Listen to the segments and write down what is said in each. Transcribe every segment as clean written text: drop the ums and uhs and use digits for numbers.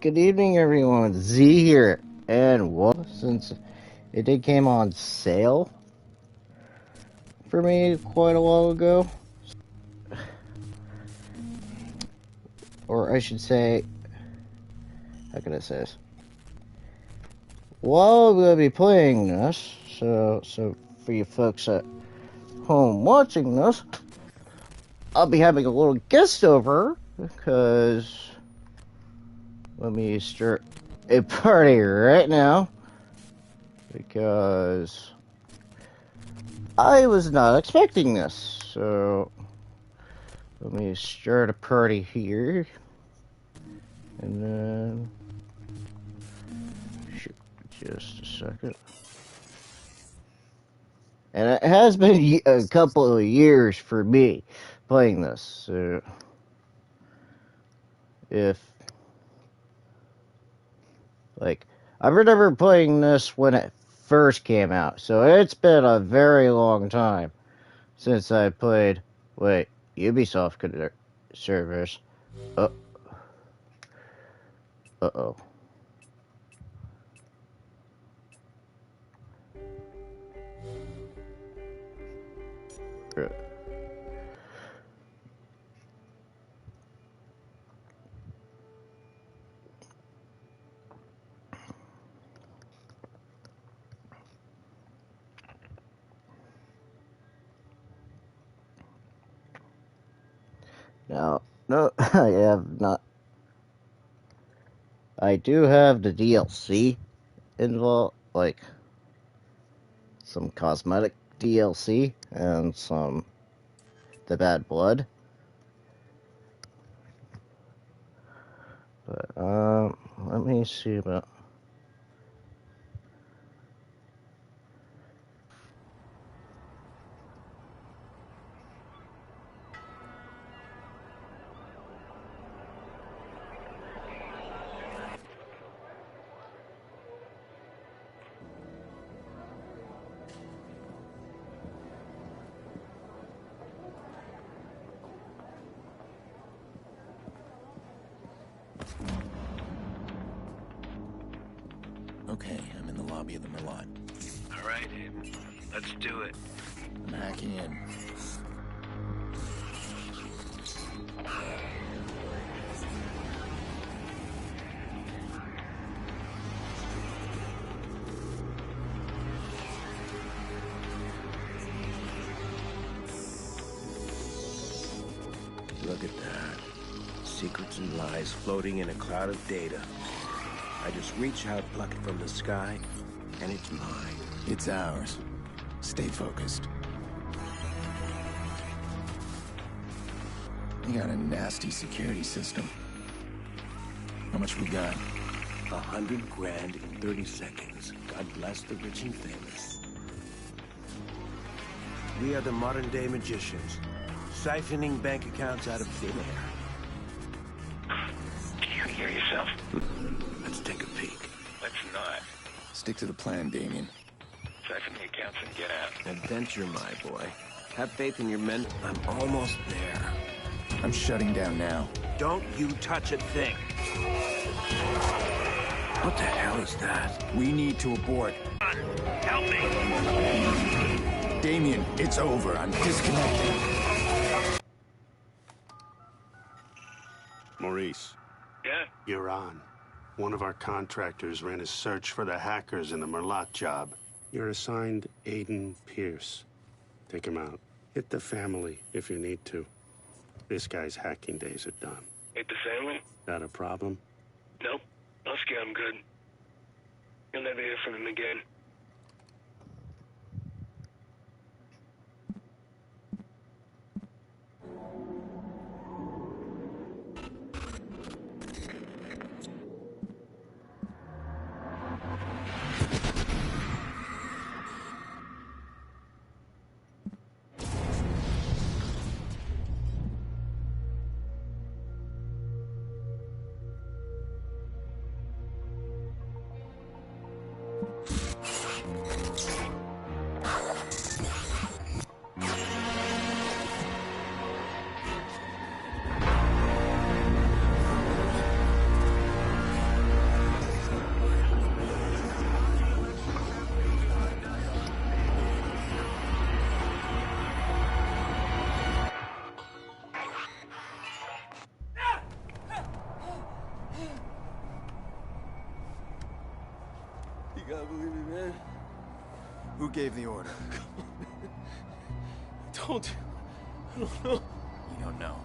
Good evening, everyone. Z here, and well, since it did came on sale for me quite a while ago, or I should say, how can I say this? While I'm gonna be playing this, so for you folks at home watching this, I'll be having a little guest over because let me start a party right now because I was not expecting this. So let me start a party here, and then just a second. And it has been a couple of years for me playing this. So if like I remember playing this when it first came out, so it's been a very long time since I played. Wait, Ubisoft service. Oh, uh-oh. No, I have not. I do have the DLC involved, like some cosmetic DLC and some the Bad Blood. But let me see about. Okay, I'm in the lobby of the Merlot. All right, let's do it. I'm hacking in. Look at that. Secrets and lies floating in a cloud of data. I just reach out, pluck it from the sky, and it's mine. It's ours. Stay focused. You got a nasty security system. How much we got? 100 grand in 30 seconds. God bless the rich and famous. We are the modern-day magicians, siphoning bank accounts out of thin air. Can you hear yourself? Let's take a peek. Let's not. Stick to the plan, Damien. Siphon the accounts and get out. Adventure, my boy. Have faith in your men. I'm almost there. I'm shutting down now. Don't you touch a thing. What the hell is that? We need to abort. Help me! Damien, it's over. I'm disconnecting. Maurice. Yeah? You're on. One of our contractors ran a search for the hackers in the Merlot job. You're assigned Aiden Pierce. Take him out. Hit the family if you need to. This guy's hacking days are done. Hit the family? Got a problem? Nope. I'll scare him good. You'll never hear from him again. gotta believe me, man. Who gave the order? Told you. I don't know. You don't know.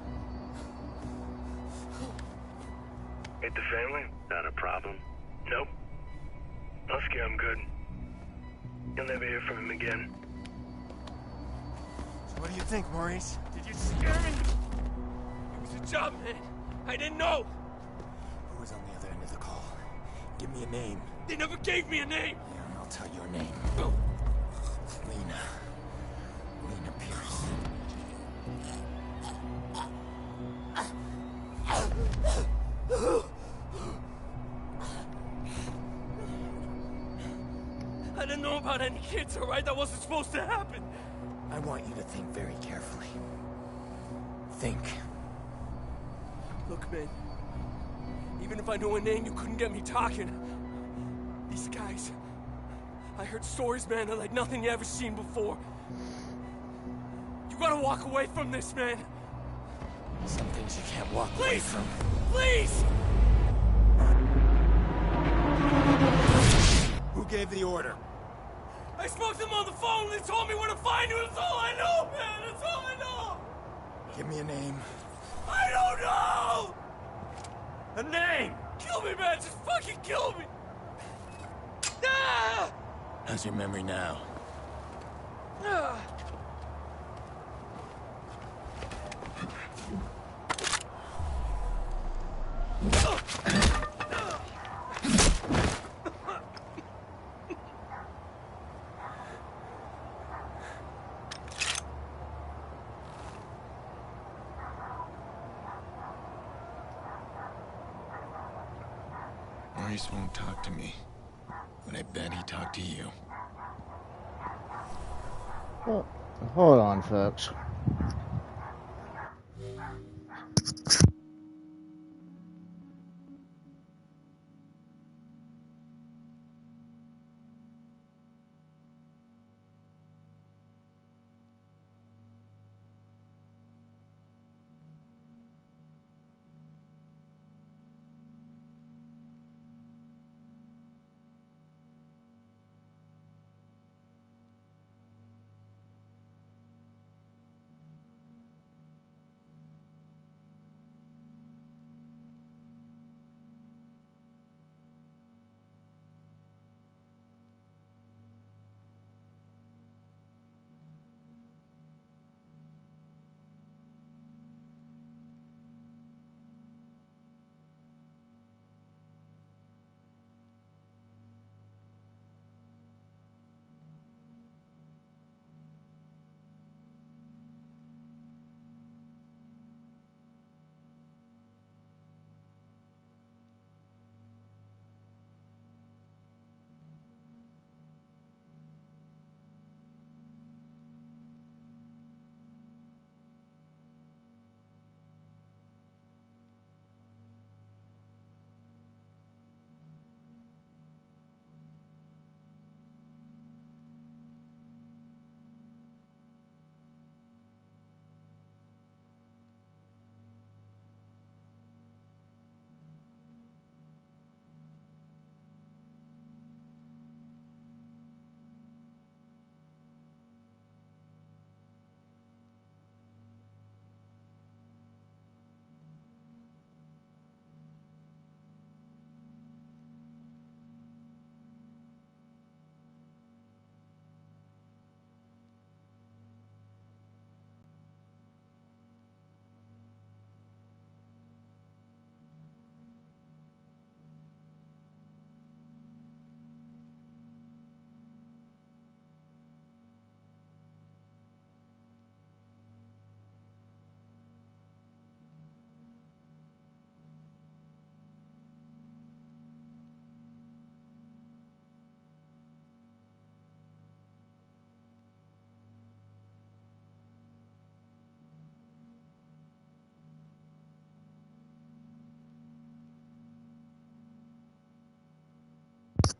Hate the family? Not a problem. Nope. Husky, I'm good. You'll never hear from him again. So what do you think, Maurice? Did you scare me? It was a job, man. I didn't know. Who was on the other end of the call? Give me a name. They never gave me a name. Yeah, I'll tell your name. Oh. Lena. Lena Pierce. I didn't know about any kids, all right? That wasn't supposed to happen. I want you to think very carefully. Think. Look, man. Even if I knew a name, you couldn't get me talking. These guys... I heard stories, man, that like nothing you ever seen before. You gotta walk away from this, man. Some things you can't walk away from. Please! Who gave the order? I spoke to them on the phone and they told me where to find you. That's all I know, man. That's all I know. Give me a name. I don't know! A name! Kill me, man. Just fucking kill me. Ah! How's your memory now? Ah! Maurice won't talk to me, but I bet he talked to you. Well, hold on, folks.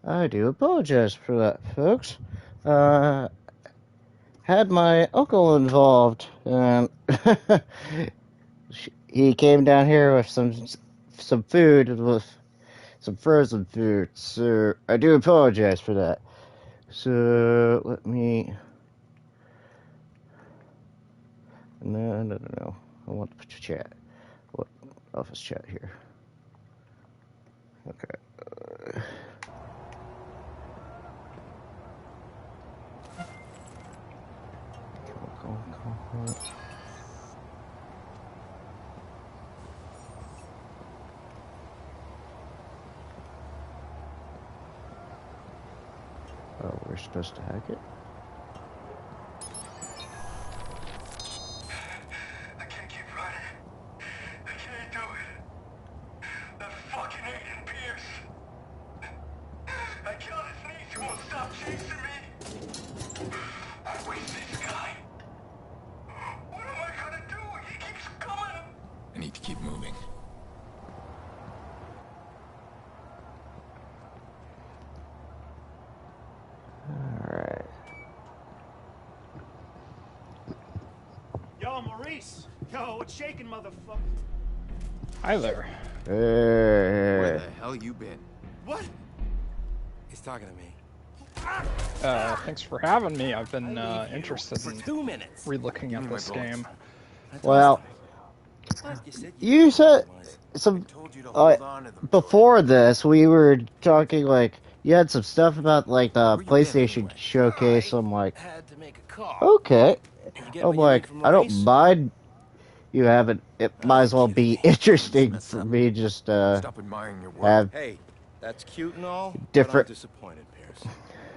I do apologize for that, folks. Had my uncle involved. He came down here with some food with some frozen food. So I do apologize for that. So let me. No. I want to chat. What office chat here? Okay. Come on. Oh, we're supposed to hack it? I can't keep running. I can't do it. That fucking Aiden Pierce. I killed his niece. He won't stop chasing me. I waste this guy. What am I gonna do? He keeps coming. I need to keep moving. Alright. Yo, Maurice! Yo, what's shaking, motherfucker? Hi there. Where the hell you been? What? He's talking to me. Thanks for having me. I've been interested For in 2 minutes. re-looking at this game. Well, you said some before this. We were talking like you had some stuff about like the PlayStation showcase. I'm like, Had to make a call. okay. You get I'm what you like, need from I don't Maurice? mind you having it. Might as well be interesting for me. Just Stop admiring your work. have Hey, that's cute and all. Different- But I'm disappointed, Pierce.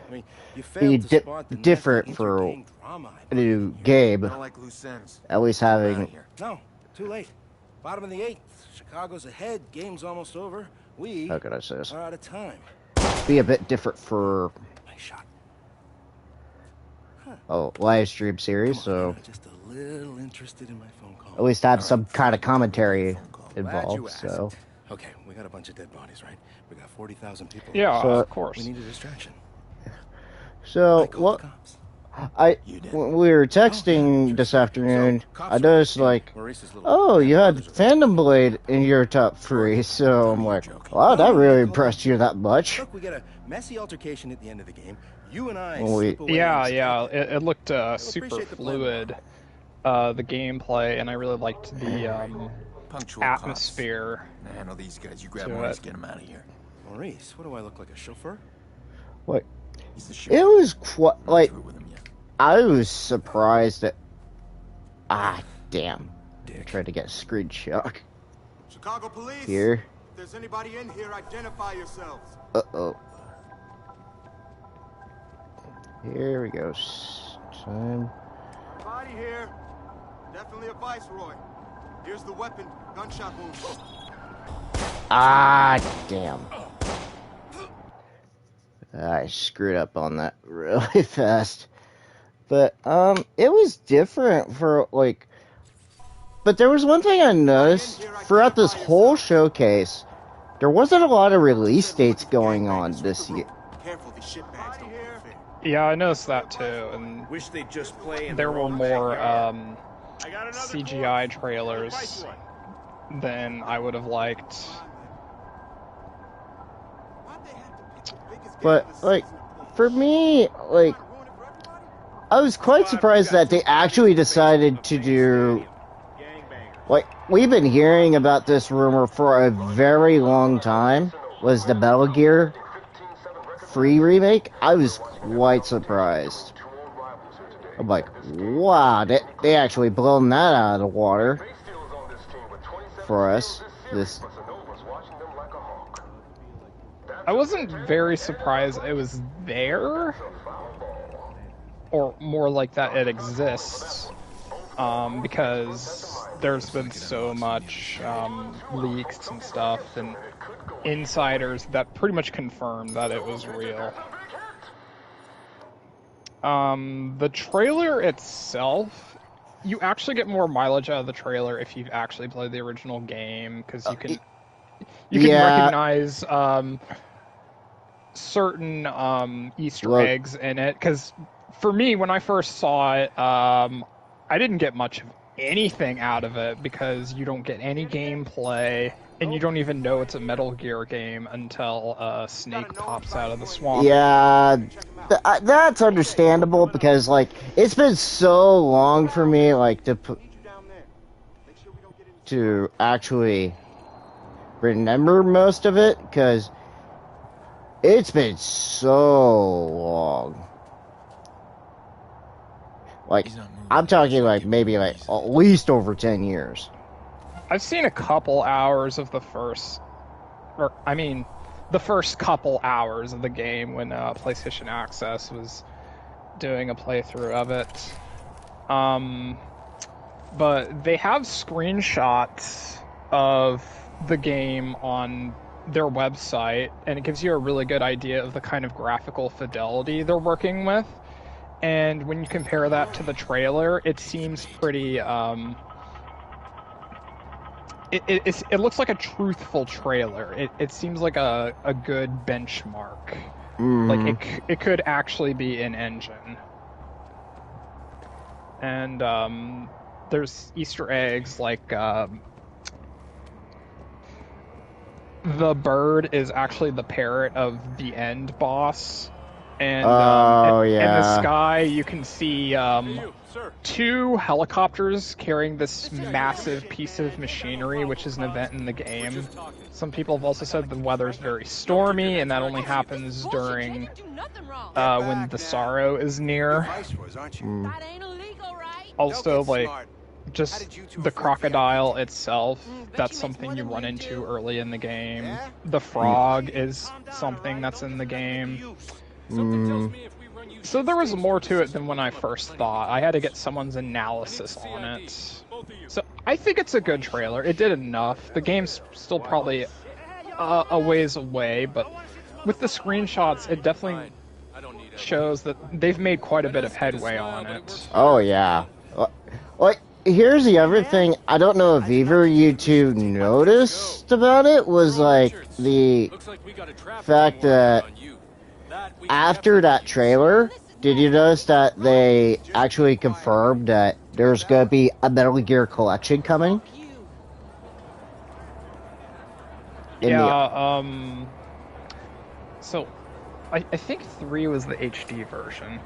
I mean, you be failed to spot the different nasty for intergang drama I a new brought in here. game. I don't like loose ends. At least Get out having of here. No, too late. Bottom of the 8th. Chicago's ahead. Game's almost over. We how could I say this? are out of time. Be a bit different for Nice shot. a live stream series. Come on, So you're just a little interested in my phone call. at least have some kind of commentary Glad you involved. asked. So Okay, we got a bunch of dead bodies, right? We got 40,000 people. Yeah, So- of course. We need a distraction. I so called what? the cops. You did. When we were texting this afternoon, I noticed like, Maurice's little oh, you had brothers are- Phantom Blade in your top 3. So I'm like, wow, that really impressed you that much. Look, we get a messy altercation at the end of the game. You and I Well, slip away Yeah, and yeah. escape. It looked super appreciate the plan. fluid. The gameplay, and I really liked the Punctual atmosphere. cops. Handle these guys. You grab To Maurice, it. get him out of here. Maurice, what do I look like, a chauffeur? Like, He's the it sheriff. was quite I'm not like through with him yet. I was surprised that. Damn! I Dick. tried to get screen shock Chicago police! here. If there's anybody in here, identify yourselves. Uh-oh. Here we go. Time. Body here. Definitely a viceroy. Here's the weapon. Gunshot wound. Damn. I screwed up on that really fast. But, it was different for, like... But there was one thing I noticed throughout this whole showcase. There wasn't a lot of release dates going on this year. Careful, these shitbags don't fit. Yeah, I noticed that too. And Wish they'd just play in there their were own more backyard. I got another CGI corpse. trailers Viceroy. than I would have liked. Why'd they have to pick the biggest game But, of the like, season to play? for me, like, Ruin it for everybody? I was quite surprised that they actually decided to do... Gangbangers. Like, we've been hearing about this rumor for a very long time, was the Metal Gear 3 remake. I was quite surprised. I'm like, wow, they actually blown that out of the water for us. This, I wasn't very surprised it was there, or more like that it exists, because there's been so much leaks and stuff and insiders that pretty much confirmed that it was real. The trailer itself, you actually get more mileage out of the trailer if you've actually played the original game, because you can Yeah. recognize certain Easter Look. eggs in it. Because for me, when I first saw it, I didn't get much of anything out of it because you don't get any gameplay. And you don't even know it's a Metal Gear game until Snake pops out of the swamp. Yeah, that's understandable because, like, it's been so long for me, like, to actually remember most of it, because it's been so long. Like, I'm talking, like, maybe, like, at least over 10 years. I've seen a couple hours of the first couple hours of the game when PlayStation Access was doing a playthrough of it. But they have screenshots of the game on their website, and it gives you a really good idea of the kind of graphical fidelity they're working with. And when you compare that to the trailer, it seems pretty... It looks like a truthful trailer. It seems like a good benchmark. Like it could actually be an engine. And there's Easter eggs like the bird is actually the parrot of the end boss. And in the sky you can see two helicopters carrying this massive piece of machinery, which is an event in the game. Some people have also said the weather's very stormy, and that only happens during when the sorrow is near. Also, like, just the crocodile itself, that's something you run into early in the game. The frog is something that's in the game. So there was more to it than when I first thought. I had to get someone's analysis on it. So I think it's a good trailer. It did enough. The game's still probably a ways away, but with the screenshots, it definitely shows that they've made quite a bit of headway on it. Oh, yeah. Like, here's the other thing. I don't know if either of you two noticed about it, was, like, the fact that after that trailer, did you notice that they actually confirmed that there's going to be a Metal Gear collection coming? So I think 3 was the HD version.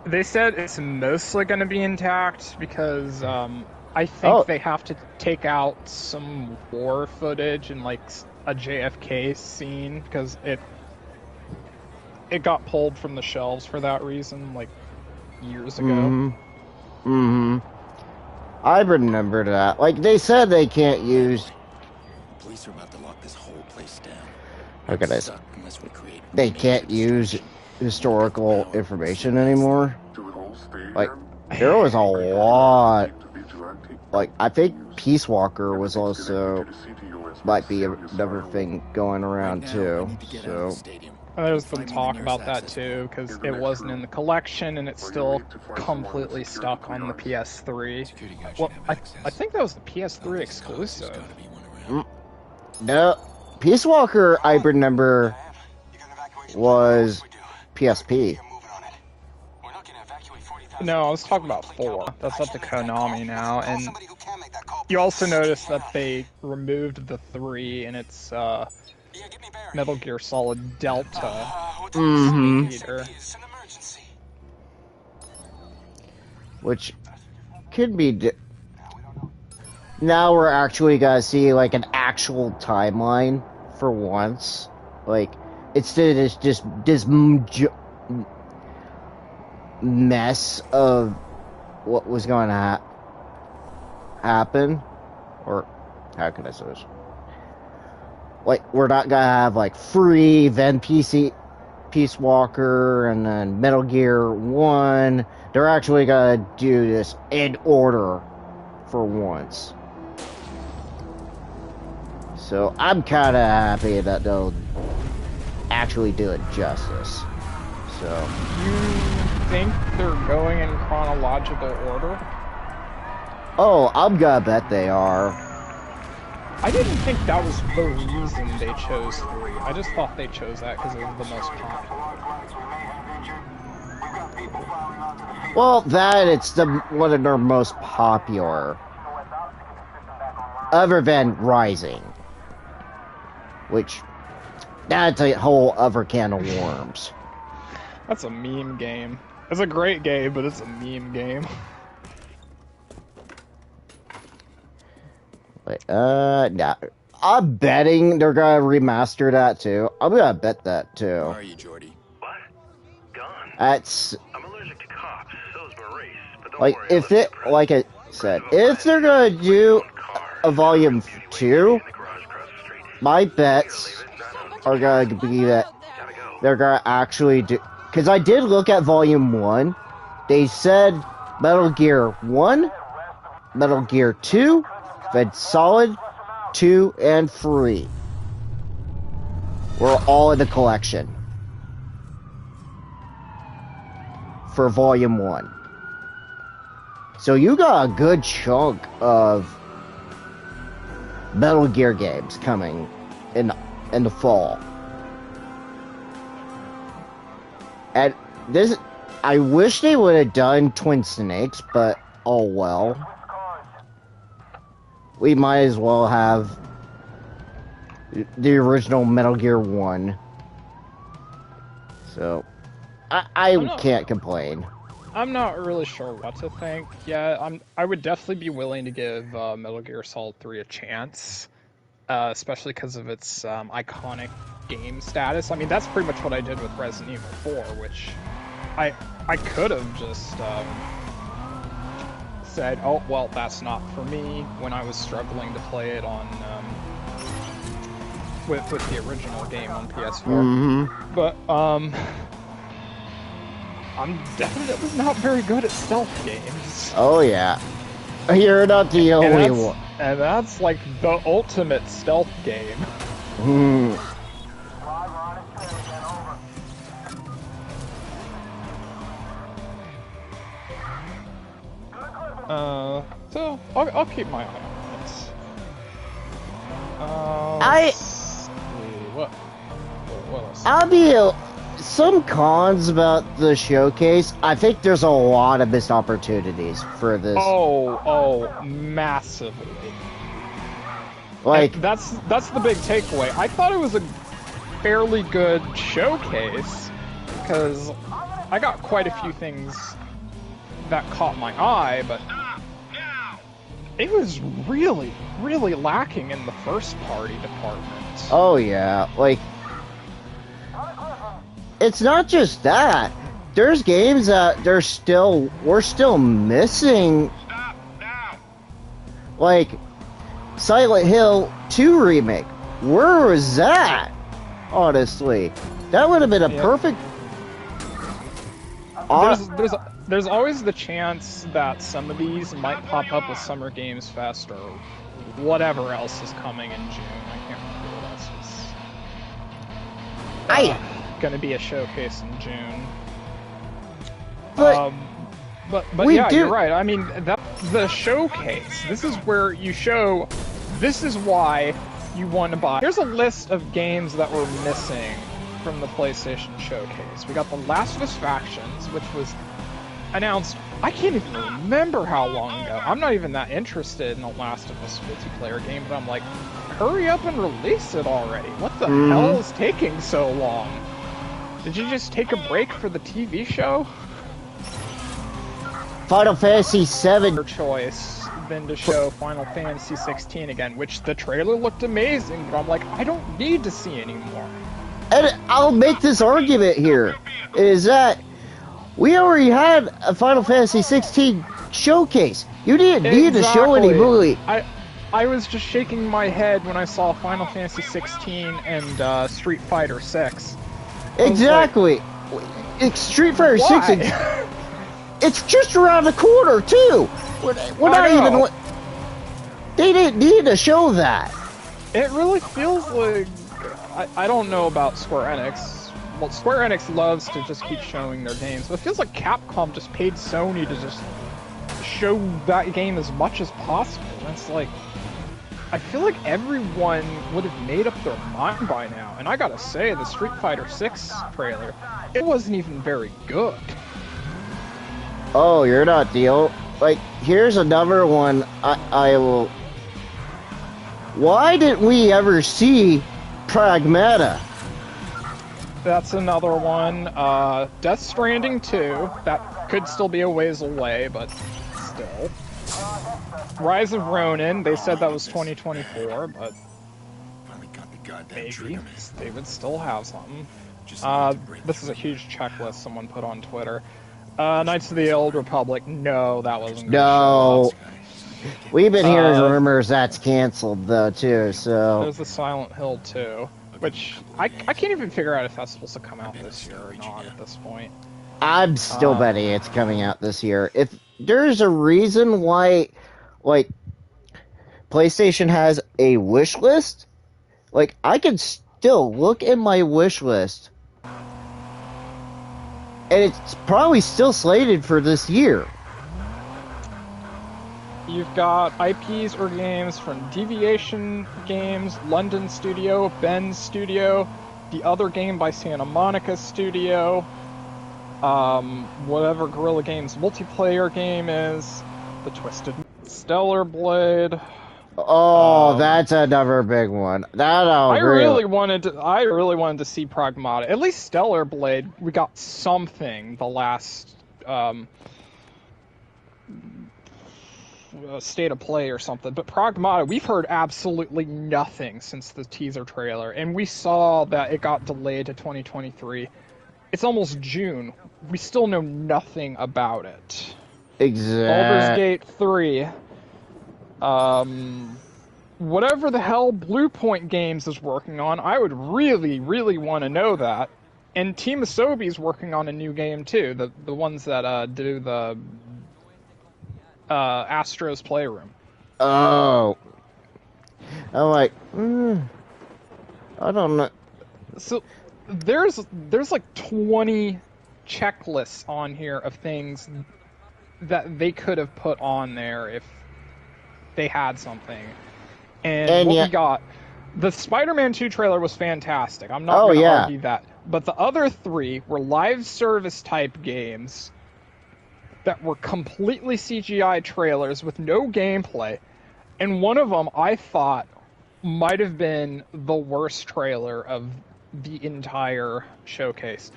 They said it's mostly going to be intact because I think they have to take out some war footage and like a JFK scene because it got pulled from the shelves for that reason, like, years ago. I remember that. Like, they said they can't use... Police are about to lock this whole place down. How could I say? They can't use historical information anymore. Like, there was a lot... Like, I think Peace Walker was also... might be another thing going around, too. So... There's some talk about that too, because it wasn't in the collection and it's still completely stuck on the PS3. Well, I think that was the PS3 exclusive. No, Peace Walker, I remember, was PSP. No, I was talking about 4. That's up to Konami now, and you also notice that they removed the 3 and it's Metal Gear Solid Delta. Which could be... Now we're actually gonna see, like, an actual timeline for once. Like, instead of this mess of what was going to happen. Or, how can I say this? Like, we're not gonna have, like, Free, then Peace Walker, and then Metal Gear 1. They're actually gonna do this in order for once. So, I'm kinda happy that they'll actually do it justice. So... You think they're going in chronological order? Oh, I'm gonna bet they are. I didn't think that was the reason they chose 3. I just thought they chose that because it was the most popular. Well, it's one of their most popular. Other than Rising. which that's a whole other can of worms. That's a meme game. It's a great game, but it's a meme game. Wait, nah. I'm betting they're gonna remaster that too. I'm gonna bet that too. Where are you, Jordy? What? Gone. That's I'm allergic to cops. So's Maurice. But don't like worry, if it, like I said, if they're gonna do a volume 2, my bets are gonna be that they're gonna actually do. Because I did look at volume 1. They said Metal Gear 1, Metal Gear 2, then Solid 2 and 3 were all in the collection for volume 1. So you got a good chunk of Metal Gear games coming in the fall. And this, I wish they would have done Twin Snakes, but oh well. We might as well have the original Metal Gear 1. So, I can't complain. I'm not really sure what to think yet. I would definitely be willing to give Metal Gear Solid 3 a chance, especially because of its iconic game status. I mean, that's pretty much what I did with Resident Evil 4, which I could have just said, oh, well, that's not for me, when I was struggling to play it on with the original game on PS4. Mm-hmm. But I'm definitely not very good at stealth games. Oh yeah, you're not the only one. And that's like the ultimate stealth game. Hmm. So I'll keep my eye on this. What else? I'll be some cons about the showcase. I think there's a lot of missed opportunities for this. Oh, massively. Like, and that's the big takeaway. I thought it was a fairly good showcase because I got quite a few things that caught my eye, but it was really, really lacking in the first party department. oh yeah, like, it's not just that. There's games that we're still missing. Like, Silent Hill 2 remake. Where was that? Honestly, that would have been a perfect. There's always the chance that some of these might pop up with Summer Games Fest or whatever else is coming in June. I can't remember what else is gonna be a showcase in June. But yeah, you're right. I mean, the showcase. This is where you show. This is why you want to buy. Here's a list of games that were missing from the PlayStation Showcase. We got The Last of Us Factions, which was announced, I can't even remember how long ago. I'm not even that interested in The Last of Us multiplayer game, but I'm like, hurry up and release it already. What the hell is taking so long? Did you just take a break for the TV show? Final Fantasy VII. Choice than to show Final Fantasy 16 again, which the trailer looked amazing, but I'm like, I don't need to see anymore. And I'll make this argument here, is that we already had a Final Fantasy 16 showcase. You didn't need to show any movie. I was just shaking my head when I saw Final Fantasy 16 and Street Fighter 6. Exactly. Like, Street Fighter 6, it's just around the corner, too. We're not even... They didn't need to show that. It really feels like... I don't know about Square Enix. Well, Square Enix loves to just keep showing their games, but it feels like Capcom just paid Sony to just show that game as much as possible. And it's like, I feel like everyone would have made up their mind by now. And I gotta say, the Street Fighter 6 trailer, it wasn't even very good. Oh, you're not deal. Like, here's another one I will... Why didn't we ever see Pragmata. That's another one. Death Stranding 2. That could still be a ways away, but still. Rise of Ronin. They said that was 2024, but Finally got the goddamn maybe trigger, man. they would still have something. Just need to break This is through. a huge checklist someone put on Twitter. Knights of the Old Republic. No, that wasn't gonna No. show up. We've been hearing rumors that's canceled though too. So there's the Silent Hill 2, which I can't even figure out if that's supposed to come out this year or not at this point. I'm still betting it's coming out this year. If there's a reason why, like, PlayStation has a wish list, like, I can still look at my wish list, and it's probably still slated for this year. You've got IPs or games from Deviation Games, London Studio, Bend Studio, the other game by Santa Monica Studio, whatever Guerrilla Games multiplayer game is, the Twisted Stellar Blade. Oh, that's another big one. I really wanted to see Pragmata. At least Stellar Blade, we got something the last state of play or something. But Pragmata, we've heard absolutely nothing since the teaser trailer, and we saw that it got delayed to 2023. It's almost June. We still know nothing about it. Exactly. Baldur's Gate 3. Whatever the hell Blue Point Games is working on, I would really, really want to know that. And Team Asobi's working on a new game too. The ones that do the Astro's Playroom. Oh. I'm like, I don't know. So there's like 20 checklists on here of things that they could have put on there if they had something. And what we got, the Spider-Man 2 trailer was fantastic. I'm not going to argue that. But the other three were live service type games that were completely CGI trailers with no gameplay. And one of them I thought might have been the worst trailer of the entire showcase.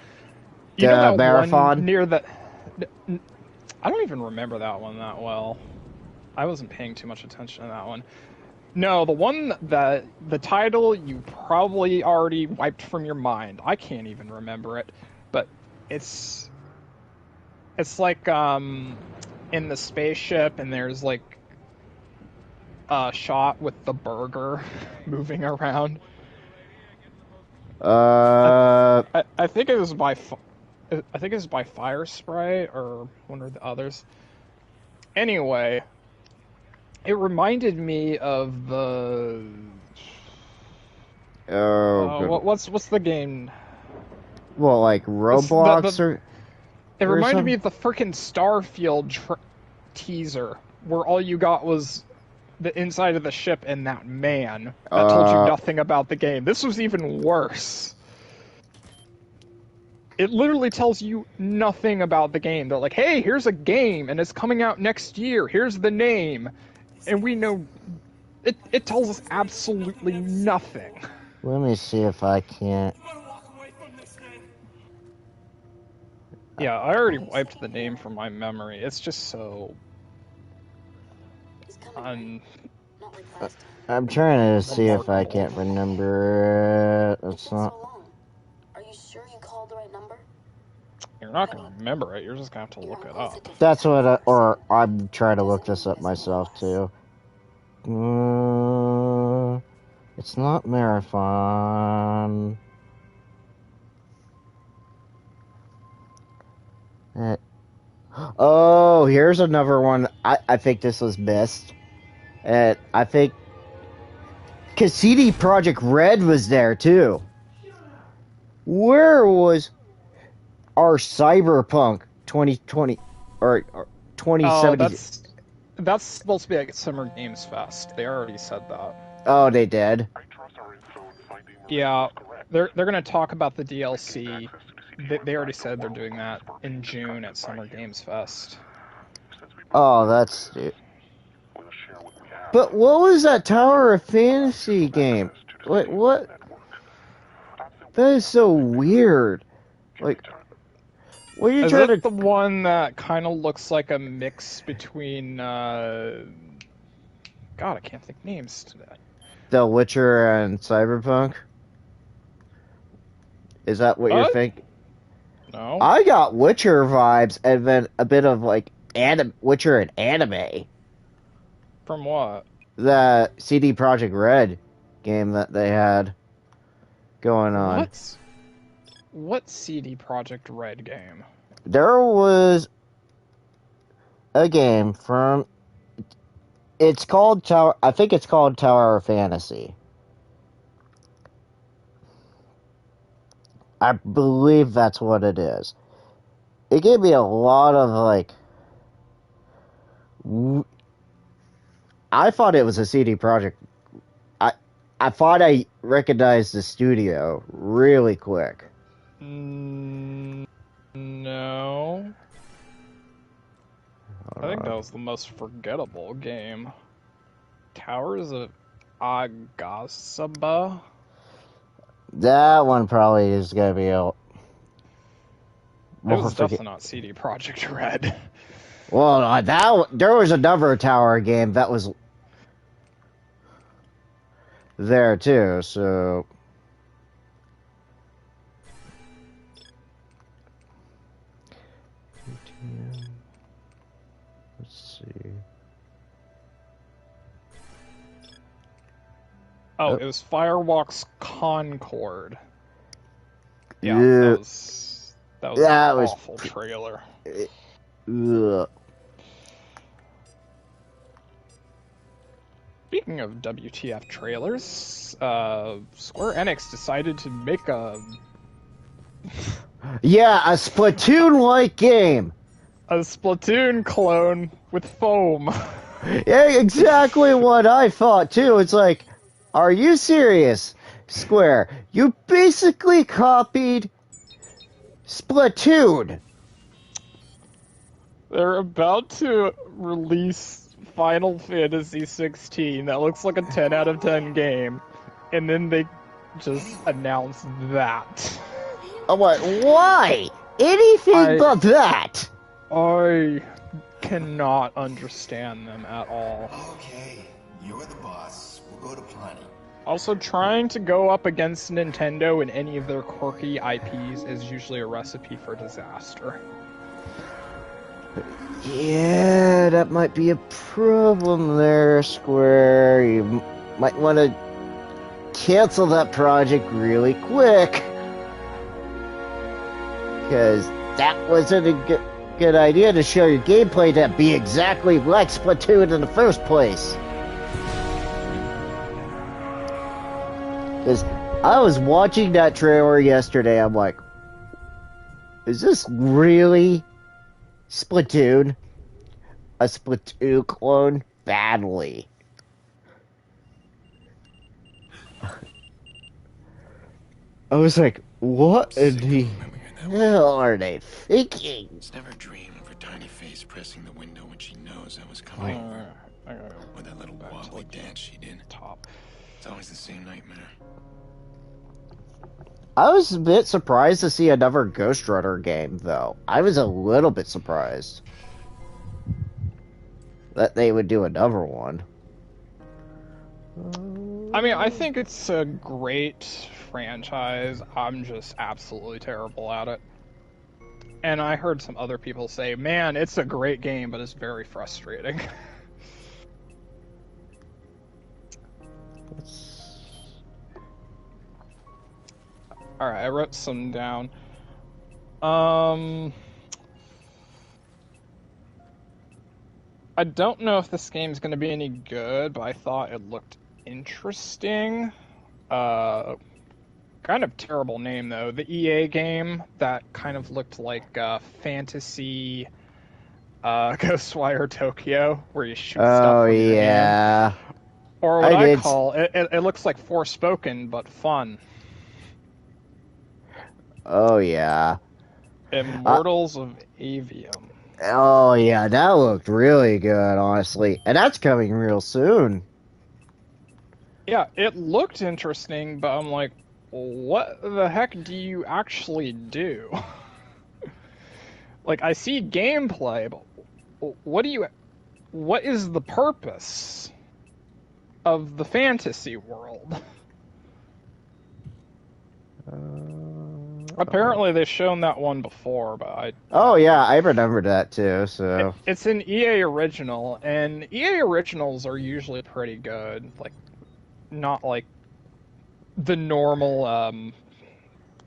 You know that Marathon? one near the... I don't even remember that one that well. I wasn't paying too much attention to that one. No, the one that the title you probably already wiped from your mind. I can't even remember it, but it's like in the spaceship, and there's like a shot with the burger moving around. I think it was by Fire Sprite or one of the others. Anyway. It reminded me of the. What's the game? Well, like Roblox It reminded me of the frickin' Starfield teaser, where all you got was the inside of the ship and that man that told you nothing about the game. This was even worse. It literally tells you nothing about the game. They're like, hey, here's a game, and it's coming out next year. Here's the name. And we know it tells us absolutely nothing. Let me see if I can't. Yeah, I already wiped the name from my memory. It's just so I'm trying to see if I can't remember it. It's not. Are you sure you called the right number? You're not gonna remember it. You're just gonna have to look it up. That's what, or I'm trying to look this up myself too. It's not Marathon. Oh, here's another one. I think this was missed. I think Cassidy Project Red was there too. Where was our Cyberpunk 2020 or 2070? Oh, that's supposed to be like Summer Games Fest. They already said that. Oh, they did? Yeah, they're gonna talk about the DLC. They already said they're doing that in June at Summer Games Fest. Oh, that's... But what was that Tower of Fantasy game? What? That is so weird. Like, what are you Is trying it to... the one that kind of looks like a mix between, God, I can't think names today. The Witcher and Cyberpunk? Is that what you're What? thinking? No. I got Witcher vibes and then a bit of, like, Witcher and anime. From what? The CD Projekt Red game that they had going on. What CD Projekt Red game? There was a game from... It's called Tower... I think it's called Tower of Fantasy. I believe that's what it is. It gave me a lot of, like... I thought it was a CD Projekt. I thought I recognized the studio really quick. No. I think that was the most forgettable game. Towers of Agasaba? That one probably is gonna be a... It was definitely not CD Projekt Red. Well, there was another tower game that was there too, so... Let's see. Oh, it was Firewalks Concord. Yeah. That was an awful trailer. Ugh. Speaking of WTF trailers, Square Enix decided to make a... Yeah, a Splatoon-like game! A Splatoon clone with foam. Yeah, exactly what I thought, too. It's like, are you serious, Square? You basically copied Splatoon! They're about to release Final Fantasy 16 that looks like a 10 out of 10 game, and then they just announced that. I'm like, why? Anything but that! I cannot understand them at all. Okay, you're the boss. We'll go to Plenty. Also, trying to go up against Nintendo in any of their quirky IPs is usually a recipe for disaster. Yeah, that might be a problem there, Square. You might want to cancel that project really quick. Because that wasn't a good idea to show your gameplay to be exactly like Splatoon in the first place. Because I was watching that trailer yesterday, I'm like, is this really Splatoon? A Splatoon clone? Badly. I was like, what in the hell are they thinking? It's never a dream of her tiny face pressing the window when she knows I was coming over. Or that little wobbly dance she did. It's always the same nightmare. I was a bit surprised to see another Ghost Runner game, though. I was a little bit surprised that they would do another one. I mean, I think it's a great franchise. I'm just absolutely terrible at it. And I heard some other people say, man, it's a great game, but it's very frustrating. Alright, I wrote some down. I don't know if this game's going to be any good, but I thought it looked interesting. Kind of terrible name, though. The EA game that kind of looked like fantasy Ghostwire Tokyo, where you shoot stuff with your hand. Or what I call it looks like Forspoken, but fun. Oh, yeah. Immortals of Avium. Oh, yeah, that looked really good, honestly. And that's coming real soon. Yeah, it looked interesting, but I'm like, what the heck do you actually do? Like, I see gameplay, but what is the purpose of the fantasy world? Apparently they've shown that one before, but Oh yeah, I remember that too, so... It's an EA original, and EA originals are usually pretty good. Like, not like the normal,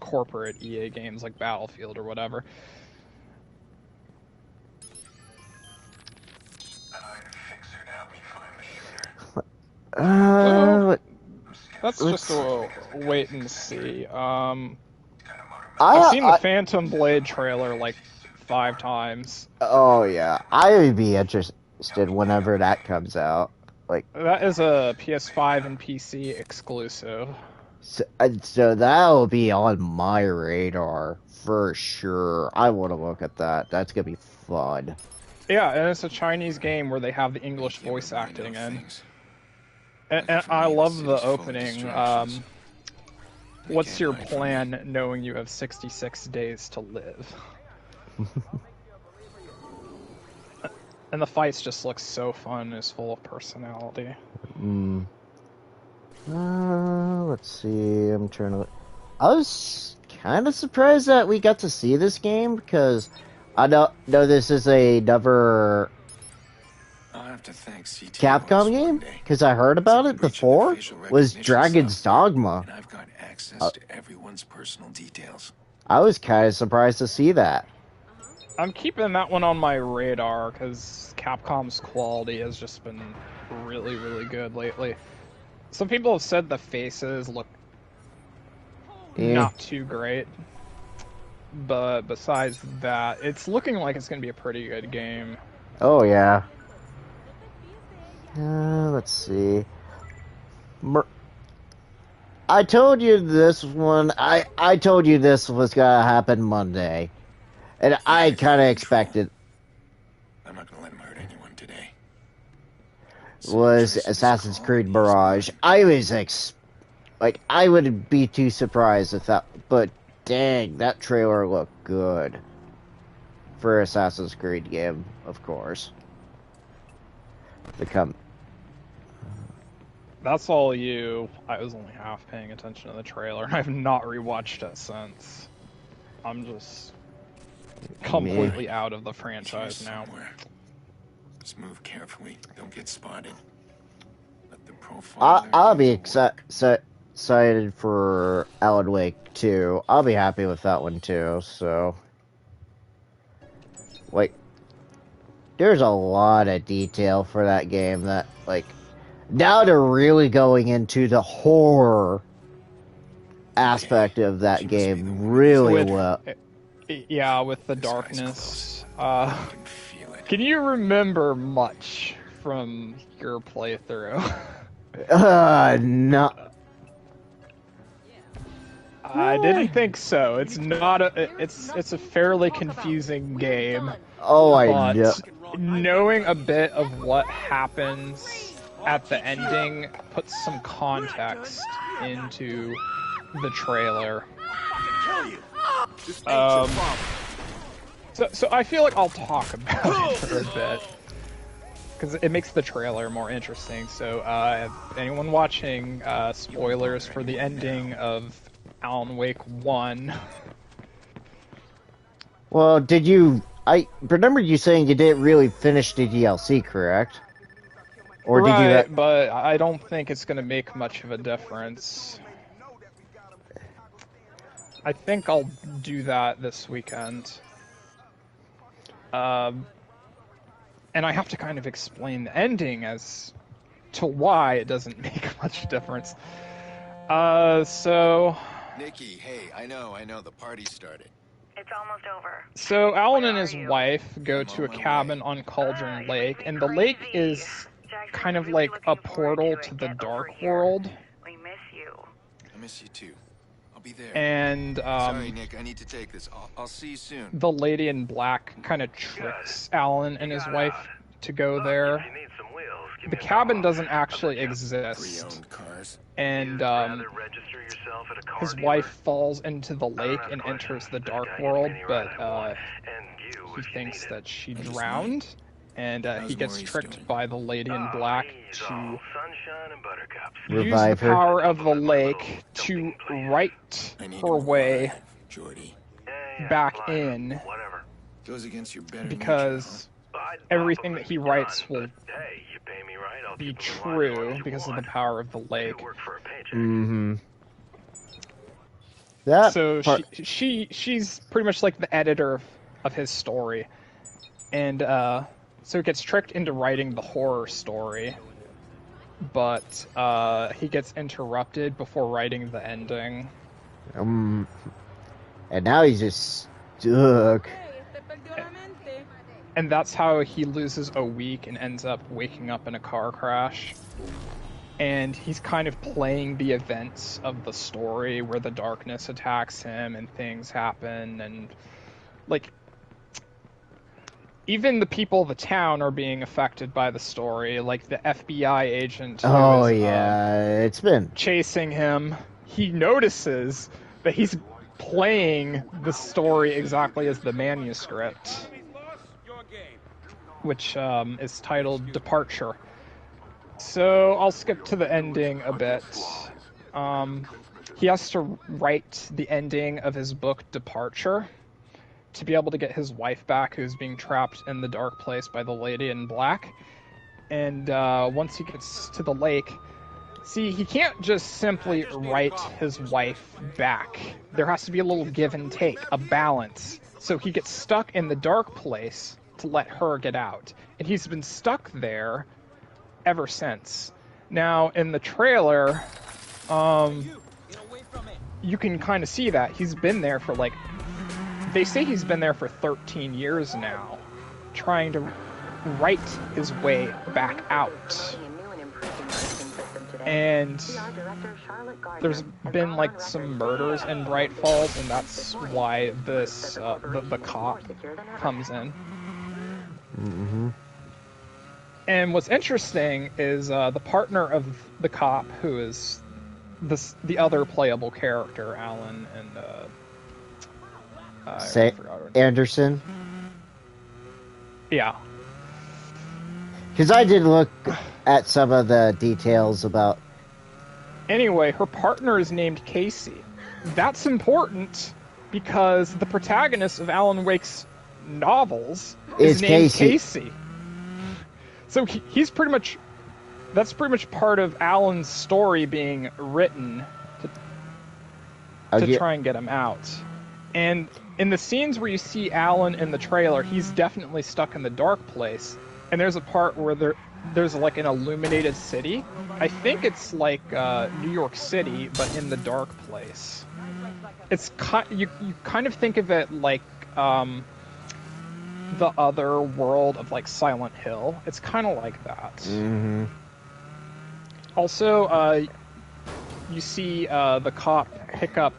corporate EA games like Battlefield or whatever. That's just a wait and see. I've seen the Phantom Blade trailer like 5 times. Oh yeah, I would be interested whenever that comes out. Like that is a PS5 and PC exclusive. So that'll be on my radar for sure. I want to look at that. That's gonna be fun. Yeah, and it's a Chinese game where they have the English voice acting in. And I love the opening. What's your plan knowing you have 66 days to live? And the fights just look so fun. It's full of personality. Let's see. I'm trying to... I was kind of surprised that we got to see this game because I know this is another to thank CT Capcom game because I heard about it before. Was Dragon's Dogma? And I've got access to everyone's personal details. I was kind of surprised to see that. I'm keeping that one on my radar because Capcom's quality has just been really, really good lately. Some people have said the faces look not too great, but besides that, it's looking like it's going to be a pretty good game. Oh yeah. Let's see. I told you this one. I told you this was gonna happen Monday, and I kind of expected. I'm not gonna let him hurt anyone today. Was Assassin's Creed Mirage? I was like, I wouldn't be too surprised if that. But dang, that trailer looked good for Assassin's Creed game, of course. That's all you. I was only half paying attention to the trailer. I've not rewatched it since. I'm just completely out of the franchise now. Just move carefully. Don't get spotted. Let the profile. I'll be excited for Alan Wake 2. I'll be happy with that one too. So, like, there's a lot of detail for that game that, like, now they're really going into the horror aspect of that game really well. Yeah, with the darkness. Can you remember much from your playthrough? No. I didn't think so. It's not it's a fairly confusing game. Oh, I know. Knowing a bit of what happens at the ending puts some context into the trailer. So I feel like I'll talk about it for a bit because it makes the trailer more interesting. So if anyone watching, spoilers for the ending of Alan Wake 1. Well, I remember you saying you didn't really finish the DLC, correct? Or right, did you? But I don't think it's going to make much of a difference. I think I'll do that this weekend. And I have to kind of explain the ending as to why it doesn't make much difference. So... Nikki, hey, I know, the party started. It's almost over. So Alan and his wife go to a cabin on Cauldron Lake, and the lake is kind of like a portal to the dark world. We miss you. I miss you too. I'll be there. And sorry, Nick, I need to take this. I'll see you soon. The lady in black kind of tricks Alan and his wife to go there. the cabin doesn't actually exist, and his wife falls into the lake and enters the dark world, but he thinks that she drowned, and he gets tricked by the lady in black to use the power of the lake to write her way back in, because everything that he writes will be true because of the power of the lake. Mm-hmm. So she's pretty much like the editor of his story, and so he gets tricked into writing the horror story, but he gets interrupted before writing the ending. And now he's just stuck. And that's how he loses a week and ends up waking up in a car crash. And he's kind of playing the events of the story where the darkness attacks him and things happen, and like even the people of the town are being affected by the story, like the FBI agent who is, it's been chasing him. He notices that he's playing the story exactly as the manuscript, which is titled Departure. So I'll skip to the ending a bit. He has to write the ending of his book Departure to be able to get his wife back, who's being trapped in the dark place by the lady in black. And once he gets to the lake, see, he can't just simply write his wife back. There has to be a little give and take, a balance. So he gets stuck in the dark place to let her get out. And he's been stuck there ever since. Now, in the trailer, you can kind of see that. He's been there for they say he's been there for 13 years now, trying to write his way back out. And there's been some murders in Bright Falls, and that's why this the cop comes in. Mm-hmm. And what's interesting is the partner of the cop, who is the other playable character, Alan, and Anderson. Yeah. Because I did look at some of the details about... Anyway, her partner is named Casey. That's important because the protagonist of Alan Wake's novels is named Casey. So he's pretty much... That's pretty much part of Alan's story being written to try and get him out. And in the scenes where you see Alan in the trailer, he's definitely stuck in the dark place. And there's a part where there's an illuminated city. I think it's New York City, but in the dark place. It's you kind of think of it like the other world of Silent Hill. It's kind of like that. Mm-hmm. Also, you see the cop pick up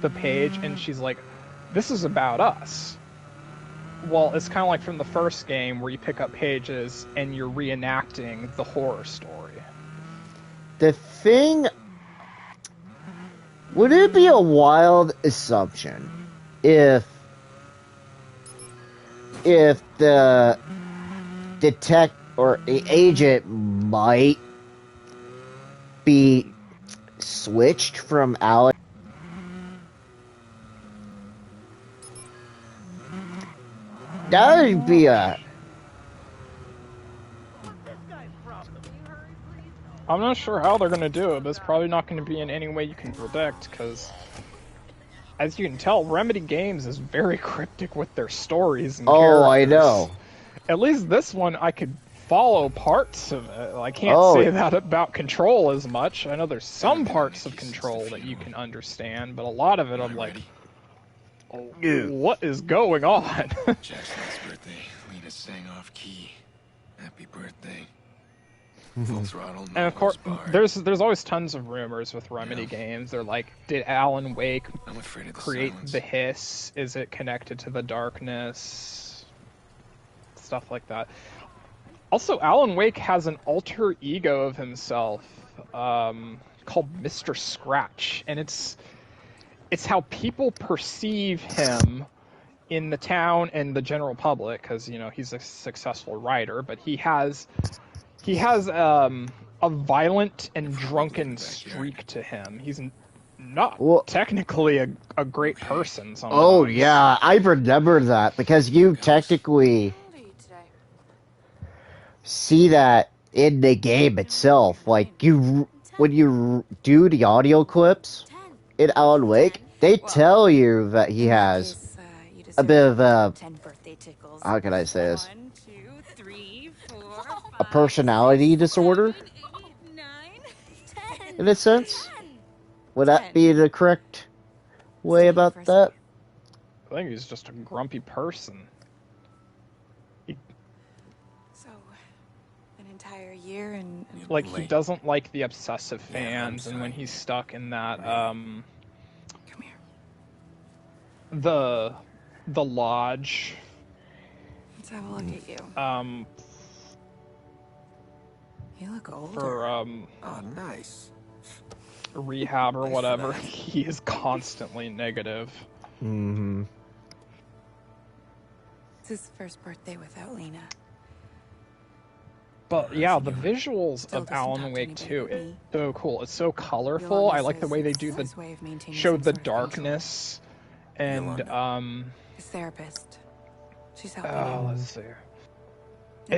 the page, and she's like, "This is about us." Well, it's kind of like from the first game where you pick up pages and you're reenacting the horror story. The thing... Would it be a wild assumption if the agent might be switched from Alex? That would be a... I'm not sure how they're going to do it, but it's probably not going to be in any way you can predict, because as you can tell, Remedy Games is very cryptic with their stories and characters. I know. At least this one, I could follow parts of it. I can't say that about Control as much. I know there's some parts of Control that you can understand, but a lot of it I'm like, what is going on? Jackson's birthday. Lena sang off key. Happy birthday. Full throttle. And of course, there's always tons of rumors with Remedy games. They're like, did Alan Wake create the hiss? Is it connected to the darkness? Stuff like that. Also, Alan Wake has an alter ego of himself called Mr. Scratch, and it's how people perceive him in the town and the general public, because he's a successful writer, but he has a violent and drunken streak to him. He's not technically a great person sometimes. Oh yeah, I remember that because you technically see that in the game itself. Like when you do the audio clips in Alan Wake, they tell you that he has a bit of how can I say this? A personality disorder, in a sense. Would that be the correct way about that? I think he's just a grumpy person. So, an entire year and like he doesn't like the obsessive fans, and when he's stuck in that come here. The lodge. Let's have a look at you. You look older. For Oh, nice. rehab or whatever, he is constantly negative. Mm-hmm. It's his first birthday without Lena. But yeah, the visuals of Alan Wake 2 is so cool. It's so colorful. I like the way they do show the darkness and his therapist. She's helping him. Let's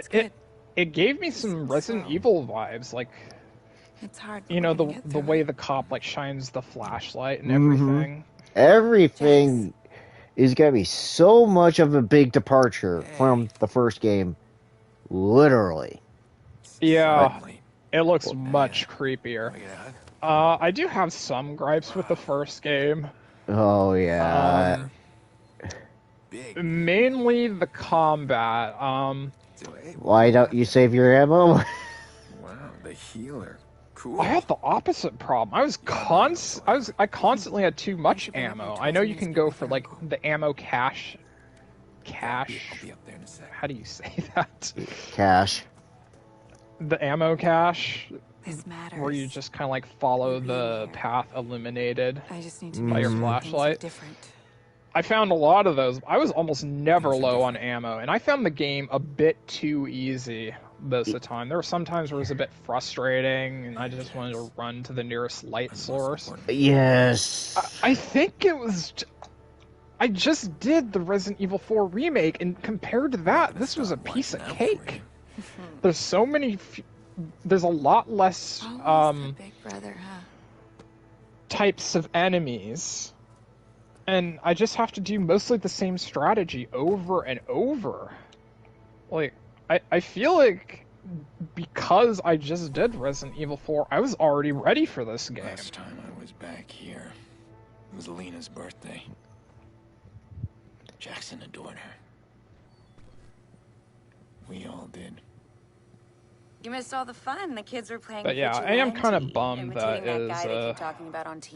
see. It gave me some Resident Evil vibes, like it's hard. The way the cop shines the flashlight and everything. Everything is gonna be so much of a big departure from the first game, literally. Yeah, it looks much creepier. I do have some gripes with the first game. Oh yeah. Mainly the combat. Why don't you save your ammo? Wow, the healer. Cool. I had the opposite problem. I constantly had too much ammo. I know you can go for the ammo cache. Cache. How do you say that? Cache. The ammo cache. This matters. Where you just kind of follow the path illuminated by your flashlight. I found a lot of those. I was almost never low on ammo, and I found the game a bit too easy most of the time. There were some times where it was a bit frustrating, and I just wanted to run to the nearest light source. Yes. I think it was... I just did the Resident Evil 4 remake, and compared to that, this was a piece of cake. There's so many... There's a lot less big brother, huh? types of enemies. And I just have to do mostly the same strategy over and over. I feel like because I just did Resident Evil 4, I was already ready for this game. Last time I was back here, it was Lena's birthday. Jackson adored her. We all did. You missed all the fun. The kids were playing. But yeah, I am kind of bummed that is a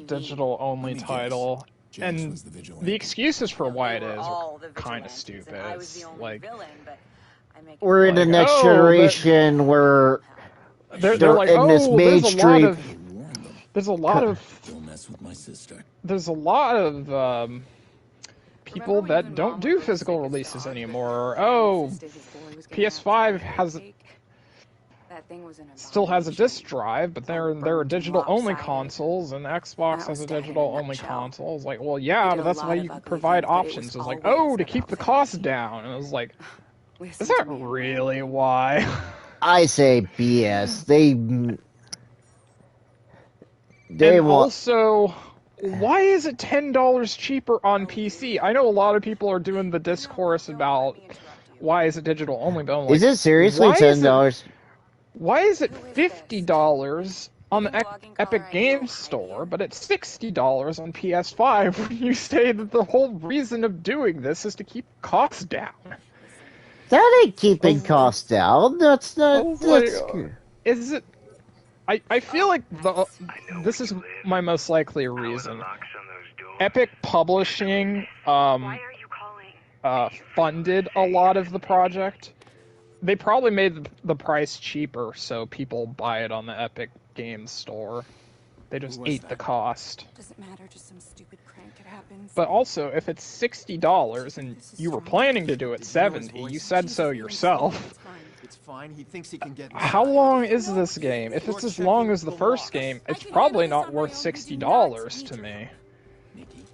digital-only title. And the excuses for why it is are kind of stupid. We're in the next generation where they're in this mainstream. There's a lot of people that don't do physical releases anymore. Oh, PS5 still has a disc drive, but there are digital-only consoles, and Xbox has a digital-only console. It's like, well, yeah, but that's why you provide options. It's like, oh, to keep the cost down. And it was like, is that really why? I say BS. Also, why is it $10 cheaper on PC? I know a lot of people are doing the discourse about why is it digital only, but I'm like, is it seriously $10? Why is it $50 on the Epic Games Store, but it's $60 on PS5 when you say that the whole reason of doing this is to keep costs down? That ain't keeping costs down. That's not... Is it... I feel like this is my most likely reason. Epic Publishing funded a lot of the project. They probably made the price cheaper so people buy it on the Epic Games store. They just ate the cost. Doesn't matter, just some stupid crank. It happens. But also, if it's $60 and you were planning to do it $70, you said so yourself. It's fine. He thinks he can get. How long is this game? If it's as long as the first game, it's probably not worth $60 to me. Nikki,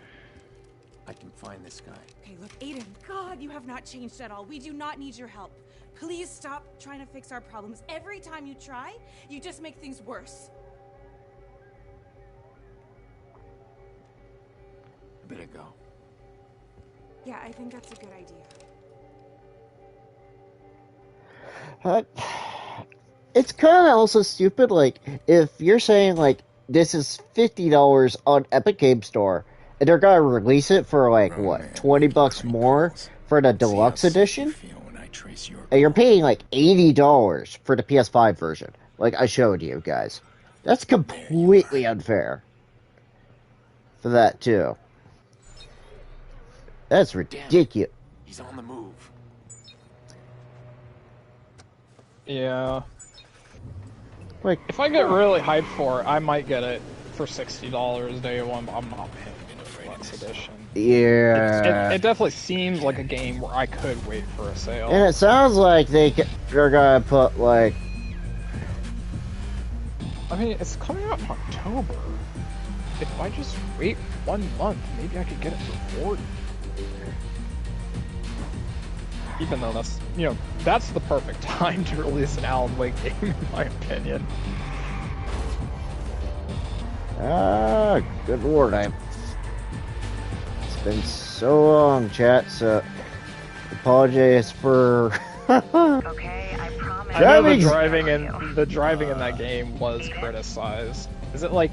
I can find this guy. Okay, look, Aiden. God, you have not changed at all. We do not need your help. Please stop trying to fix our problems. Every time you try, you just make things worse. I better go. Yeah, I think that's a good idea. It's kind of also stupid, like, if you're saying, like, this is $50 on Epic Game Store, and they're gonna release it for, like, what, $20 more for the deluxe edition? And you're paying, like, $80 for the PS5 version, like I showed you guys. That's completely unfair. For that, too. That's ridiculous. He's on the move. Yeah. Like, if I get really hyped for it, I might get it for $60 day one, but I'm not paying for the deluxe edition. Yeah. It definitely seems like a game where I could wait for a sale. And it sounds like they're gonna put, like... I mean, it's coming out in October. If I just wait 1 month, maybe I could get it for $40. Even though that's, that's the perfect time to release an Alan Wake game, in my opinion. Good lord, it's been so long, chat, so apologize for... Okay, I promise. I know the driving in that game was criticized. Is it like,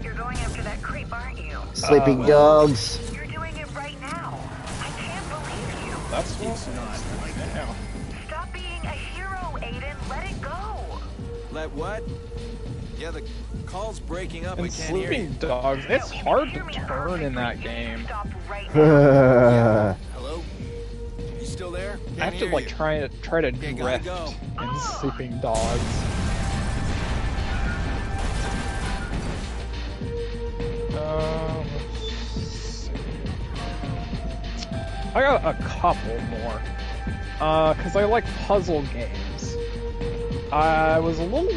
You're going after that creep, aren't you? Sleeping dogs. You're doing it right now. I can't believe you. That's what's not right now. Stop being a hero, Aiden. Let it go. Let what? Yeah, the call's breaking up. And I can't hear you. Sleeping Dogs, it's hard to turn in that game. Hello? You still there? I have to like try to drift in Sleeping Dogs. I got a couple more. Cause I like puzzle games. I was a little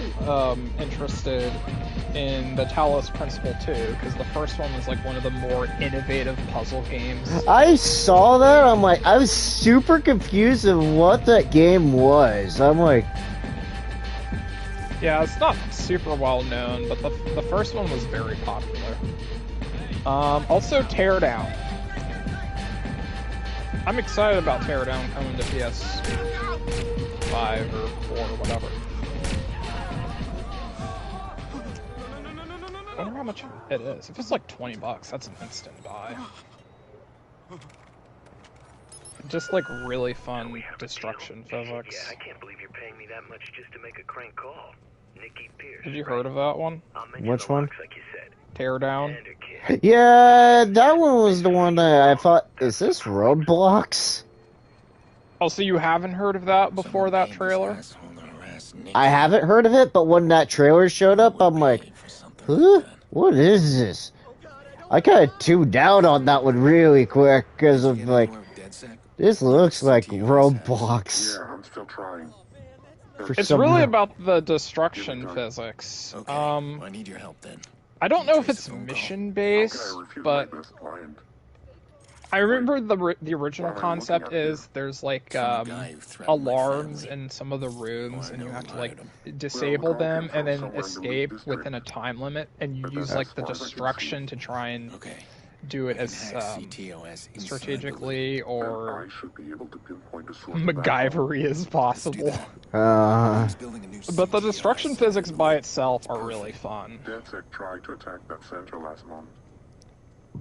interested in the Talos Principle 2, because the first one was like one of the more innovative puzzle games. I saw that, I'm like, I was super confused of what that game was. I'm like... Yeah, it's not super well known, but the first one was very popular. Also Teardown. I'm excited about Teardown coming to PS5 or 4 or whatever. I wonder how much it is. If it's like $20, that's an instant buy. Just like really fun destruction physics. Yeah, I can't believe you're paying me that much just to make a crank call. Nikki Pierce. Have you heard of that one? Which one? Like you said. Teardown. Yeah, that one was the one that I thought, is this Roadblocks? Oh, so you haven't heard of that before that trailer? I haven't heard of it, but when that trailer showed up, I'm like, huh? What is this? I kind of tuned out on that one really quick, because of like, this looks like Roadblocks. Yeah, I'm still trying. It's really about the destruction physics. Okay, I need your help then. I don't know if it's mission-based, but I remember the original concept is there's like alarms in some of the rooms, and you have to like disable them and then escape within a time limit, and you use like the destruction to try and do it as strategically or MacGyvery as possible. But the destruction physics by itself are really fun. DedSec tried to attack that center last month.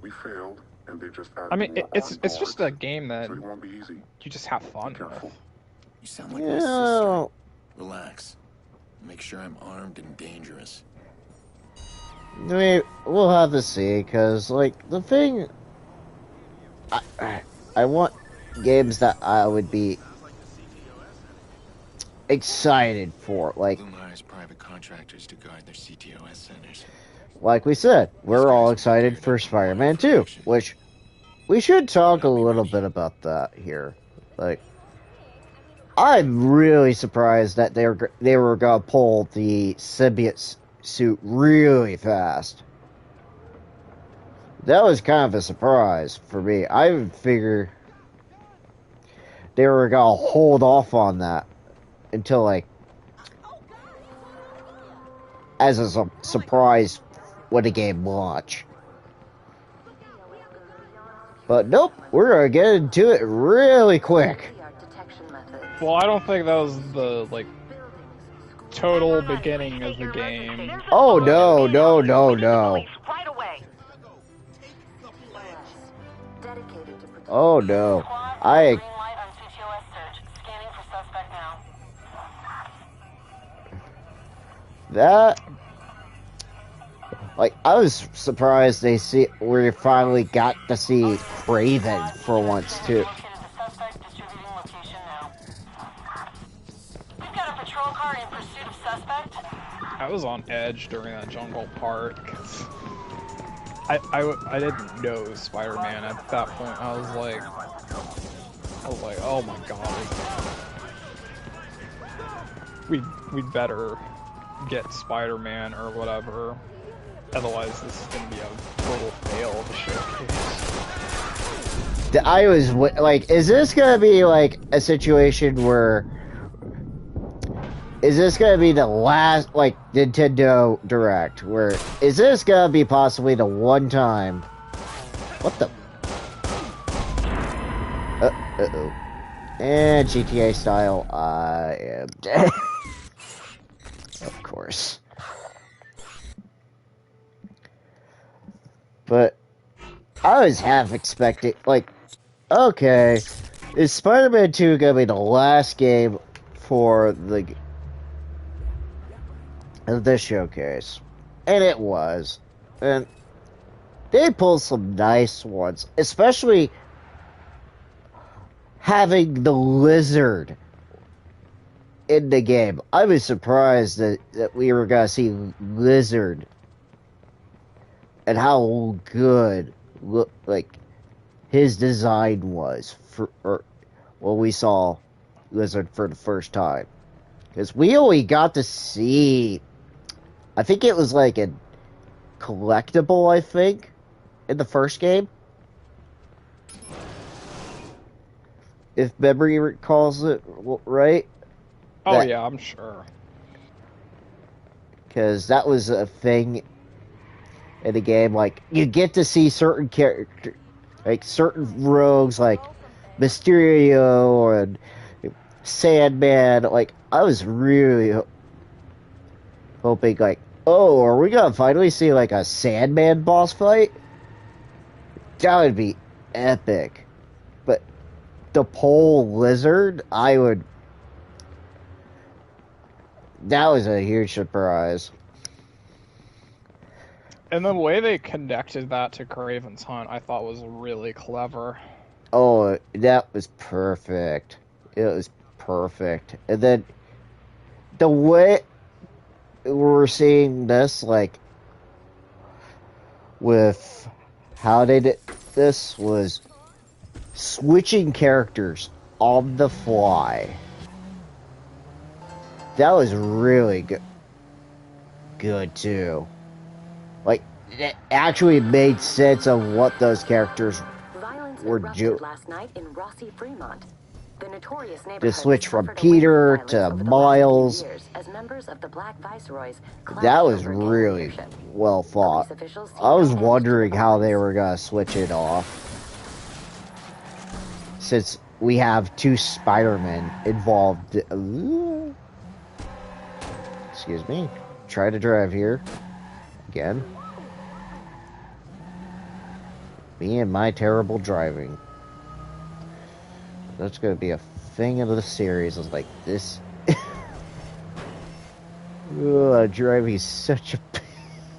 We failed, and they just I mean, it's just a game that you just have fun with. You sound like my sister. Relax. Make sure I'm armed and dangerous. We'll have to see, because, like, the thing... I want games that I would be excited for. Like, Bloom hires private contractors to guard their CTOS centers. like we said, we're all excited for Spider-Man 2, which we should talk a little bit about that here. Like, I'm really surprised that they were gonna pull the symbiote suit really fast. That was kind of a surprise for me. I would figure they were gonna hold off on that until, like, as a surprise when the game launched. But nope, we're gonna get into it really quick. Well, I don't think that was the, like, total beginning of the game. Oh, no, no, no, no. Oh, no. That... Like, I was surprised we finally got to see Craven for once, too. I was on edge during that jungle part, because I didn't know Spider-Man at that point. I was like, oh my god. We'd better get Spider-Man or whatever. Otherwise, this is going to be a total fail of a showcase. I was like, is this going to be like a situation where... Is this going to be the last, like, Nintendo Direct? Where... Is this going to be possibly the one time... What the... Uh-oh. And GTA style, I am dead. Of course. But I was half expecting, like, okay, is Spider-Man 2 gonna be the last game for this showcase? And it was. And they pulled some nice ones, especially having the lizard in the game. I was surprised that we were gonna see Lizard and how good, like, his design was when we saw Lizard for the first time. Because we only got to see, I think it was like a collectible, I think, in the first game. If memory recalls it right. Oh yeah, I'm sure. Because that was a thing in the game. Like, you get to see certain characters, like certain rogues, like Mysterio and Sandman. Like, I was really hoping, like, oh, are we gonna finally see like a Sandman boss fight? That would be epic. But the pole lizard, that was a huge surprise. And the way they connected that to Craven's Hunt, I thought was really clever. Oh, that was perfect. It was perfect. And then the way we're seeing this, like, with how they did this, was switching characters on the fly. That was really good too. Like, it actually made sense of what those characters were doing. Last night in Rossi Fremont. The notorious The switch from Peter to Miles. As members of the Black Viceroys, that was really well thought. I was wondering how they were gonna switch it off, since we have two Spider-Men involved. Excuse me. Try to drive here. Again. Me and my terrible driving. That's gonna be a thing of the series. It's like this. Driving is such a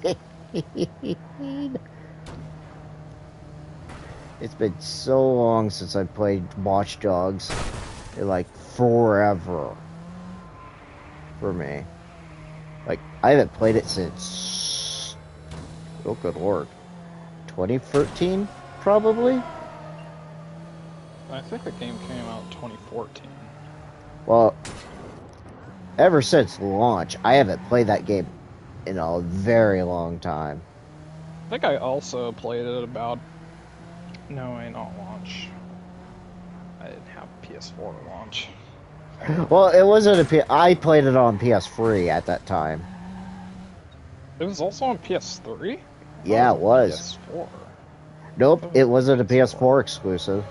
pain. It's been so long since I played Watch Dogs. Like, forever. for me. Like, I haven't played it since, oh good lord, 2013, probably? I think the game came out in 2014. Well, ever since launch, I haven't played that game in a very long time. I think I also played it about... No, not launch. I didn't have PS4 at launch. Well, it wasn't I played it on PS3 at that time. It was also on PS3? Yeah, it was. PS4. Nope, it wasn't a PS4 exclusive.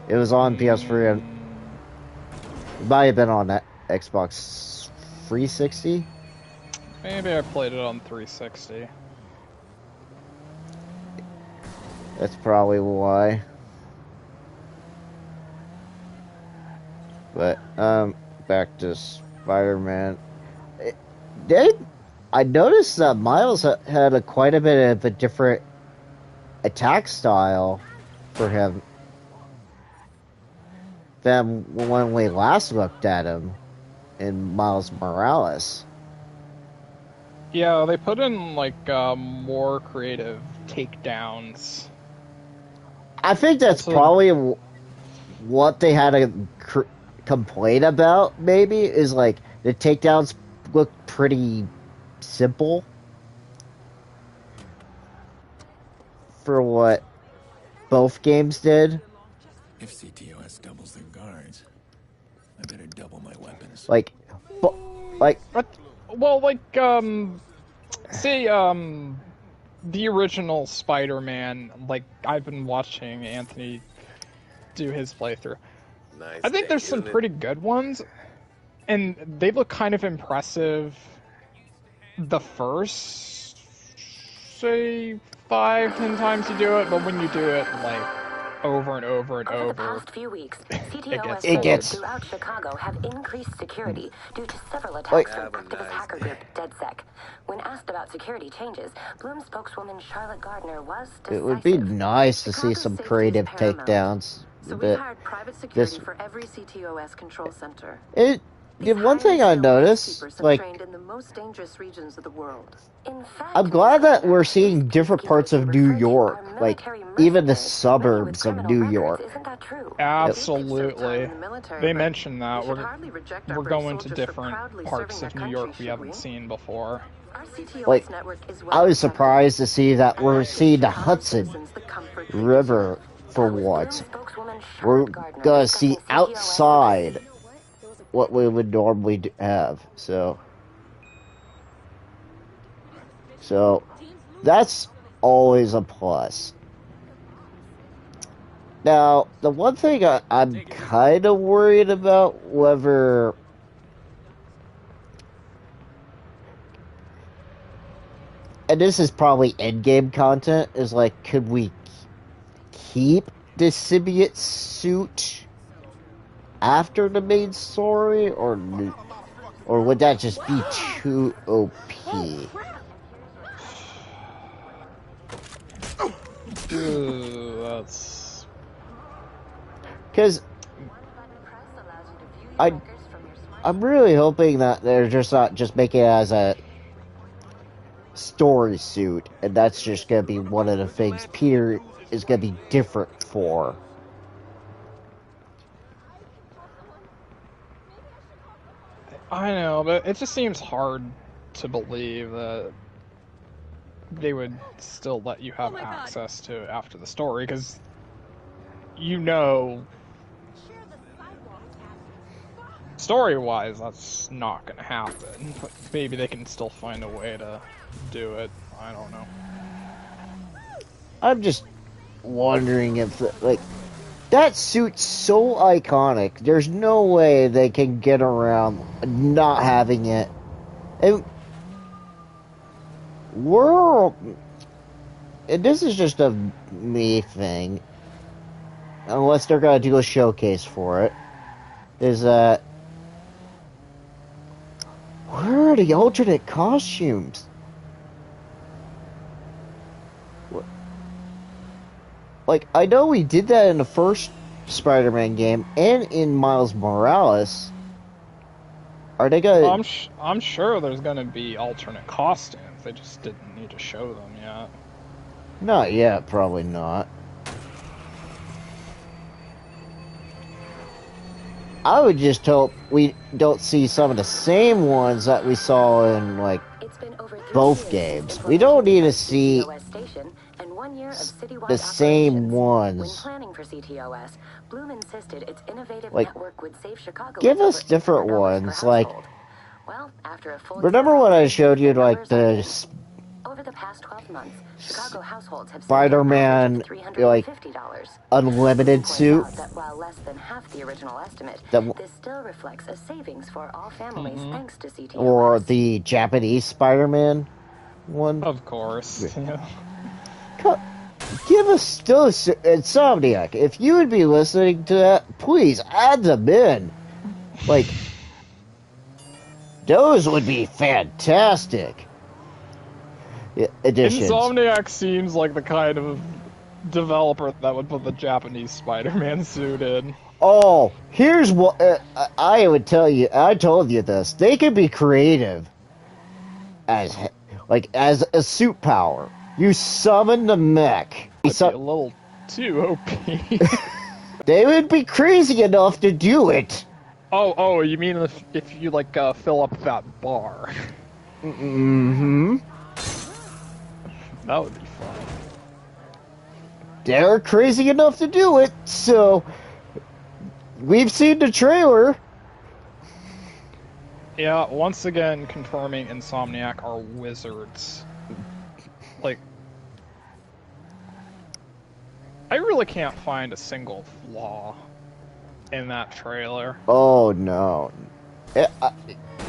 It was on PS3 and it might have been on that Xbox 360. Maybe I played it on 360. That's probably why. But, back to Spider-Man. I noticed that Miles had quite a bit of a different attack style for him than when we last looked at him in Miles Morales. Yeah, they put in, like, more creative takedowns. I think that's probably what they had a complain about, maybe, is, like, the takedowns look pretty simple for what both games did. If CTOS doubles their guards, I better double my weapons. Like, well, like, say, the original Spider-Man, like, I've been watching Anthony do his playthrough. Nice I think there's some pretty good ones, and they look kind of impressive the first, say, 5-10 times you do it, but when you do it, like, over and over and over. The past few weeks, CTOS it gets throughout Chicago have increased security due to several attacks from activist hacker group DedSec. When asked about security changes, Bloom spokeswoman Charlotte Gardner was decisive. It would be nice to see some creative takedowns. So we hired private security for every CTOS control center. One thing I noticed, like, trained in the most dangerous regions of the world. In fact, I'm glad that we're seeing different parts of New York, like even the suburbs of New York. Absolutely. They mentioned that we're going to different parts of New York we haven't seen before. Like, I was surprised to see that we're seeing the Hudson River for once. We're gonna see outside what we would normally have, so that's always a plus. Now, the one thing I'm kind of worried about, whether and this is probably endgame content, is like, could we keep the symbiote suit after the main story, or would that just be too OP? That's... Because I'm really hoping that they're just not just making it as a story suit, and that's just going to be one of the things Peter is going to be different for. I know, but it just seems hard to believe that they would still let you have access to it after the story, because you know, story-wise, that's not going to happen. But maybe they can still find a way to do it. I don't know. I'm just wondering if, like, that suit's so iconic. There's no way they can get around not having it. And this is just a me thing, unless they're gonna do a showcase for it, is that where are the alternate costumes? Like, I know we did that in the first Spider-Man game and in Miles Morales, Are they gonna? I'm sure there's gonna be alternate costumes. They just didn't need to show them yet. Not yet, probably not. I would just hope we don't see some of the same ones that we saw in, like, both games. We don't need to see the same ones. When planning for CTOS, Bloom insisted its innovative Like, network would save Chicago. give us different ones. Like, well, after a full remember when I showed you, like, the over the past 12 months, Chicago households have Spider-Man, like, unlimited suit? That while less than half the original estimate, this still reflects a savings for all families thanks to CTOS. Or the Japanese Spider-Man one? Of course. Yeah. Give us those, Insomniac. If you would be listening to that, please add them in. Like, those would be fantastic. Additions. Insomniac seems like the kind of developer that would put the Japanese Spider-Man suit in. Oh, here's what I would tell you. I told you this. They could be creative as a suit power. You summon the mech. That'd be a little too OP. They would be crazy enough to do it. Oh, you mean if you like fill up that bar? Mm-hmm. That would be fun. They're crazy enough to do it, so we've seen the trailer. Yeah, once again confirming Insomniac are wizards. Like, I really can't find a single flaw in that trailer. Oh no.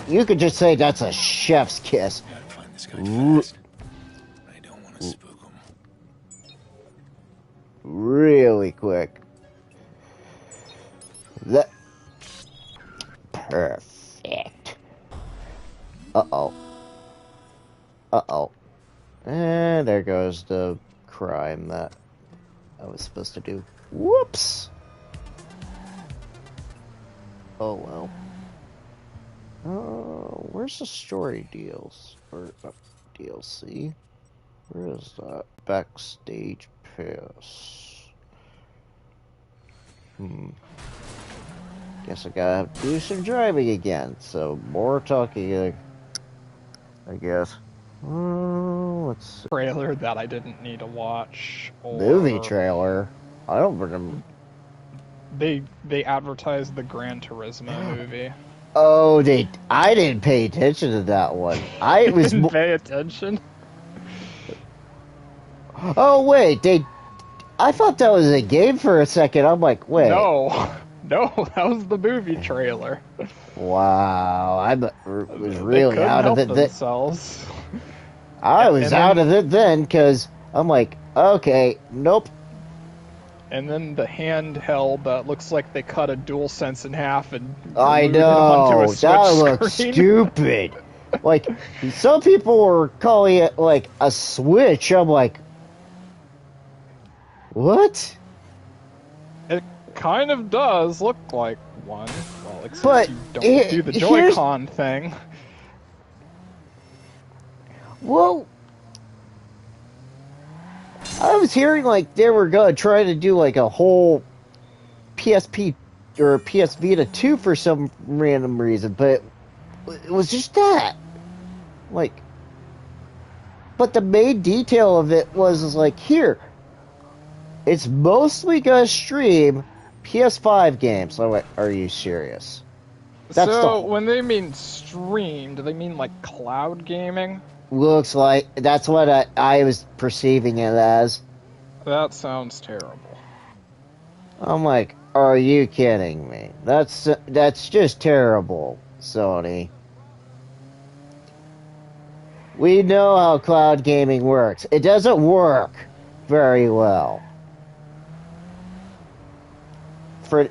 You could just say that's a chef's kiss. Gotta find this guy fast. I don't want to spook him. Really quick. That perfect. Uh-oh. Uh-oh. And there goes the crime that I was supposed to do. Whoops. Oh well. Where's the story deals? Or DLC? Where is that? Backstage pass. Guess I gotta do some driving again, so more talking, I guess. Let's see. Trailer that I didn't need to watch. Or Movie trailer? I don't remember. They advertised the Gran Turismo movie. Oh, I didn't pay attention to that one. I was didn't pay attention. Oh wait, I thought that was a game for a second. I'm like, wait. No, that was the movie trailer. Wow, I was really out of it. Themselves. I was out of it then because I'm like, okay, nope. And then the handheld that looks like they cut a DualSense in half and I know that looks stupid. Like some people were calling it like a Switch. I'm like, what? It kind of does look like one. Well, except but you don't do the Joy-Con thing. Well, I was hearing like they were gonna try to do like a whole PSP or PS Vita 2 for some random reason, but it was just that. Like, but the main detail of it was like, here, it's mostly gonna stream PS5 games. I'm like, are you serious? So when they mean stream, do they mean like cloud gaming? Looks like that's what I was perceiving it as. That sounds terrible. I'm like, are you kidding me? That's just terrible, Sony. We know how cloud gaming works. It doesn't work very well. For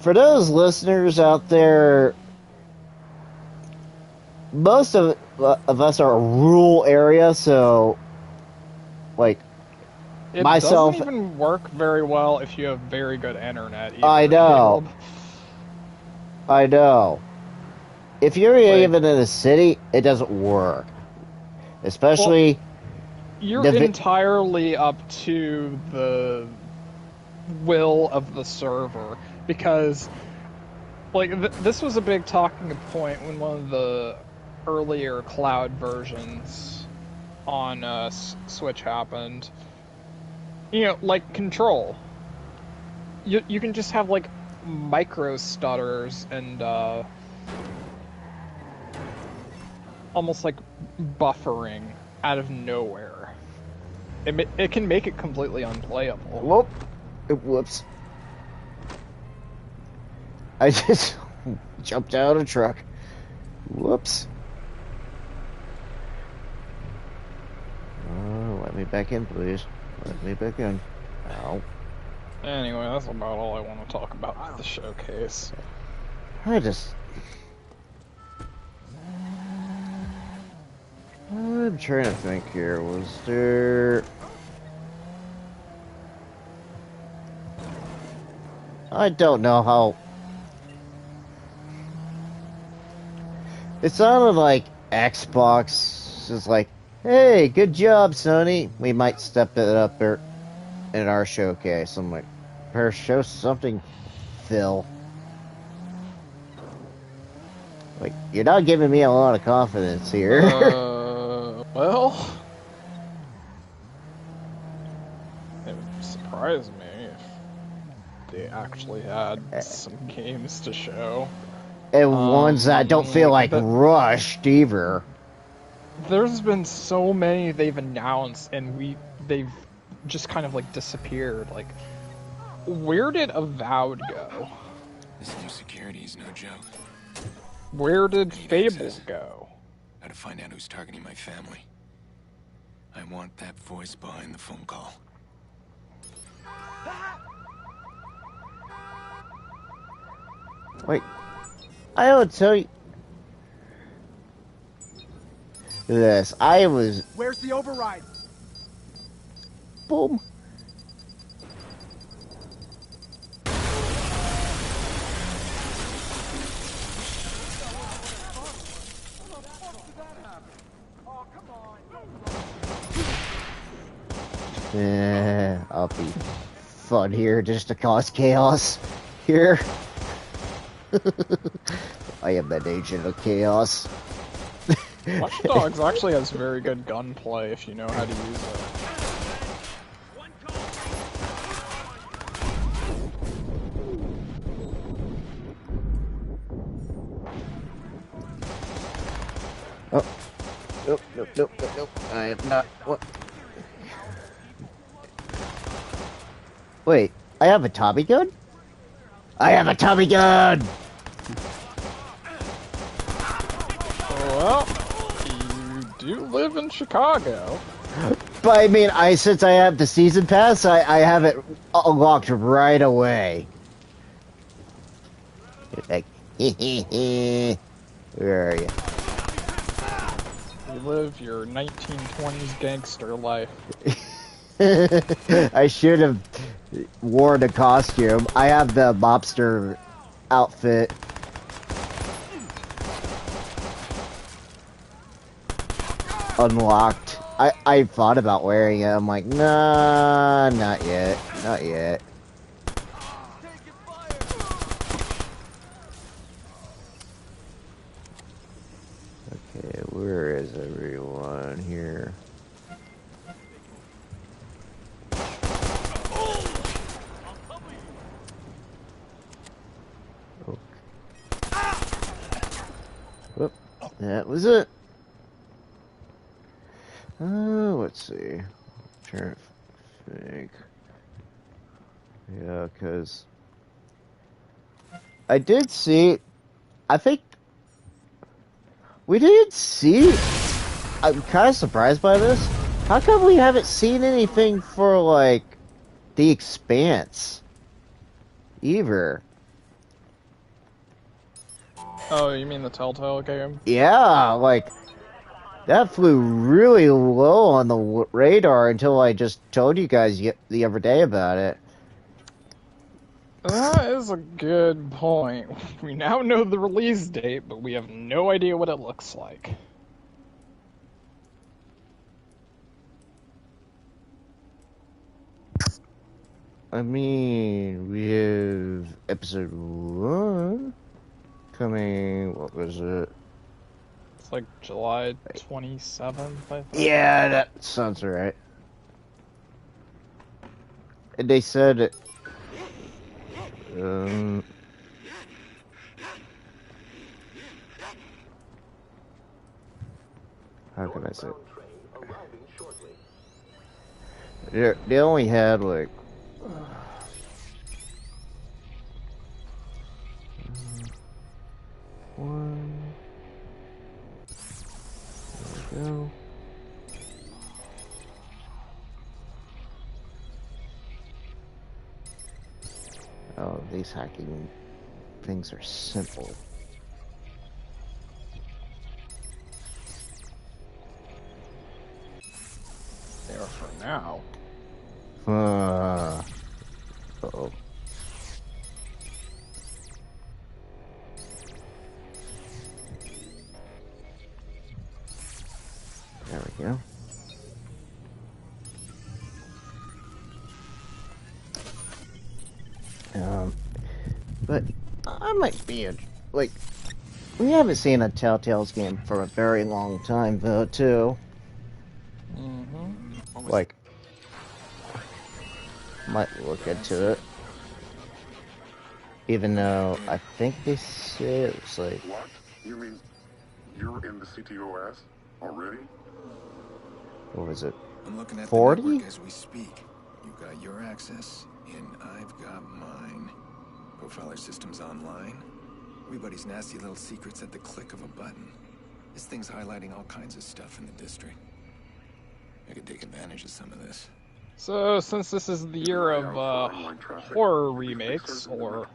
those listeners out there, most of us are a rural area, so like it myself doesn't even work very well if you have very good internet. I know. if you're even in a city, it doesn't work. Especially... Well, you're entirely up to the will of the server, because like this was a big talking point when one of the earlier cloud versions on Switch happened. You know, like Control. You can just have like micro stutters and almost like buffering out of nowhere. It can make it completely unplayable. Whoops. I just jumped out of a truck. Whoops. Let me back in, please. Let me back in. Ow. Anyway, that's about all I want to talk about with the showcase. I'm trying to think here. Was there... I don't know how... It sounded like Xbox is like, hey, good job, Sony. We might step it up there in our showcase. I'm like, better show something, Phil. Like, you're not giving me a lot of confidence here. Well... It would surprise me if they actually had some games to show. And ones that don't feel like rushed either. There's been so many they've announced and they've just kind of like disappeared. Like, where did Avowed go? This new security is no joke. Where did Fable go? Gotta find out who's targeting my family. I want that voice behind the phone call. Wait, I will tell you this. I was... Where's the override? Boom. I'll be fun here just to cause chaos here. I am an agent of chaos. Watch Dogs actually has very good gunplay if you know how to use it. Oh. Nope. I am not... What? Wait, I have a Tommy gun? I have a Tommy gun! Well, you do live in Chicago. But I mean, since I have the season pass, I have it unlocked right away. Like, where are you? You live your 1920s gangster life. I should have worn a costume. I have the mobster outfit. Unlocked. I thought about wearing it. I'm like, nah, not yet. Not yet. Okay, where is everyone here? Whoop, that was it. Let's see. I'm trying to think. Yeah, because I did see. I think we did see. I'm kind of surprised by this. How come we haven't seen anything for like The Expanse either? Oh, you mean the Telltale game? Yeah, like that flew really low on the radar until I just told you guys the other day about it. That is a good point. We now know the release date, but we have no idea what it looks like. I mean, we have episode 1 coming, what was it? It's like July 27th, I think. Yeah, that sounds right. And they said, how can I say it? They only had like one. There we go. Oh, these hacking things are simple. They are for now. Uh-oh. There we go. But I might be like, we haven't seen a Telltale's game for a very long time, though, too. Like, might look into it. Even though I think they said it was like... What? You mean you're in the CTOS already? What was it? I'm looking at 40? the network as we speak. You've got your access, and I've got mine. Profiler system's online. Everybody's nasty little secrets at the click of a button. This thing's highlighting all kinds of stuff in the district. I could take advantage of some of this. So, since this is the year of horror remakes, or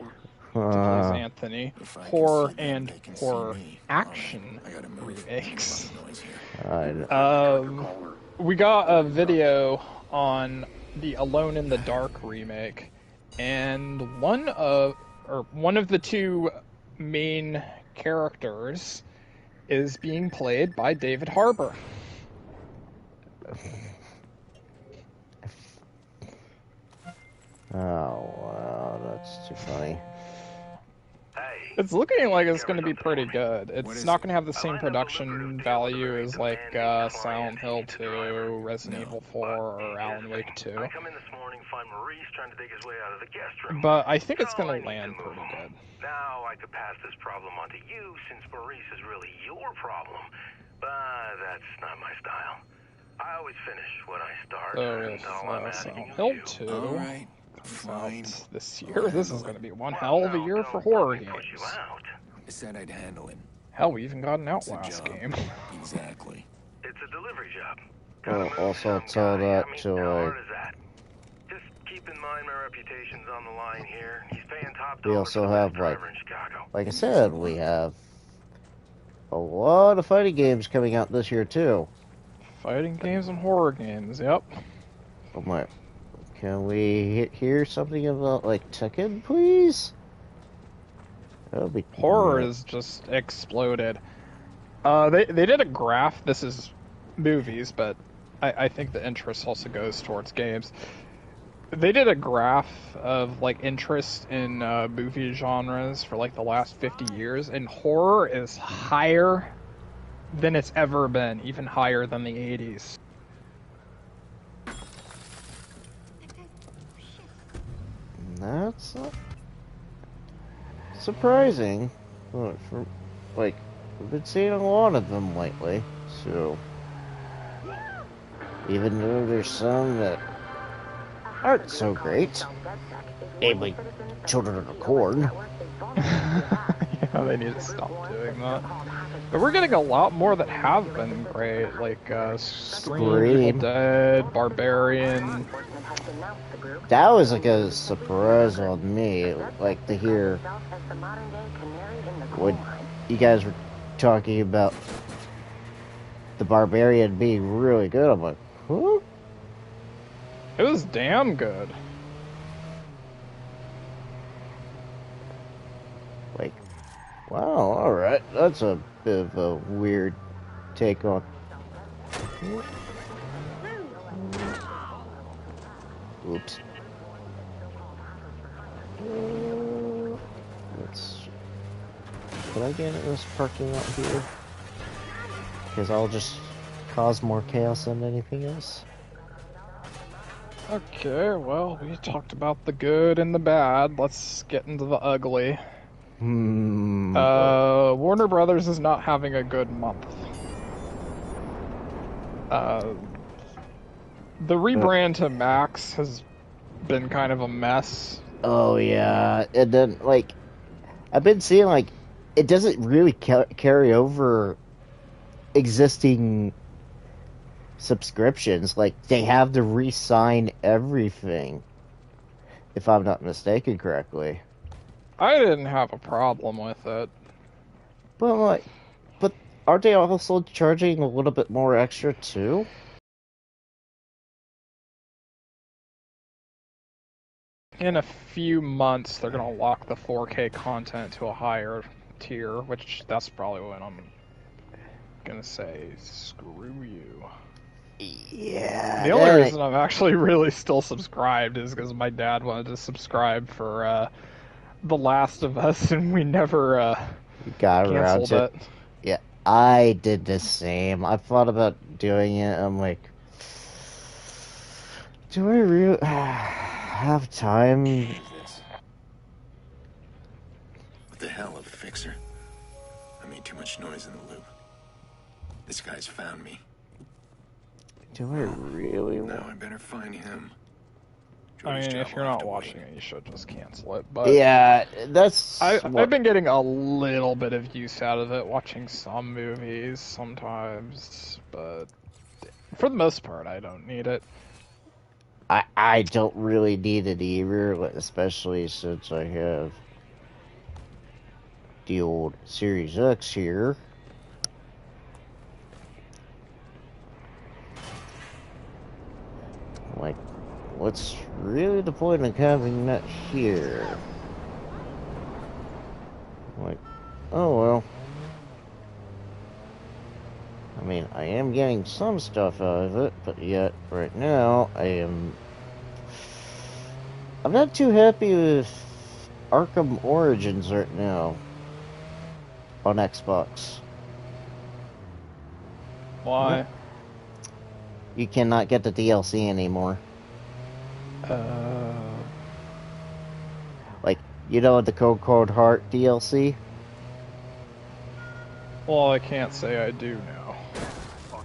Anthony, horror and horror action remakes, we got a video on the Alone in the Dark remake, and one of the two main characters is being played by David Harbour. Oh, wow, that's too funny. It's looking like it's going to be pretty good. It's not going to have the same production value as like Silent Hill 2, Resident Evil 4, or Alan Wake 2. But I think it's going to land pretty good. Now I could pass this problem on to you since Maurice is really your problem. But that's not my style. I always finish what I start. So if Silent Hill 2 comes out this year, this is going to be one hell of a year for horror games. I said I'd handle it. Hell, we even got an Outlast game. Exactly. It's a delivery job. Well, also tell that to like... Just keep in mind my reputation's on the line here. He's paying top We dollar also for have, driver in Chicago. like I said, we have a lot of fighting games coming out this year, too. Fighting games and horror games, yep. Oh my... Can we hear something about, like, Tekken, please? That would be... Horror has just exploded. They did a graph. This is movies, but I think the interest also goes towards games. They did a graph of, like, interest in movie genres for, like, the last 50 years, and horror is higher than it's ever been, even higher than the 80s. That's surprising. Like, we've been seeing a lot of them lately, so... Even though there's some that aren't so great. Namely, Children of the Corn. Yeah, they need to stop doing that. But we're getting a lot more that have been great, like Scream, Evil Dead, Barbarian. That was like a surprise on me, like to hear what you guys were talking about the Barbarian being really good. I'm like, huh? It was damn good. Like, wow, alright. That's a bit of a weird take on. Oops. Could I get in this parking lot here? Because I'll just cause more chaos than anything else. Okay, well, we talked about the good and the bad. Let's get into the ugly. Warner Brothers is not having a good month. The rebrand to Max has been kind of a mess. Oh yeah, and then like I've been seeing like it doesn't really carry over existing subscriptions. Like they have to re-sign everything, if I'm not mistaken correctly. I didn't have a problem with it. But aren't they also charging a little bit more extra too? In a few months, they're gonna lock the 4K content to a higher tier, which that's probably when I'm gonna say, screw you. Yeah. The only reason I'm actually really still subscribed is because my dad wanted to subscribe for The Last of Us, and we never got around canceled to it. Yeah, I did the same. I thought about doing it. I'm like, do I really have time? What the hell, a fixer? I made too much noise in the loop. This guy's found me. Do I really? Now I better find him. I mean, if you're not watching it, you should just cancel it. But yeah, that's. I've been getting a little bit of use out of it, watching some movies sometimes, but for the most part, I don't need it. I don't really need it either, especially since I have the old Series X here. Like, what's really the point of having that here? Like, oh well. I mean, I am getting some stuff out of it, but yet, right now, I'm not too happy with Arkham Origins right now on Xbox. Why? You cannot get the DLC anymore. Like, you know the Cold Heart DLC? Well, I can't say I do now.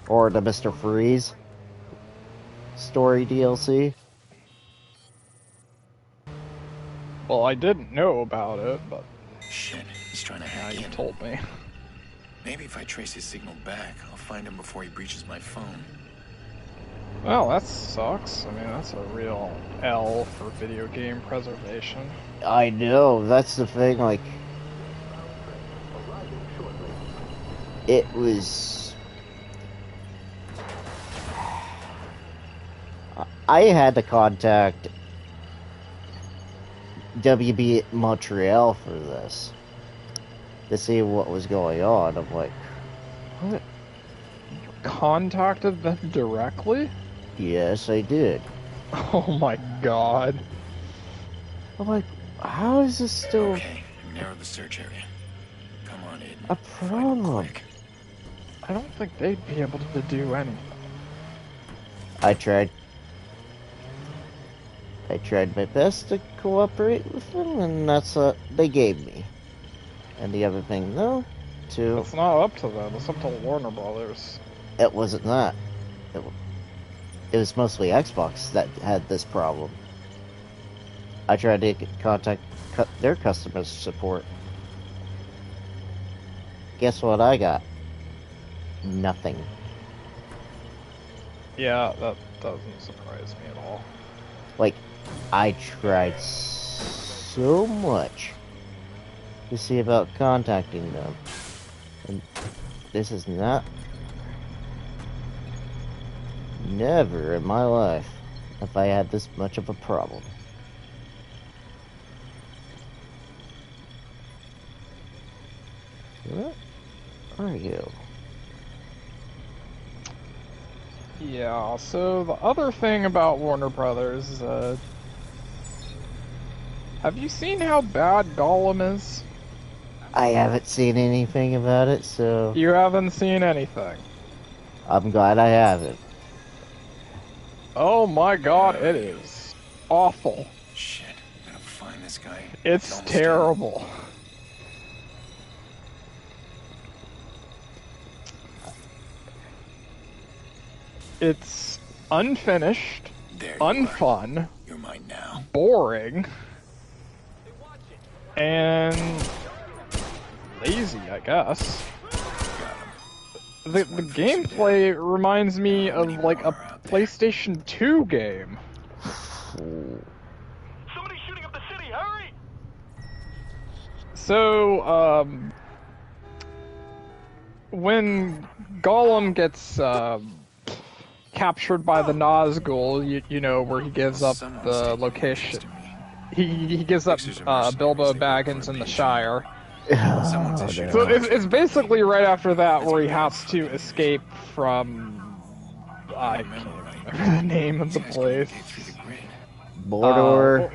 Or the Mr. Freeze story DLC? Well, I didn't know about it, but... Shit, he's trying to hack in. You told me. Maybe if I trace his signal back, I'll find him before he breaches my phone. Well, that sucks. I mean, that's a real L for video game preservation. I know, that's the thing, like... It was... I had to contact WB Montreal for this to see what was going on. I'm like, what? You contacted them directly? Yes, I did. Oh my god. I'm like, how is this still... Okay, narrow the search area. Come on in. A problem? I don't think they'd be able to do anything. I tried my best to cooperate with them, and that's what they gave me. And the other thing, though, too... It's not up to them, it's up to Warner Brothers. It wasn't that. It was mostly Xbox that had this problem. I tried to contact their customer support. Guess what I got? Nothing. Yeah, that doesn't surprise me at all. Like, I tried so much to see about contacting them. And this is not... Never in my life have I had this much of a problem. What are you? Yeah, so the other thing about Warner Brothers, have you seen how bad Gollum is? I haven't seen anything about it, so... You haven't seen anything. I'm glad I haven't. Oh my god, it is awful. Shit, gotta find this guy. It's terrible. It's unfinished, unfun, You're mine now. boring, and lazy, I guess. The gameplay reminds me of like a PlayStation 2 game. Somebody's shooting up the city, hurry! So, when Gollum gets captured by the Nazgul, you know, where he gives up the location. He gives up Bilbo Baggins in the Shire. So it's basically right after that where he has to escape from... I can't remember the name of the place. Mordor?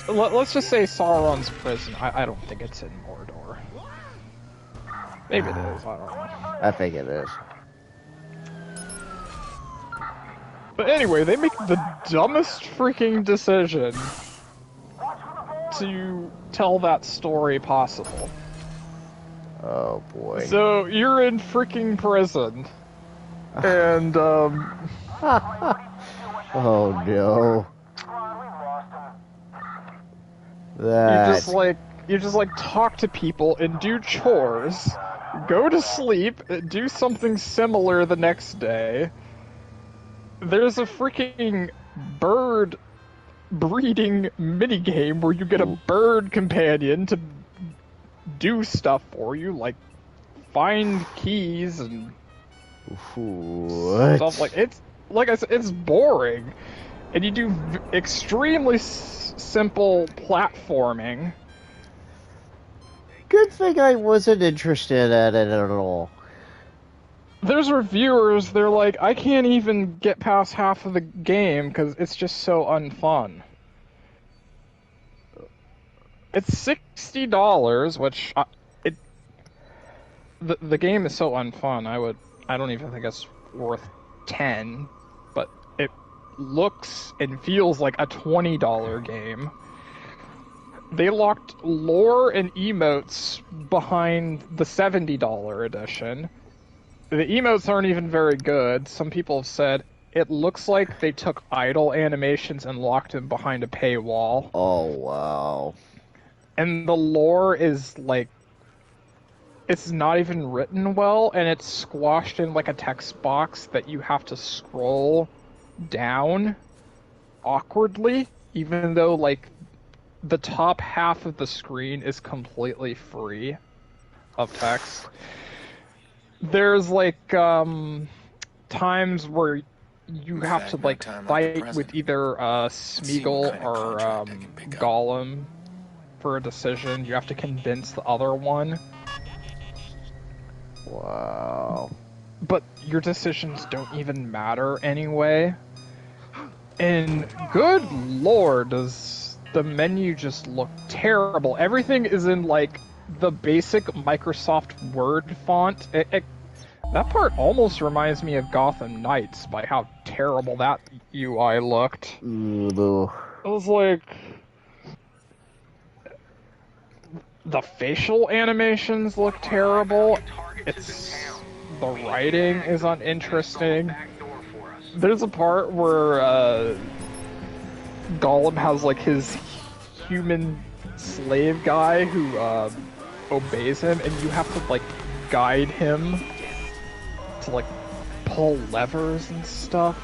Let's just say Sauron's prison. I don't think it's in Mordor. Maybe it is, I don't know. I think it is. But anyway, they make the dumbest freaking decision to tell that story possible. Oh boy. So, you're in freaking prison. And, Oh no. You just like talk to people and do chores, go to sleep, do something similar the next day. There's a freaking bird breeding minigame where you get a bird companion to do stuff for you, like find keys and stuff like it's. Like I said, it's boring, and you do extremely simple platforming. Good thing I wasn't interested in it at all. There's reviewers, they're like, I can't even get past half of the game because it's just so unfun. It's $60, which the game is so unfun. I don't even think it's worth 10, but it looks and feels like a $20 game. They locked lore and emotes behind the $70 edition. The emotes aren't even very good. Some people have said it looks like they took idle animations and locked them behind a paywall. Oh, wow. And the lore is like, it's not even written well, and it's squashed in like a text box that you have to scroll down awkwardly, even though like the top half of the screen is completely free of text. There's like times where you have to like fight with either Smeagol or Gollum for a decision. You have to convince the other one. Wow. But your decisions don't even matter anyway. And good lord, does the menu just look terrible. Everything is in like the basic Microsoft Word font. That part almost reminds me of Gotham Knights by how terrible that UI looked. Ooh. It was like... The facial animations look terrible. The writing is uninteresting. There's a part where Gollum has like his human slave guy who obeys him, and you have to like guide him to like pull levers and stuff.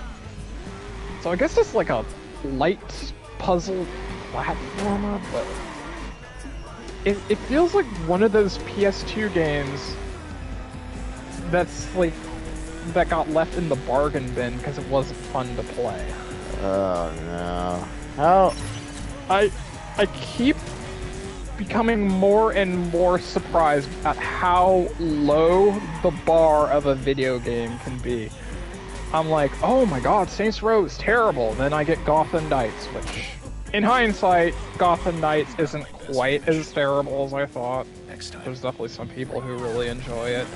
So I guess it's like a light puzzle platformer, but it feels like one of those PS2 games that's like that got left in the bargain bin because it wasn't fun to play. Oh no. How? I keep becoming more and more surprised at how low the bar of a video game can be. I'm like, oh my god, Saints Row is terrible. Then I get Gotham Knights, which, in hindsight, Gotham Knights isn't quite as terrible as I thought. There's definitely some people who really enjoy it.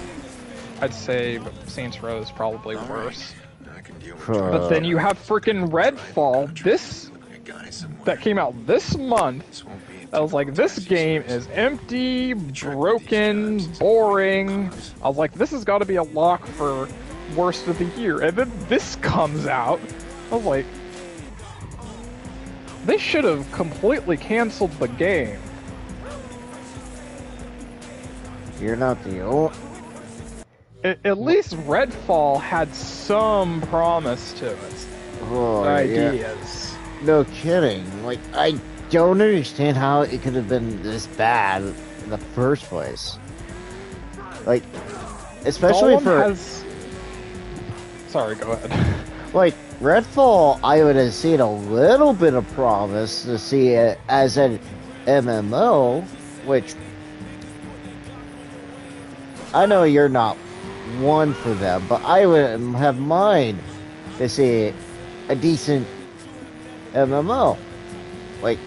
I'd say Saints Row is probably worse. But then you have freaking Redfall, that came out this month. I was like, this game is empty, broken, boring. I was like, this has got to be a lock for worst of the year. And then this comes out. I was like, they should have completely canceled the game. You're not the only... At least Redfall had some promise to it. Oh, ideas. Yeah. No kidding. Like, I don't understand how it could have been this bad in the first place. Like, especially Sorry, go ahead. Like, Redfall, I would have seen a little bit of promise to see it as an MMO, which... I know you're not one for them, but I would have mind to see a decent MMO. Like,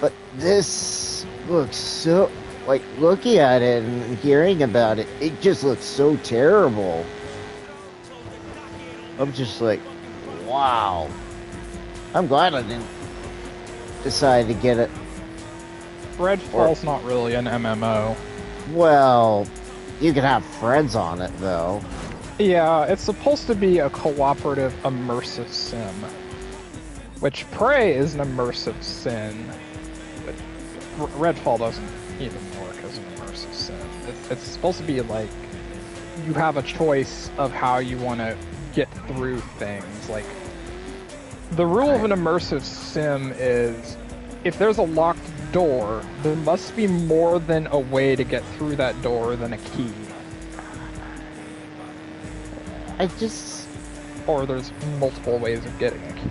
but this looks so, like, looking at it and hearing about it, it just looks so terrible. I'm just like, wow. I'm glad I didn't decide to get it. Redfall's not really an MMO. Well, you can have friends on it, though. Yeah, it's supposed to be a cooperative, immersive sim. Which Prey is an immersive sim, but Redfall doesn't even work as an immersive sim. It's supposed to be like, you have a choice of how you want to get through things. Like, the rule of an immersive sim is, if there's a locked door, there must be more than a way to get through that door than a key. Or there's multiple ways of getting a key.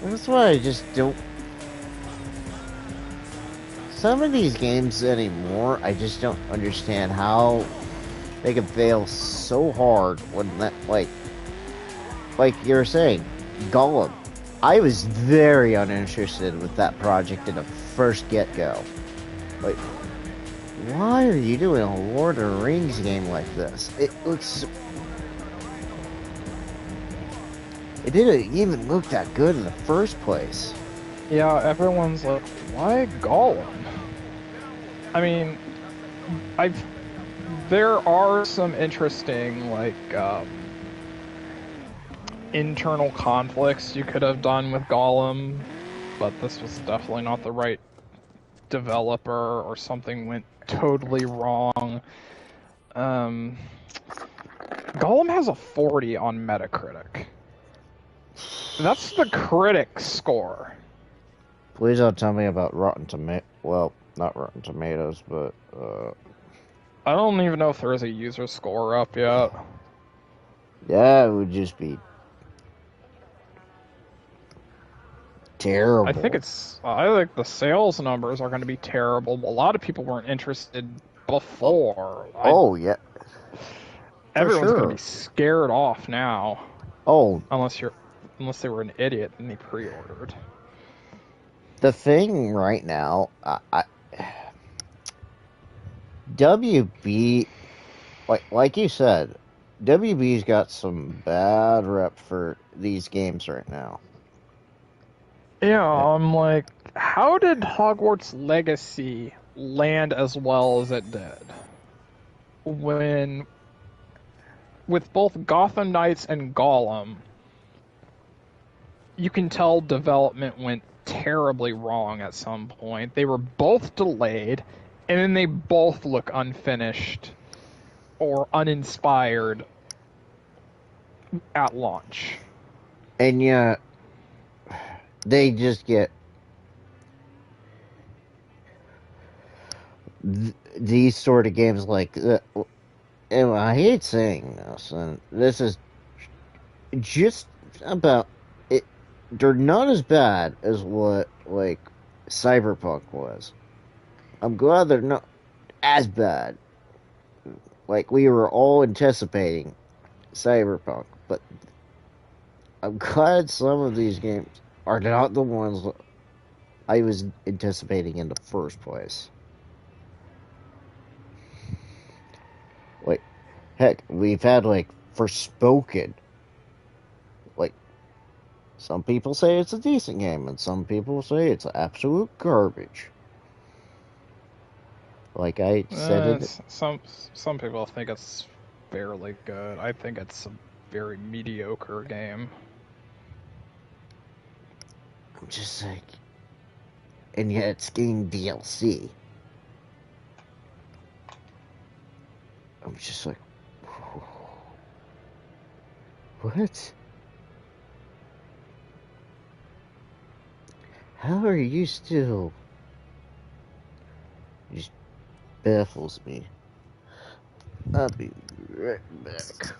That's why I just don't... Some of these games anymore, I just don't understand how they can fail so hard when that, like you were saying, Gollum. I was very uninterested with that project in the first get-go. Like, why are you doing a Lord of the Rings game like this? It looks... It didn't even look that good in the first place. Yeah, everyone's like, why Gollum? I mean, there are some interesting, like, internal conflicts you could have done with Gollum, but this was definitely not the right developer, or something went totally wrong. Gollum has a 40 on Metacritic. That's the critic score. Please don't tell me about Rotten Tomatoes. Well, not Rotten Tomatoes, but I don't even know if there is a user score up yet. Yeah, it would just be terrible. I think the sales numbers are going to be terrible. A lot of people weren't interested before. Yeah. Everyone's going to be scared off now. Oh. Unless they were an idiot and they pre-ordered. The thing right now, WB, like you said, WB's got some bad rep for these games right now. Yeah, I'm like, how did Hogwarts Legacy land as well as it did? When, with both Gotham Knights and Gollum, you can tell development went terribly wrong at some point. They were both delayed, and then they both look unfinished or uninspired at launch. And yet, they just get these sort of games like that. And I hate saying this, and this is just about it. they're not as bad as what, like, Cyberpunk was. I'm glad they're not as bad. Like, we were all anticipating Cyberpunk, but I'm glad some of these games are not the ones I was anticipating in the first place. Like, heck, we've had, like, Forspoken. Like, some people say it's a decent game, and some people say it's absolute garbage. Like I said it. Some people think it's fairly good. I think it's a very mediocre game. I'm just like, and yet it's getting DLC. I'm just like, what? How are you still? It just baffles me. I'll be right back.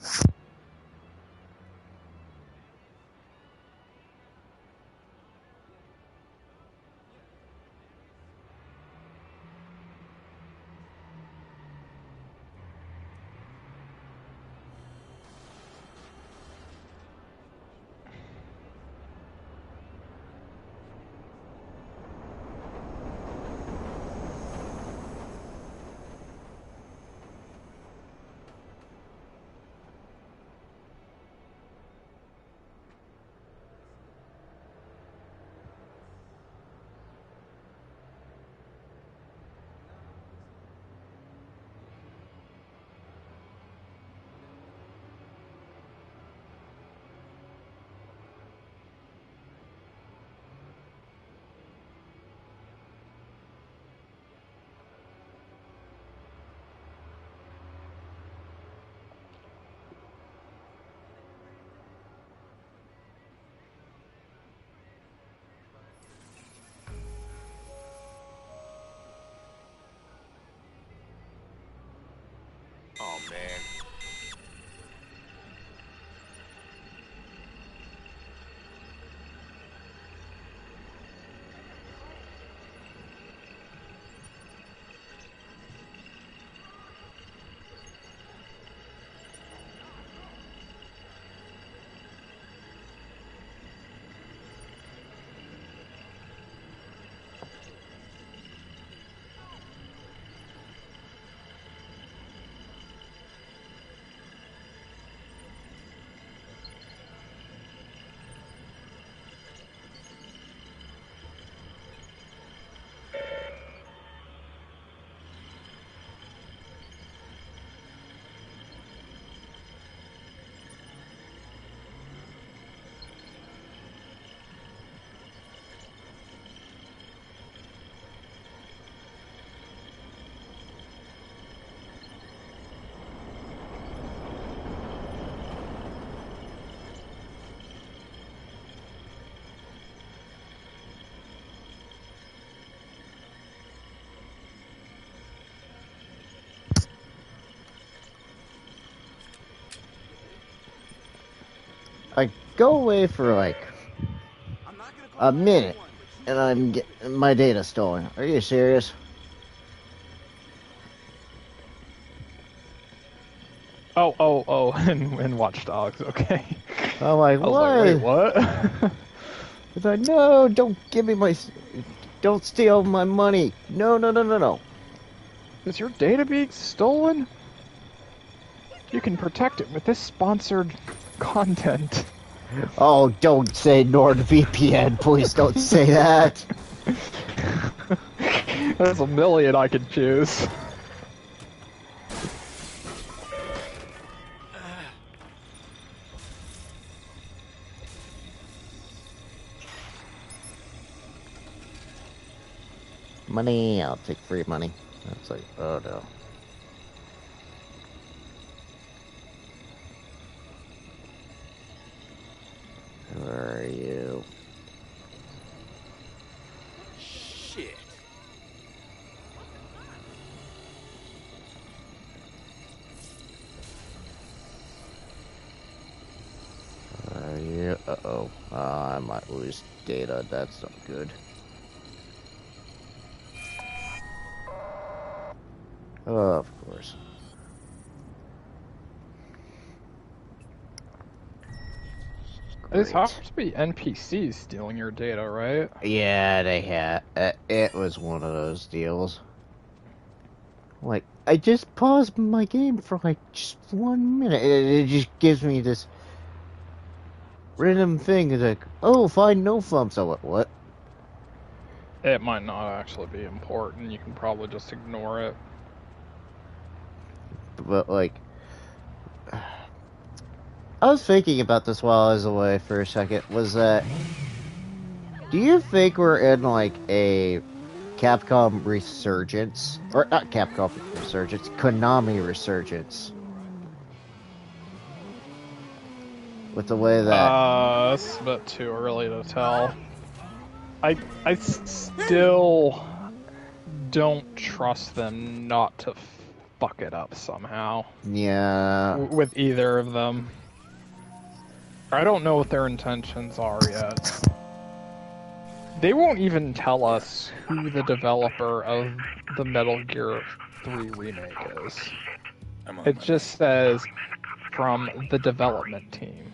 Oh, man. I go away for like a minute, and I'm getting my data stolen. Are you serious? Oh, and Watch Dogs, okay. I'm like, I was what? like, wait, what? He's like, no, don't give me my, don't steal my money. No. Is your data being stolen? You can protect it with this sponsored content. Oh, don't say NordVPN. Please don't say that. There's a million I could choose. Money, I'll take free money. It's like, oh no. Where are you? Shit. Where are you? Uh-oh. I might lose lose data. That's not good. Oh, of course. It's hard to be NPCs stealing your data, right? Yeah, they had. It was one of those deals. Like, I just paused my game for like just 1 minute. It just gives me this random thing. It's like, oh, find no thumps. I went, what? It might not actually be important. You can probably just ignore it. But like, I was thinking about this while I was away for a second. Was that? Do you think we're in like a Capcom resurgence, or not Capcom resurgence, Konami resurgence? With the way that It's a bit too early to tell. I still don't trust them not to fuck it up somehow. Yeah. With either of them. I don't know what their intentions are yet. They won't even tell us who the developer of the Metal Gear 3 remake is. It just says from the development team.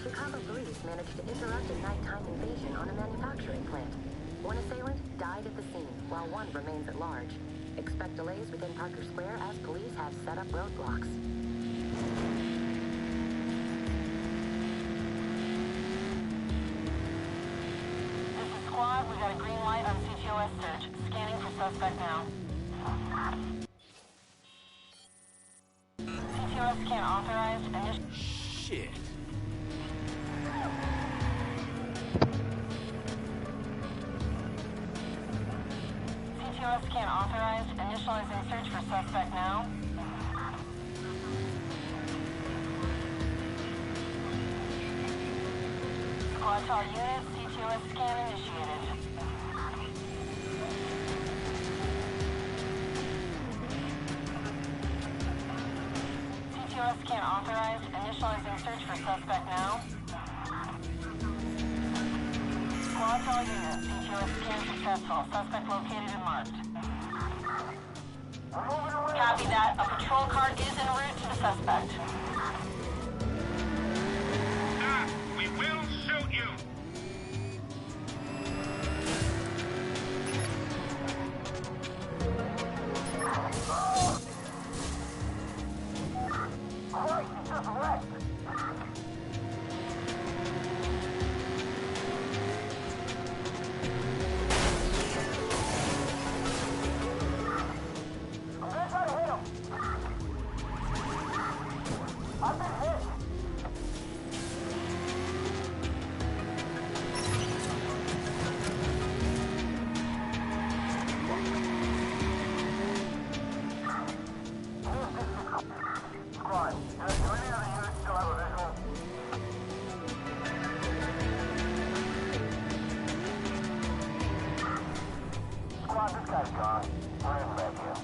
Chicago police managed to interrupt a nighttime invasion on a manufacturing plant. One assailant died at the scene, while one remains at large. Expect delays within Parker Square as police have set up roadblocks. This is Squad. We got a green light on CTOS search. Scanning for suspect now. CTOS scan authorized. Shit. CTOS scan authorized. Initializing search for suspect now. Squad to all units. CTOS scan initiated. CTOS scan authorized. Initializing search for suspect now. Squad to all units. CTOS scan successful. Suspect located and marked. Copy that. A patrol car is en route to the suspect. We will shoot you! Christ, he just wrecked! I'm trying to hit him! I've been hit! Squad, do any other units still have a visual? Squad, this guy's gone. We're in back here.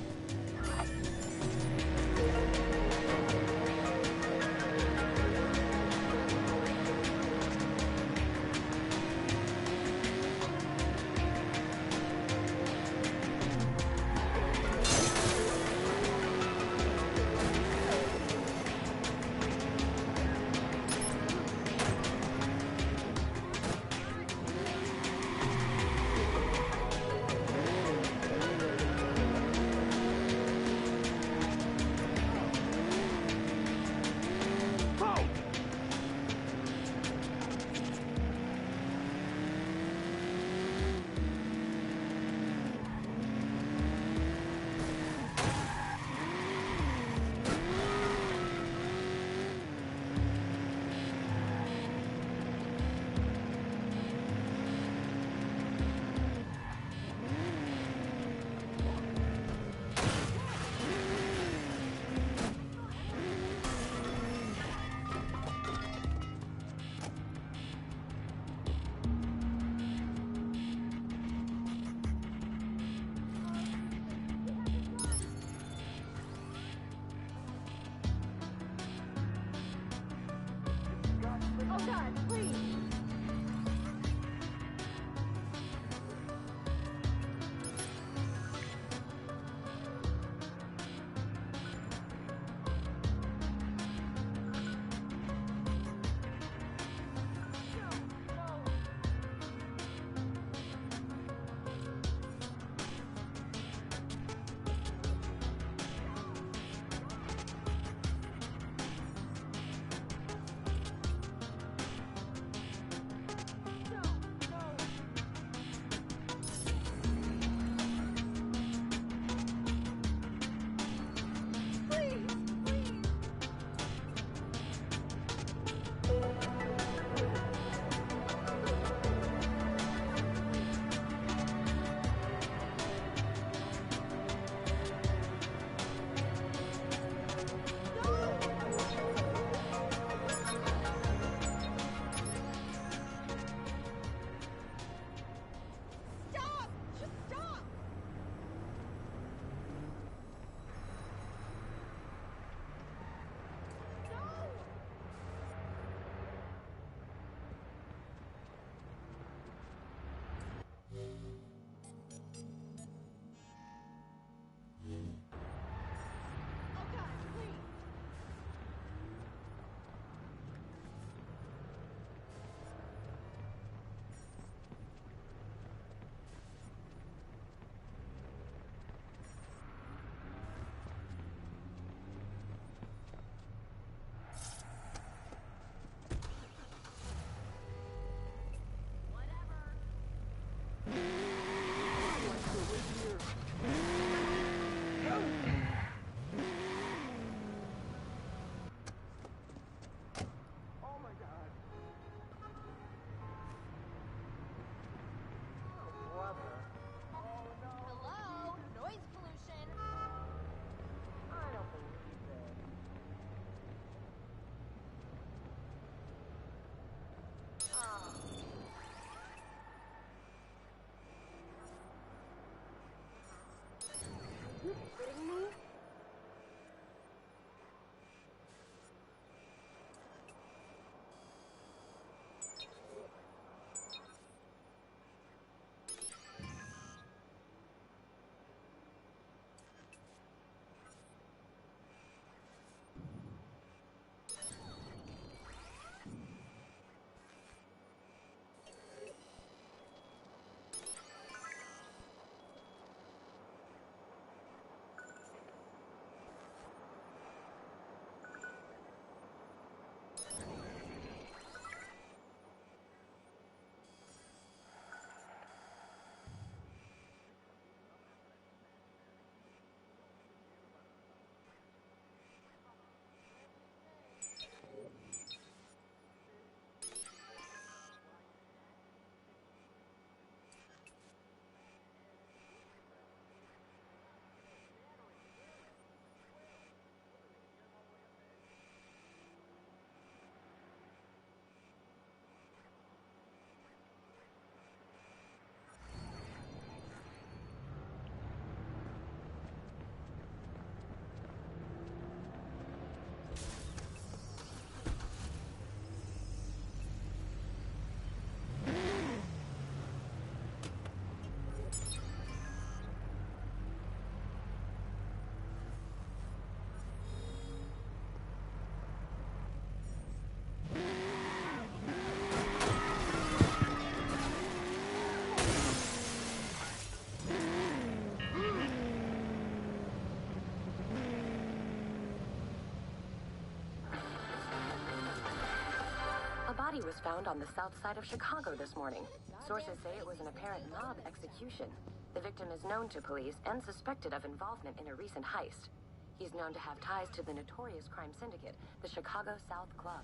body was found on the south side of Chicago this morning. Sources say it was an apparent mob execution. The victim is known to police and suspected of involvement in a recent heist. He's known to have ties to the notorious crime syndicate, the Chicago South Club.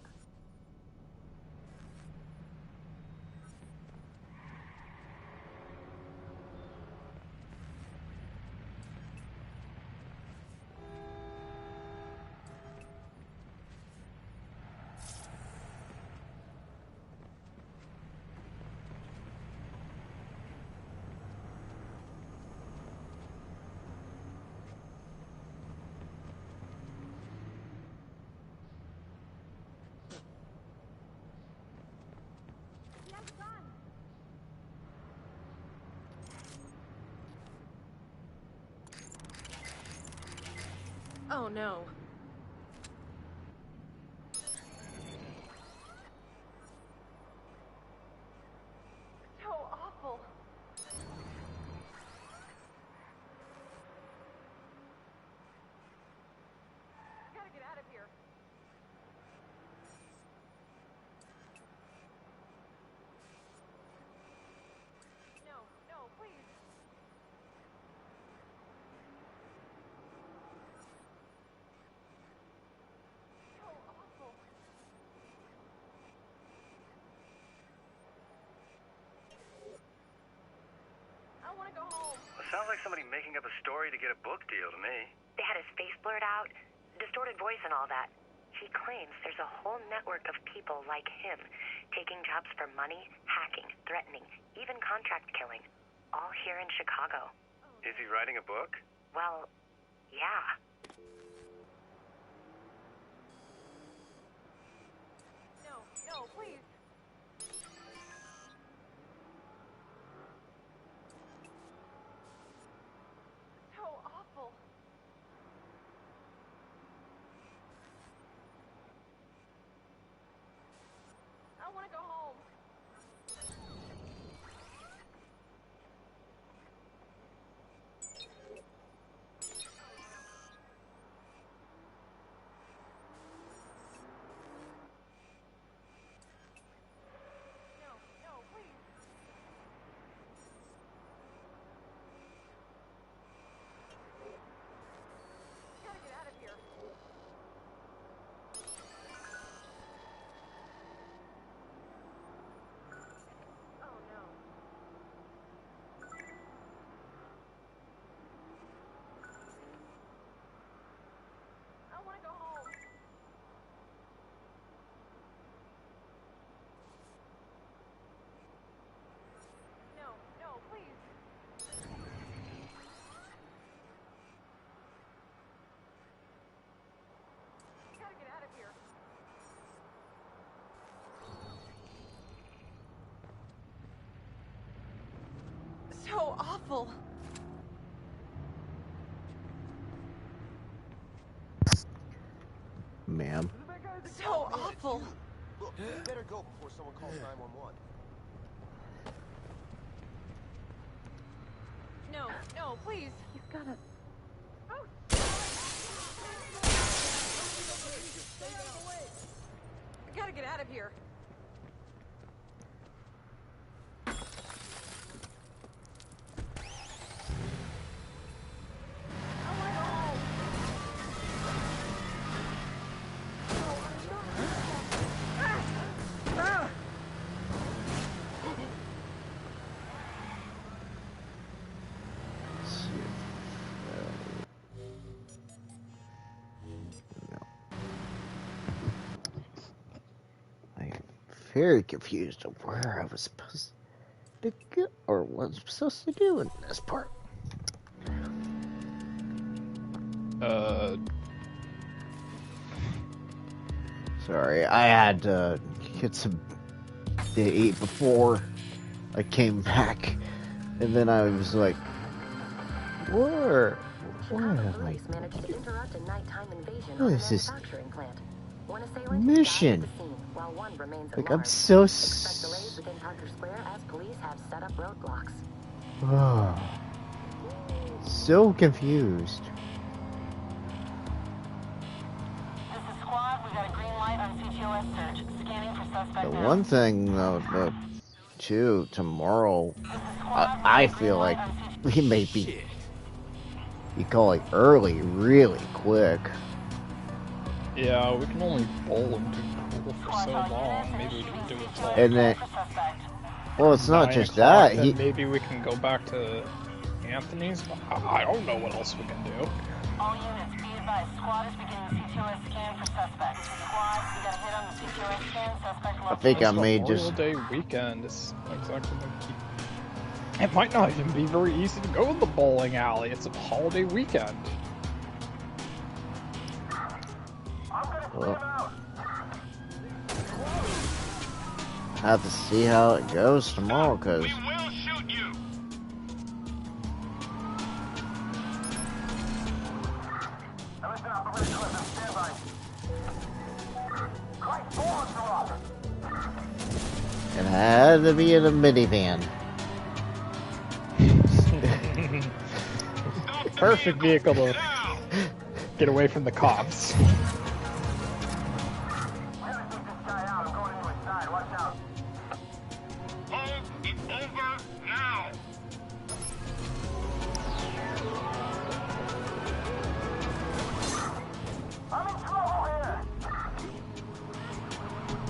Oh no. So awful. Gotta get out of here. No, no, please. So awful. I want to go home. It sounds like somebody making up a story to get a book deal to me. They had his face blurred out, distorted voice and all that. He claims there's a whole network of people like him, taking jobs for money, hacking, threatening, even contract killing, all here in Chicago. Is he writing a book? Well, yeah. No, no, please. So awful. I want to go home. No, no, please. Gotta get out of here. Oh no. I want to go home. No, no, please. Gotta get out of here. So awful. Ma'am. So awful. Look, you better go before someone calls 911. No, no, please. You've gotta. I gotta get out of here. Very confused of where I was supposed to go or what I was supposed to do in this part. Sorry, I had to get some to eat before I came back, and then I was like, where am I? Managed to interrupt a nighttime invasion What on a is this manufacturing plant. One assailant mission? died at the scene, while one remains at Like, I'm large. so Expect delays within Parker Square as police have set up roadblocks. So confused. This is Squad. We got a green light on CTOS search. Scanning for suspect The one thing, though, too, tomorrow, I feel like we may be calling early really quick. Yeah, we can only bowl and do pool for so long. Maybe we can do it till And then, well, it's not just that. Maybe we can go back to Anthony's. I don't know what else we can do. All units, be advised. Squad is beginning CTOS scan for suspect. Squad, we got a hit on the CTOS scan. Suspect located. I think I may Memorial Day weekend is exactly like. It might not even be very easy to go to the bowling alley. It's a holiday weekend. Well, have to see how it goes tomorrow, because We will shoot you. Listen up, I'm ready to listen. Stand by. Christ, forward, Roger. it had to be in a minivan. Perfect vehicle to get away from the cops.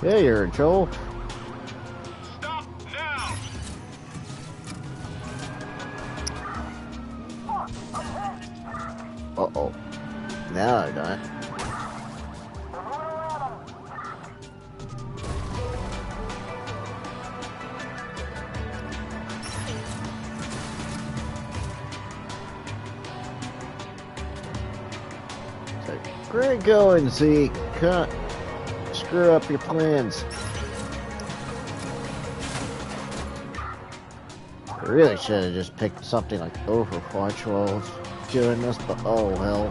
Yeah, you're in trouble. Stop now. Uh-oh. Now I got it. So, great going, Zeke. Cut. Screw up your plans. I really should have just picked something like Overwatch while I was doing this, but oh well.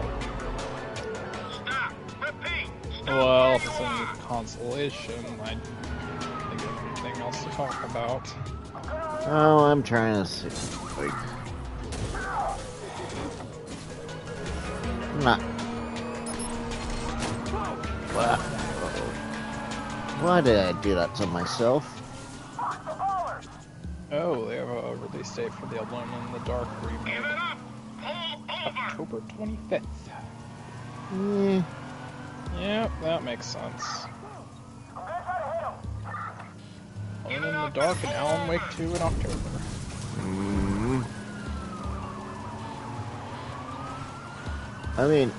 Well, if it's in consolation, I think of anything else to talk about. Oh, I'm trying to see. Like, not. Why did I do that to myself? Oh, they have a release date for the Alone in the Dark remake. October 25th. Yeah. Yep, that makes sense. Alone in the Dark and Alan Wake 2 in October. I mean,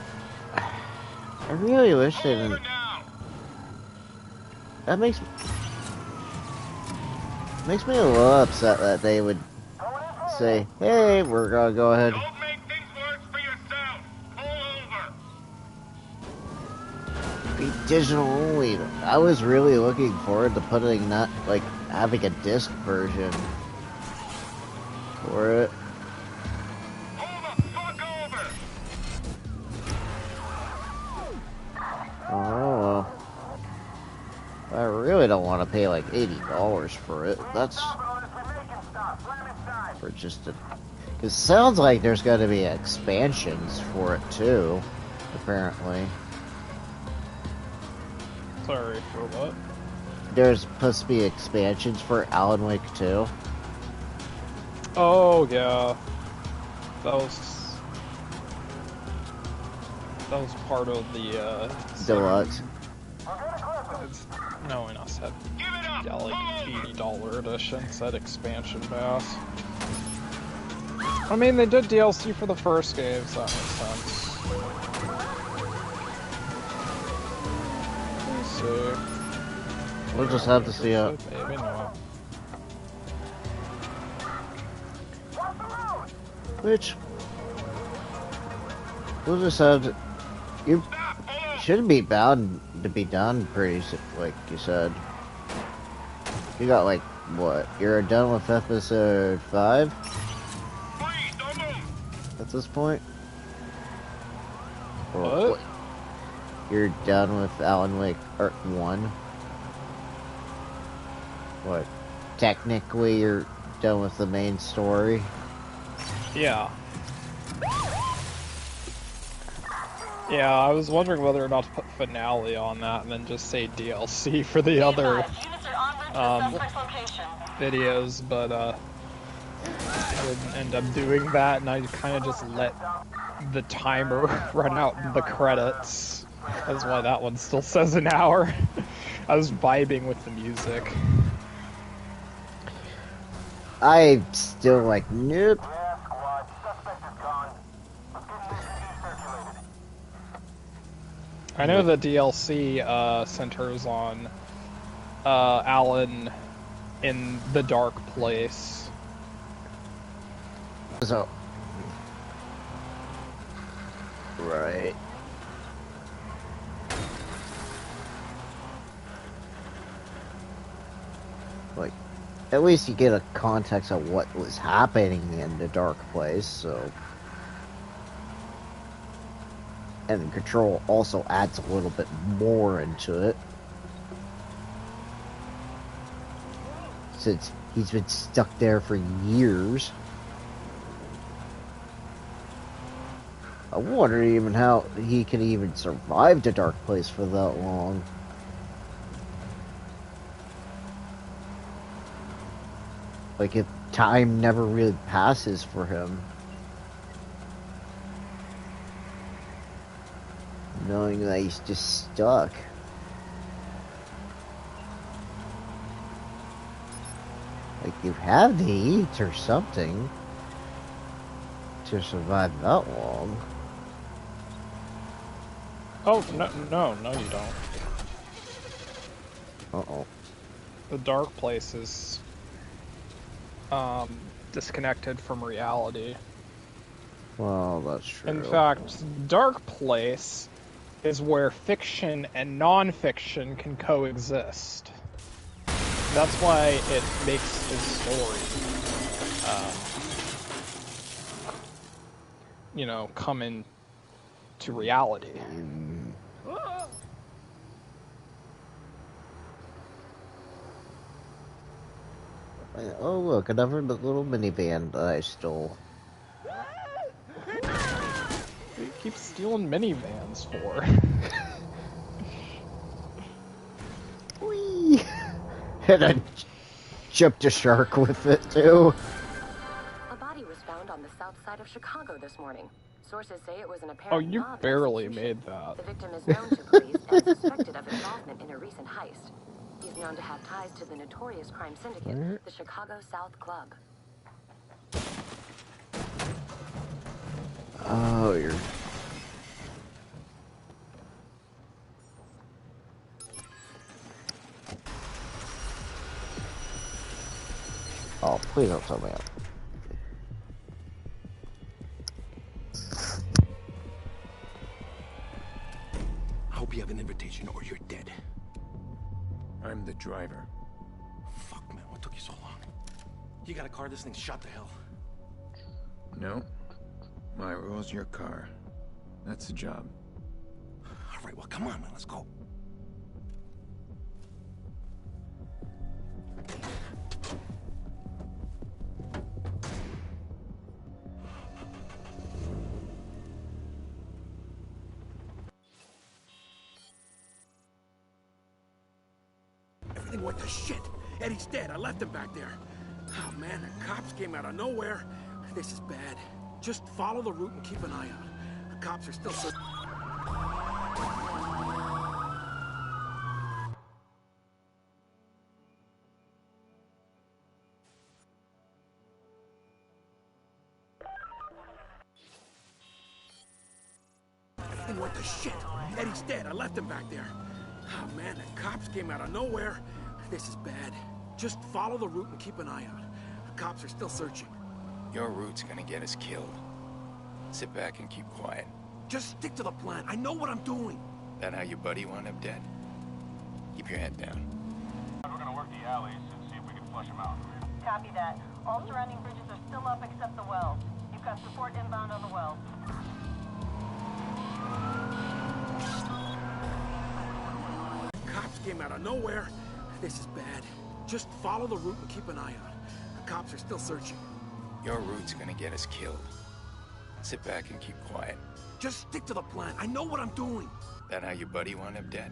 I really wish they didn't. That makes me a little upset that they would say, "Hey, we're gonna go ahead." Don't make things worse for yourself. Pull over. Be digital only. I was really looking forward to putting that, like, having a disc version for it. Oh, I really don't want to pay like $80 for it. That's for just a. It sounds like there's got to be expansions for it too, apparently. Sorry for what? There's supposed to be expansions for Alan Wake 2. Oh yeah, that was part of the Deluxe. No, I said yeah, like $80 edition said expansion pass. I mean, they did DLC for the first game, so that makes sense. Let's see. We'll just have to see how. Maybe not. Which we'll just have to. You should be bound to be done pretty, like you said. You got like what? You're done with episode 5 at this point. Or what? You're done with Alan Wake 1. What? Technically, you're done with the main story. Yeah. Yeah, I was wondering whether or not to put finale on that and then just say DLC for the other videos, but I didn't end up doing that, and I kind of just let the timer run out in the credits. That's why that one still says an hour. I was vibing with the music. I'm still like, nope. I know the DLC centers on Alan in the dark place. So, right. Like, at least you get a context of what was happening in the dark place, so. And Control also adds a little bit more into it. Since he's been stuck there for years. I wonder even how he can even survive the dark place for that long. Like, if time never really passes for him. Knowing that he's just stuck. Like, you have to eat or something to survive that long. Oh, no, you don't. Uh-oh. The dark place is disconnected from reality. Well, that's true. In fact, dark place is where fiction and non-fiction can coexist. That's why it makes his story, come into reality. Oh, look, another little minivan that I stole. What do you keep stealing minivans for? Whee! And I jumped a shark with it, too. A body was found on the south side of Chicago this morning. Sources say it was an apparent Oh, you barely made that. The victim is known to police and suspected of involvement in a recent heist. He's known to have ties to the notorious crime syndicate, the Chicago South Club. Oh, you're... Oh, please don't tell me that. I hope you have an invitation or you're dead. I'm the driver. Fuck, man, what took you so long? You got a car, this thing's shot to hell. No. My rule's your car. That's the job. All right, well, come on, man, let's go. Everything went to shit. Eddie's dead. I left him back there. Oh, man, the cops came out of nowhere. This is bad. Just follow the route and keep an eye out. The cops are still so... Everything went to shit. Eddie's dead. I left him back there. Oh, man, the cops came out of nowhere. This is bad. Just follow the route and keep an eye out. The cops are still searching. Your route's gonna get us killed. Sit back and keep quiet. Just stick to the plan. I know what I'm doing. That how your buddy wound up dead? Keep your head down. We're gonna work the alleys and see if we can flush them out. Copy that. All surrounding bridges are still up except the wells. You've got support inbound on the wells. Cops came out of nowhere. This is bad. Just follow the route and keep an eye out. The cops are still searching. Your route's gonna get us killed. Sit back and keep quiet. Just stick to the plan. I know what I'm doing. That how your buddy wound up dead?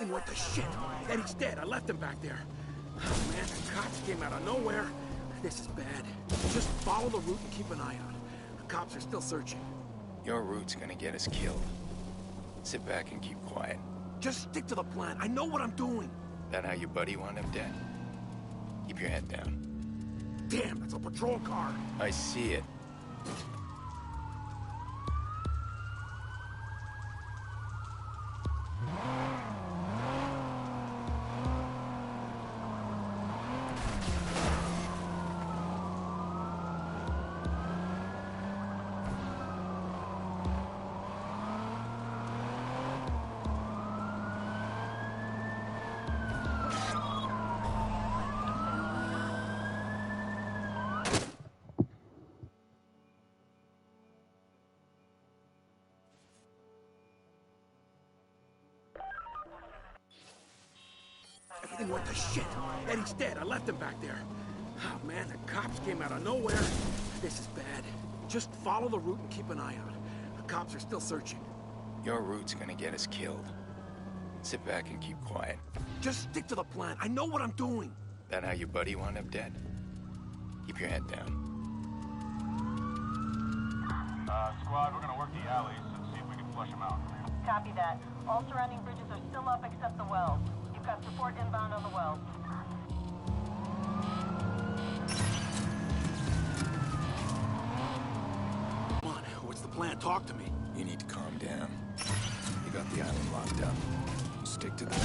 Everything went to shit. Eddie's dead. I left him back there. Oh, man, the cops came out of nowhere. This is bad. Just follow the route and keep an eye out. The cops are still searching. Your route's gonna get us killed. Sit back and keep quiet. Just stick to the plan. I know what I'm doing. That how your buddy wound up dead? Keep your head down. Damn, that's a patrol car. I see it. Everything went to shit. Eddie's dead. I left him back there. Oh, man, the cops came out of nowhere. This is bad. Just follow the route and keep an eye out. The cops are still searching. Your route's gonna get us killed. Sit back and keep quiet. Just stick to the plan. I know what I'm doing. That how your buddy wound up dead? Keep your head down. Squad, we're gonna work the alleys and see if we can flush them out. Copy that. All surrounding bridges are still up except the wells. You've got support inbound on the wells. Come on, what's the plan? Talk to me. You need to calm down. You got the island locked up. Stick to the...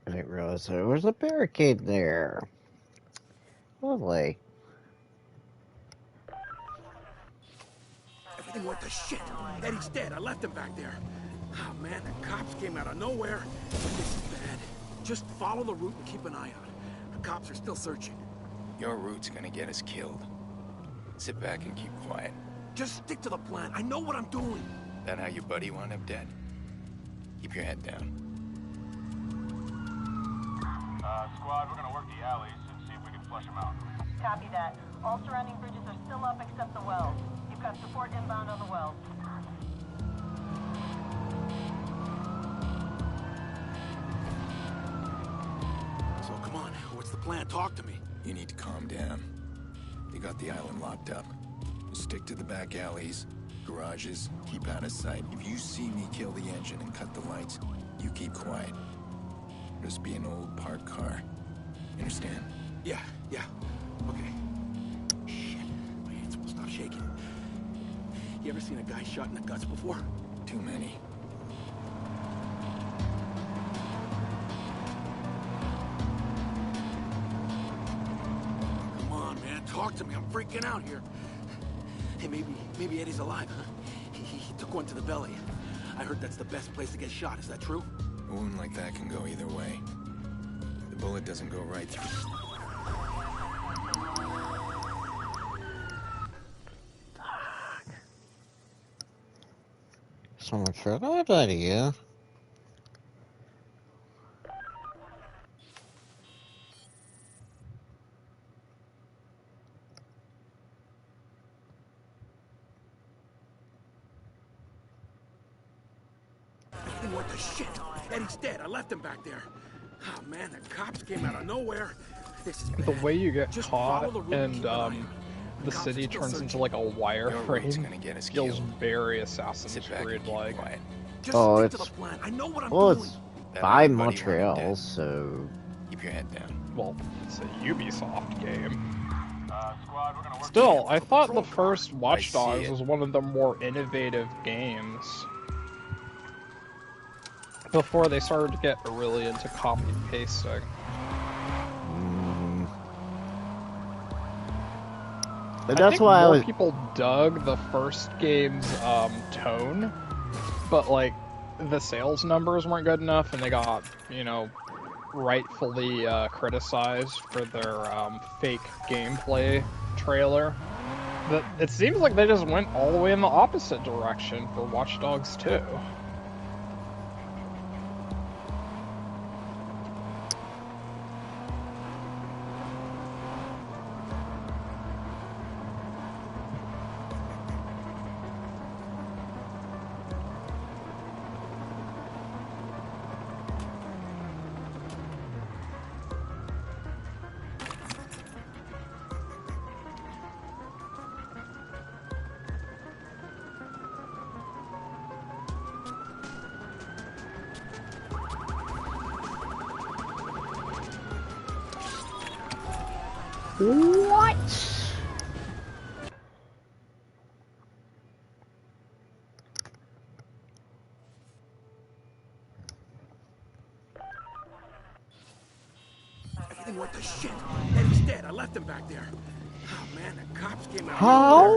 I didn't realize there was a barricade there. Lovely. Everything went to shit. Eddie's dead. I left him back there. Oh, man, the cops came out of nowhere. This is bad. Just follow the route and keep an eye out. The cops are still searching. Your route's gonna get us killed. Sit back and keep quiet. Just stick to the plan. I know what I'm doing. That how your buddy wound up dead? Keep your head down. Squad, we're gonna work the alleys and see if we can flush them out. Copy that. All surrounding bridges are still up except the wells. You've got support inbound on the wells. So come on, what's the plan? Talk to me. You need to calm down. You got the island locked up. Stick to the back alleys, garages, keep out of sight. If you see me kill the engine and cut the lights, you keep quiet. Just be an old parked car. You understand? Yeah. Okay. Shit, my hands won't stop shaking. You ever seen a guy shot in the guts before? Too many. Come on, man, talk to me. I'm freaking out here. Hey, maybe Eddie's alive, huh? He took one to the belly. I heard that's the best place to get shot. Is that true? A wound like that can go either way. The bullet doesn't go right through. So much for that idea. Everything went to shit. Eddie's dead. I left him back there. Oh, man, the cops came out of nowhere. This is bad. The way you get Just caught follow the route and keep an eye out. the city turns into like a wireframe feels very Assassin's Creed like. Oh, it's well, it's by Montreal, so keep your head down. Well, it's a Ubisoft game. Still, I thought the first Watch Dogs was one of the more innovative games before they started to get really into copy pasting. But that's why more people dug the first game's tone, but like the sales numbers weren't good enough, and they got, you know, rightfully criticized for their fake gameplay trailer. But it seems like they just went all the way in the opposite direction for Watch Dogs 2. What? Everything went to shit. Eddie's dead. I left him back there. Oh man, the cops came out. How?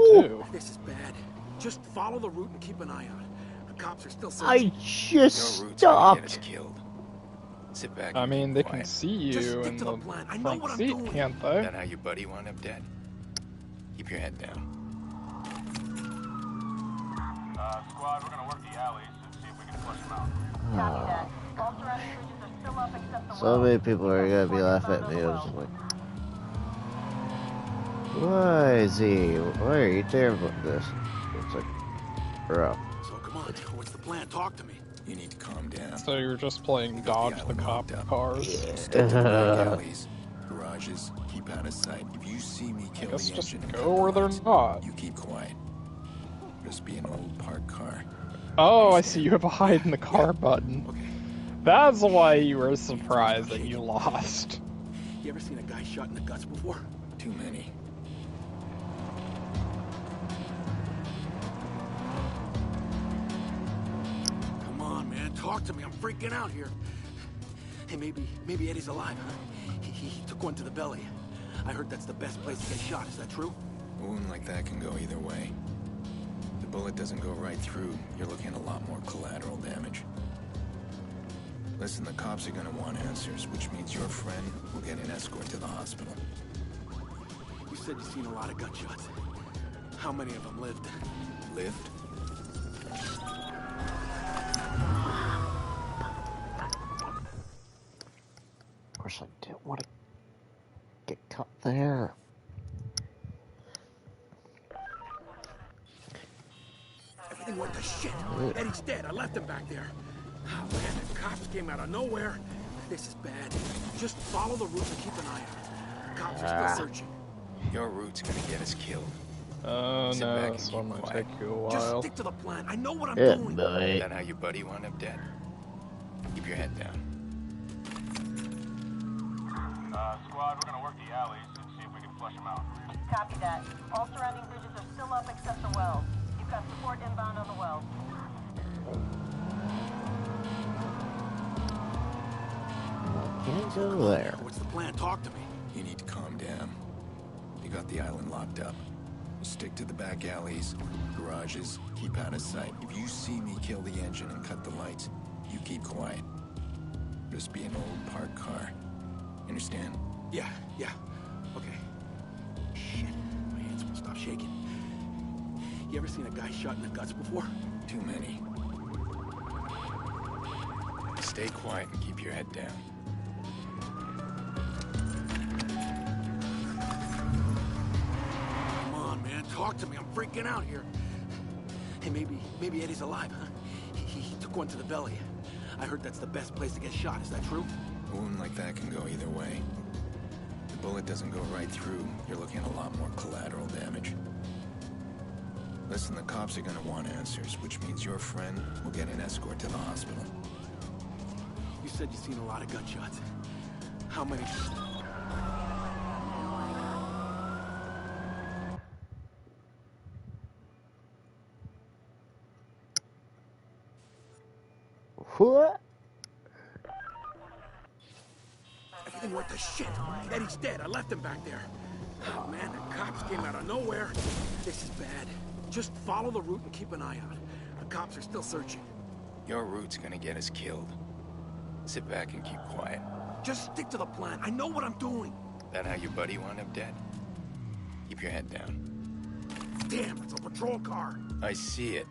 This is bad. Just follow the route and keep an eye out. The cops are still I searching. just Your route's stopped. gonna get us killed. Sit back. I And mean, keep they quiet. can see you in the front seat, can't they? That how your buddy wound up dead? Keep your head down. Squad, we're gonna work the alleys and see if we can flush them out. Copy that. All surrounding bridges are still up except the So many people are gonna be laughing at me. I was like, why is he? Why are you terrible at this? It's like, bro. So come on, what's the plan? Talk to me. You need to calm down. So you're just playing dodge the cop cars. Stick to the back alleys, garages, keep out of sight. If you see me kill Guess the just engine, go where they're not. you keep quiet. Just be an old parked car. Oh, I see you have a hide in the car button. That's why you were surprised that you lost. You ever seen a guy shot in the guts before? Too many. Come on, man, talk to me. I'm freaking out here. Hey, maybe Eddie's alive, huh? He took one to the belly. I heard that's the best place to get shot. Is that true? A wound like that can go either way. The bullet doesn't go right through, you're looking at a lot more collateral damage. Listen, the cops are gonna want answers, which means your friend will get an escort to the hospital. You said you've seen a lot of gunshots. How many of them lived? Lived? Of course, I didn't want to get caught there. Everything went to shit. Eddie's dead. I left him back there. Oh man, the cops came out of nowhere. This is bad. Just follow the route and keep an eye out. The cops are still searching. Your route's gonna get us killed. Oh Sit no, back and this keep one might quiet. take you a Just while. stick to the plan. I know what I'm Yeah, doing. boy. That how your buddy wound up dead? Keep your head down. Squad, we're gonna work the alleys and see if we can flush them out. Copy that. All surrounding bridges are still up except the wells. You've got support inbound on the wells. Can't go there. What's the plan? Talk to me. You need to calm down. You got the island locked up. Stick to the back alleys, garages, keep out of sight. If you see me kill the engine and cut the lights, you keep quiet. Just be an old parked car. Understand? Yeah. Okay. Shit, my hands won't stop shaking. You ever seen a guy shot in the guts before? Too many. Stay quiet and keep your head down. Come on, man, talk to me. I'm freaking out here. Hey, maybe Eddie's alive, huh? He took one to the belly. I heard that's the best place to get shot. Is that true? A wound like that can go either way. The bullet doesn't go right through, you're looking at a lot more collateral damage. Listen, the cops are gonna want answers, which means your friend will get an escort to the hospital. You said you've seen a lot of gunshots. How many? What? Everything went to shit. Eddie's dead. I left him back there. Oh man, the cops came out of nowhere. This is bad. Just follow the route and keep an eye out. The cops are still searching. Your route's gonna get us killed. Sit back and keep quiet. Just stick to the plan. I know what I'm doing. That how your buddy wound up dead? Keep your head down. Damn, it's a patrol car. I see it.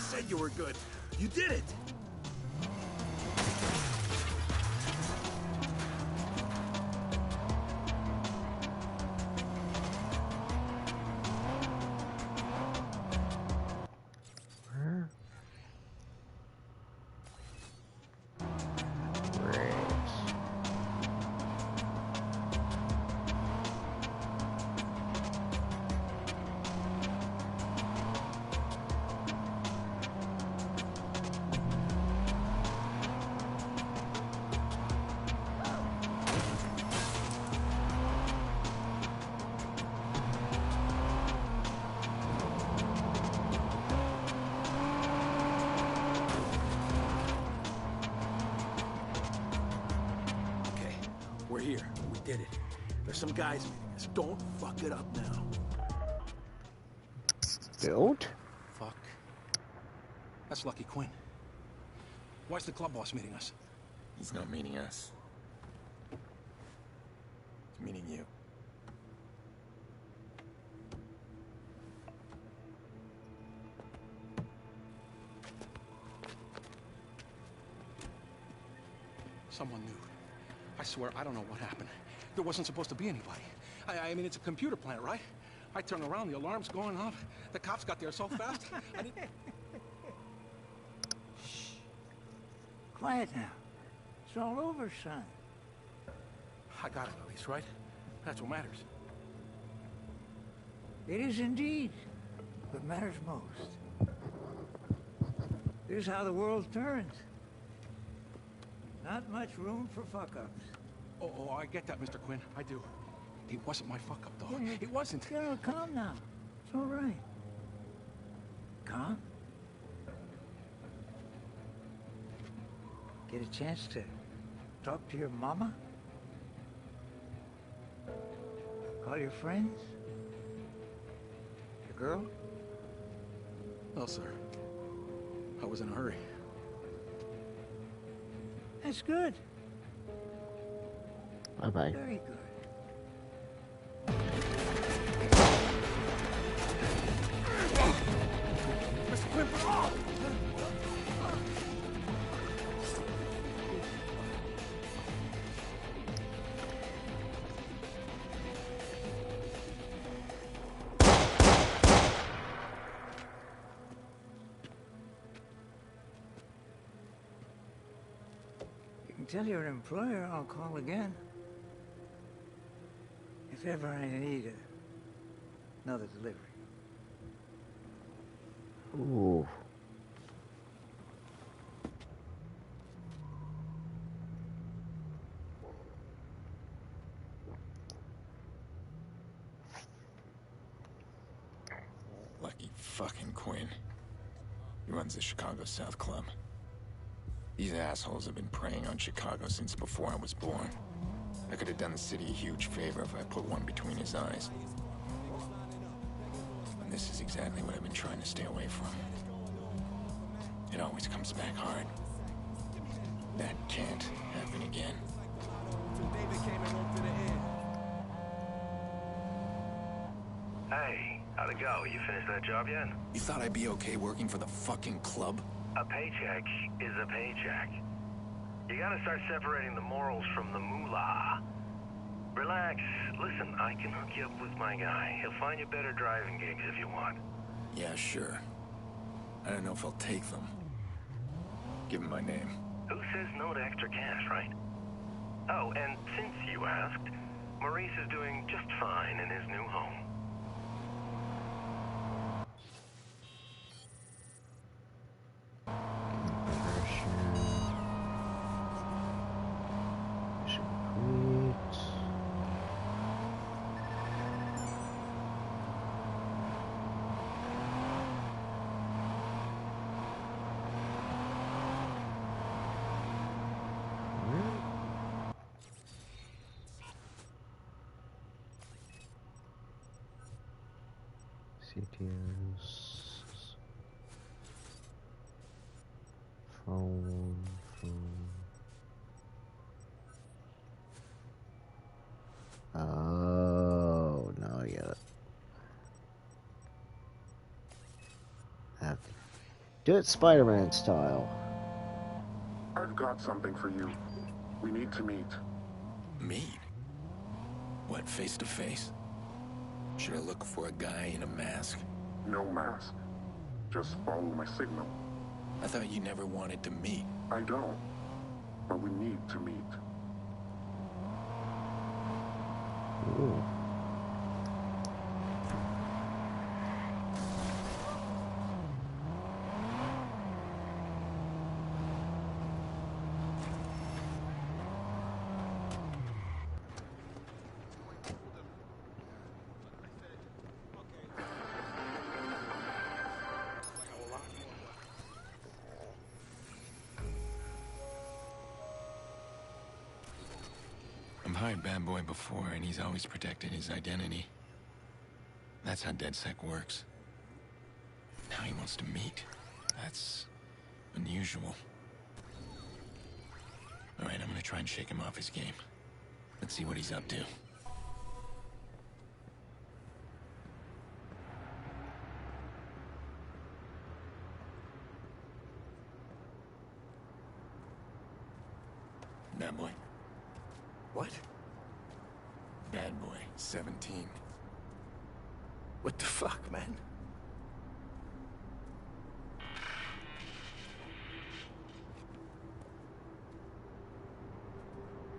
said you were good. You did it. We're here. We did it. There's some guys meeting us. Don't fuck it up now. Don't? Fuck. That's Lucky Quinn. Why's the club boss meeting us? He's not meeting us. He's meeting you. Someone knew. I swear, I don't know what happened. There wasn't supposed to be anybody. I mean, it's a computer plant, right? I turn around, the alarm's going off. The cops got there so fast, I didn't... Shh. Quiet now. It's all over, son. I got it, at least, right? That's what matters. It is indeed what matters most. This is how the world turns. Not much room for fuck-ups. Oh, I get that, Mr. Quinn. I do. It wasn't my fuck-up, though. It wasn't. Calm now. It's all right. Calm? Get a chance to talk to your mama? Call your friends? Your girl? No, sir. I was in a hurry. That's good. Bye-bye. Very good. Mr. Quinn, oh! Tell your employer I'll call again. If ever I need another delivery. Ooh. Lucky fucking Quinn. He runs the Chicago South Club. These assholes have been preying on Chicago since before I was born. I could have done the city a huge favor if I put one between his eyes. And this is exactly what I've been trying to stay away from. It always comes back hard. That can't happen again. Hey, how'd it go? You finished that job yet? You thought I'd be okay working for the fucking club? A paycheck is a paycheck. You gotta start separating the morals from the moolah. Relax. Listen, I can hook you up with my guy. He'll find you better driving gigs if you want. Yeah, sure. I don't know if I'll take them. Give him my name. Who says no to extra cash, right? Oh, and since you asked, Maurice is doing just fine in his new home. CTOs. Phone. Oh, now I get it. Okay. Do it Spider-Man style. I've got something for you. We need to meet. Meet? What, face to face? Should I look for a guy in a mask? No mask. Just follow my signal. I thought you never wanted to meet. I don't. But we need to meet. Ooh. I've hired Bad Boy before, and he's always protected his identity. That's how DedSec works. Now he wants to meet. That's unusual. All right, I'm gonna try and shake him off his game. Let's see what he's up to. Bad Boy. What? Bad Boy, 17. What the fuck, man?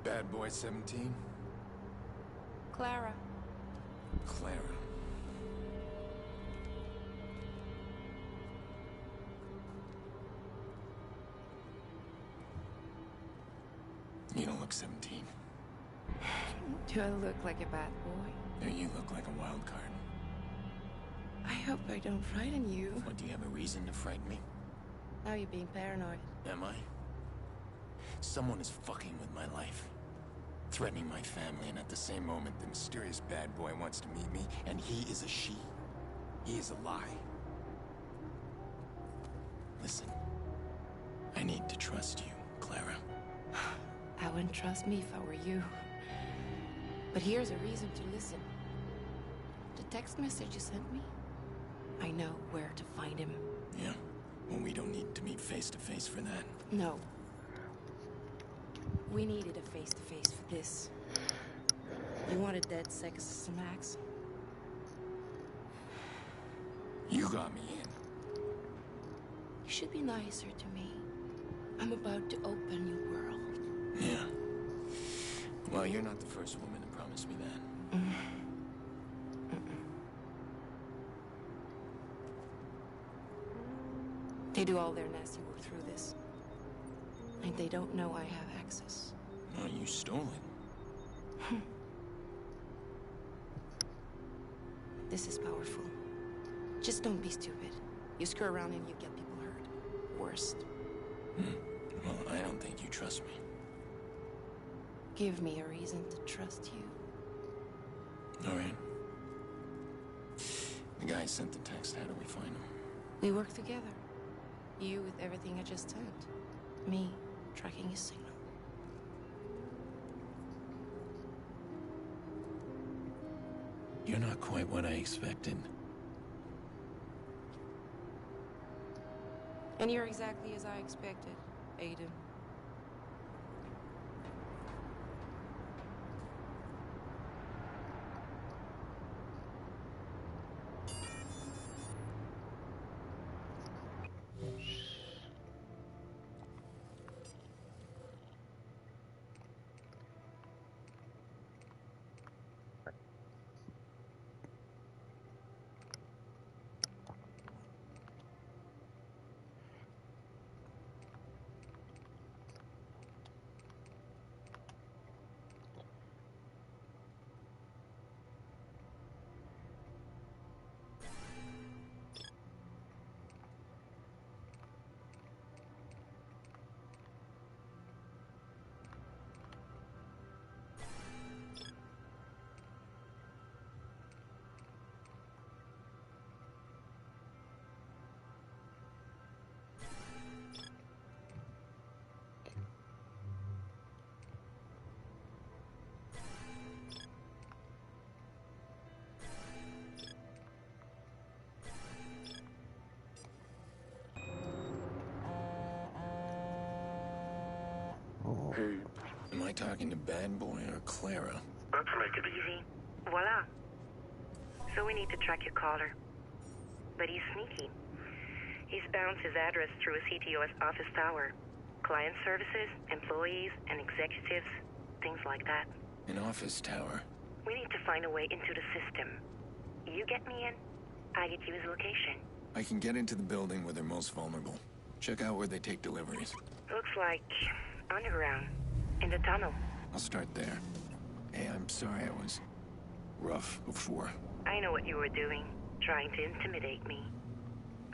Bad Boy, 17? Clara. Clara. You don't look 17. Do I look like a bad boy? No, you look like a wild card. I hope I don't frighten you. What, do you have a reason to frighten me? Now you're being paranoid. Am I? Someone is fucking with my life. Threatening my family, and at the same moment, the mysterious bad boy wants to meet me, and he is a she. He is a lie. Listen, I need to trust you, Clara. I wouldn't trust me if I were you. But here's a reason to listen. The text message you sent me, I know where to find him. Yeah? Well, we don't need to meet face to face for that. No. We needed a face-to-face for this. You wanted DedSec as Max. You got me in. You should be nicer to me. I'm about to open your world. Yeah. Well, you're not the first woman to promise me that. They do all their nasty work through this. And they don't know I have access. Oh, you stole it. This is powerful. Just don't be stupid. You screw around and you get people hurt. Worst. Well, I don't think you trust me. Give me a reason to trust you. All right. The guy sent the text. How do we find him? We work together. You with everything I just sent. Me tracking his signal. You're not quite what I expected. And you're exactly as I expected, Aiden. Hey, Am I talking to Bad Boy or Clara? Let's make it easy. Voila. So we need to track your caller. But he's sneaky. He's bounced his address through a CTOS office tower. Client services, employees, and executives, things like that. An office tower. We need to find a way into the system. You get me in, I get you his location. I can get into the building where they're most vulnerable. Check out where they take deliveries. Looks like underground, in the tunnel. I'll start there. Hey, I'm sorry I was rough before. I know what you were doing, trying to intimidate me.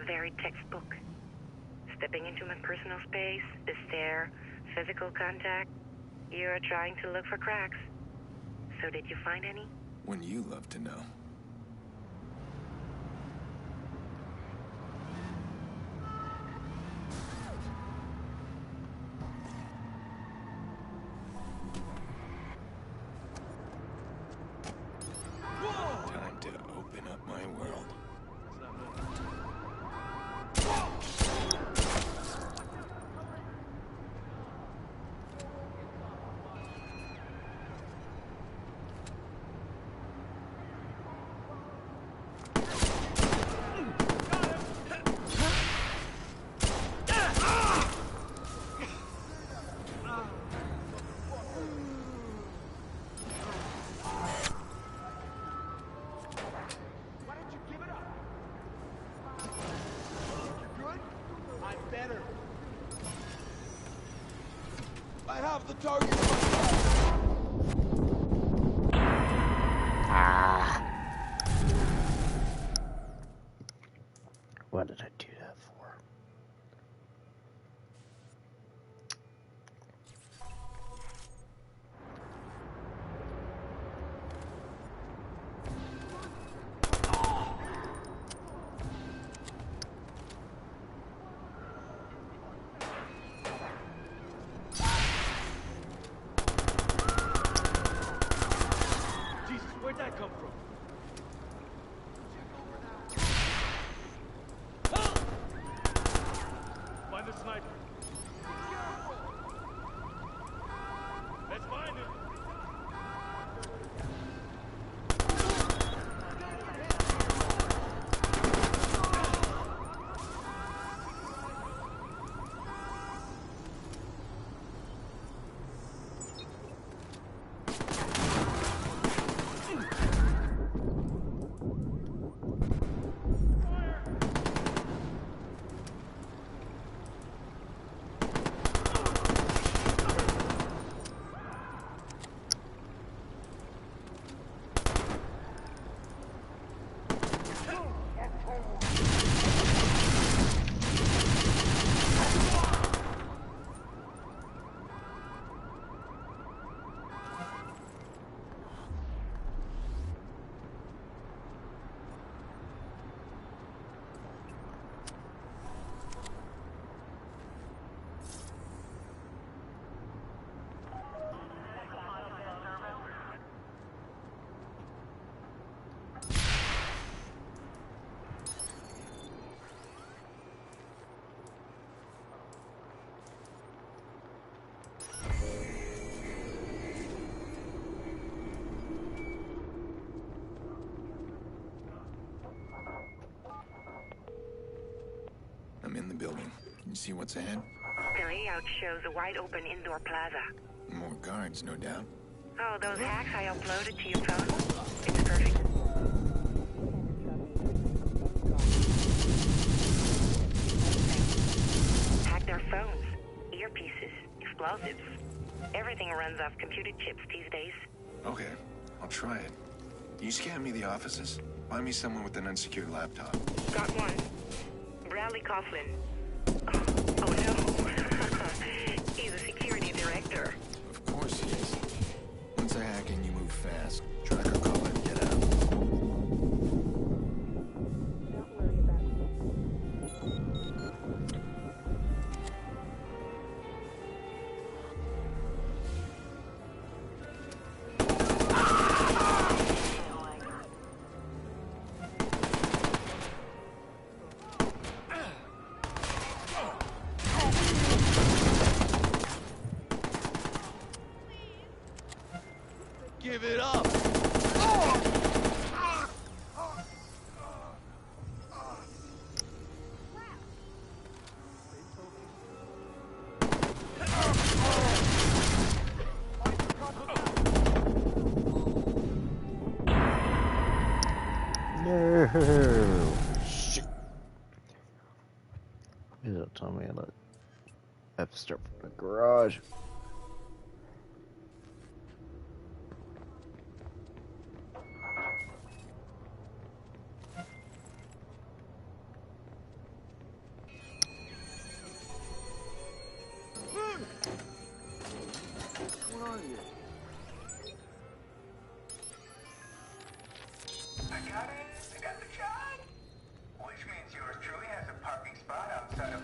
Very textbook. Stepping into my personal space, the stare, physical contact. You're trying to look for cracks. So did you find any? Wouldn't you love to know? Time to open up my world. I have the target. What did I do that for? Jesus, where'd that come from? Find the sniper. Let's find him. I'm in the building. Can you see what's ahead? The layout shows a wide open indoor plaza. More guards, no doubt. Oh, those hacks I uploaded to your phone? It's perfect. Hack their phones, earpieces, explosives. Everything runs off computer chips these days. Okay, I'll try it. Can you scan me the offices? Find me someone with an unsecured laptop. Got one. Bradley Coughlin. Oh no. He's a security director. Of course he is. Once I hack in, you move fast. Tracker call and get out. give it up. No. Shit. Please don't tell me that I have to start from the garage. What's going on here? I got the job. Which means yours truly has a parking spot outside of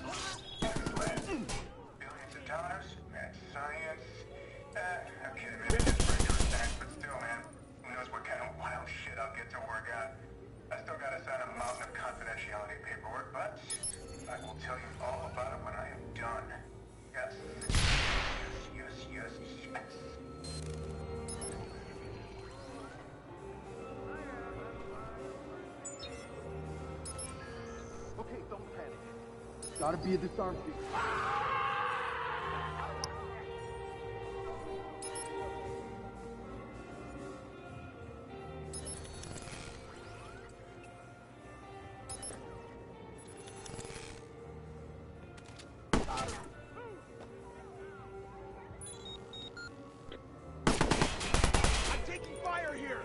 X-Lab. Billions of dollars, mad science. Okay, maybe just regular science, but still, man, who knows what kind of wild shit I'll get to work out. I still gotta sign a mountain of confidentiality paperwork, but I will tell you all about it when I am done. Yes. Yes, yes, yes, yes. Okay, don't panic. Gotta be a disarm feature. I'm taking fire here!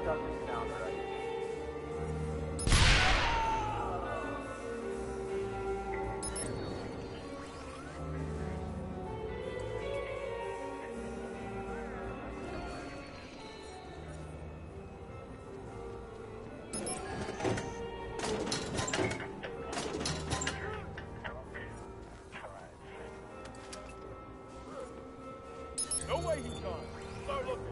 Doesn't sound right. No way he's gone. Start looking.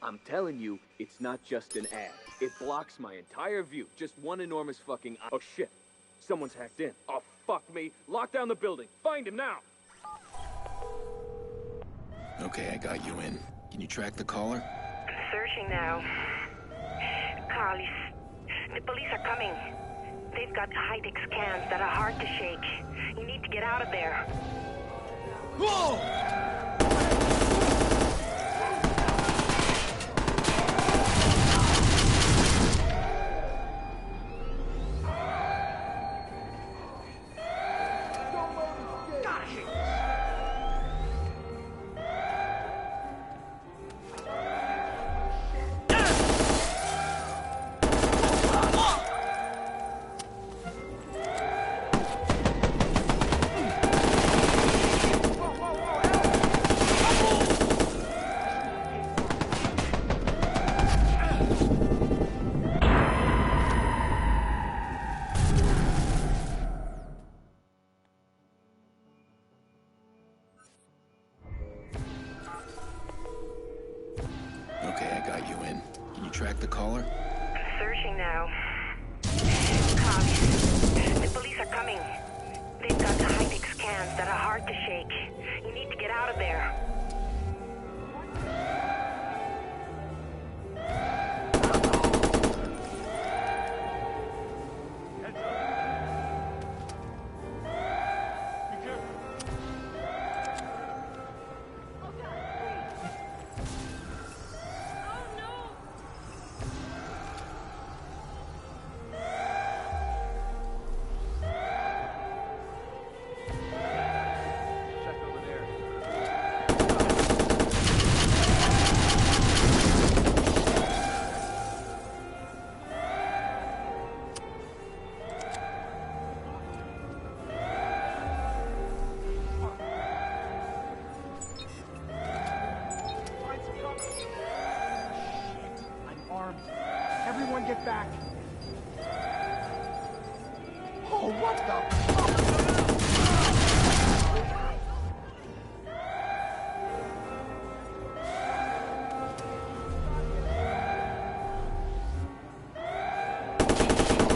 I'm telling you, it's not just an ad. It blocks my entire view. Just one enormous fucking... Oh, shit. Someone's hacked in. Oh, fuck me. Lock down the building. Find him now. Okay, I got you in. Can you track the caller? Searching now. Carlos, the police are coming. They've got high-tech scans that are hard to shake. You need to get out of there. Whoa! Okay, I got you in. Can you track the caller? Searching now. Carlos, the police are coming. They've got high-tech scans that are hard to shake. You need to get out of there. Everyone get back! Oh, what the?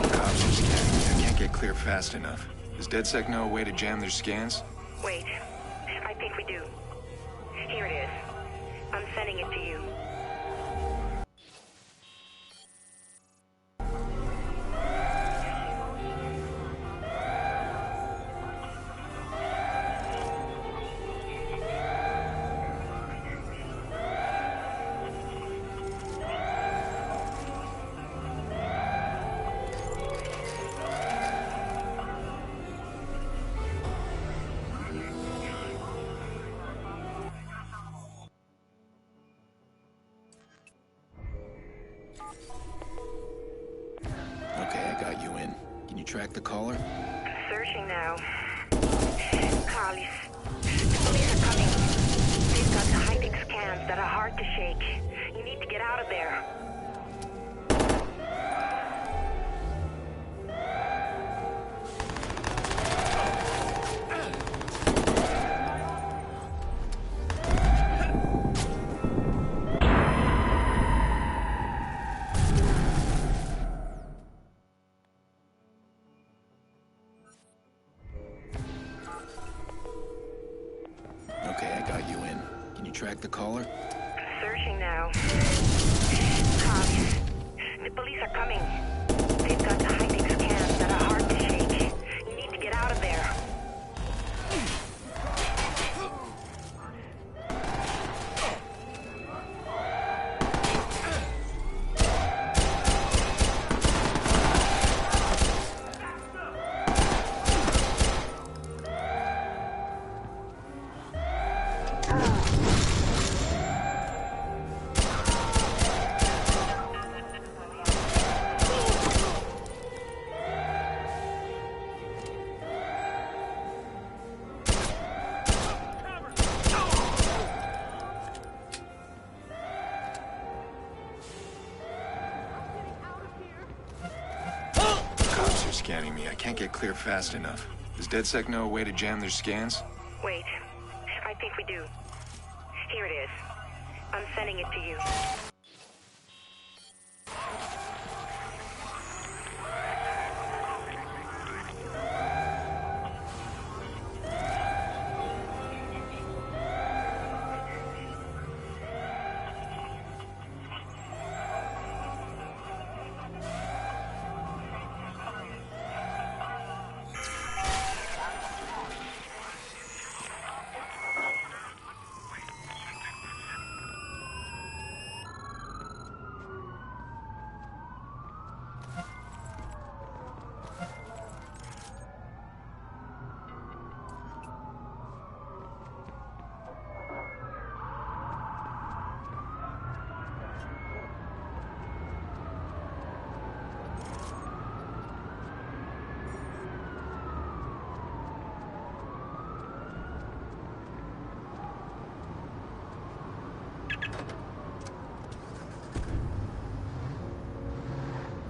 Cops are scanning me. I can't get clear fast enough. Does DedSec know a way to jam their scans? Wait, I think we do. Here it is. I'm sending it to you. Okay, I got you in. Can you track the caller? Searching now. Carlos, the police are coming. They've got high-tech scans that are hard to shake. You need to get out of there. Okay, I got you in. Can you track the caller? Searching now. Carlos, the police are coming. They've got high-tech scans that are hard to shake. You need to get out of there. Cops are scanning me. I can't get clear fast enough. Does DedSec know a way to jam their scans? Wait, I think we do. Here it is. I'm sending it to you.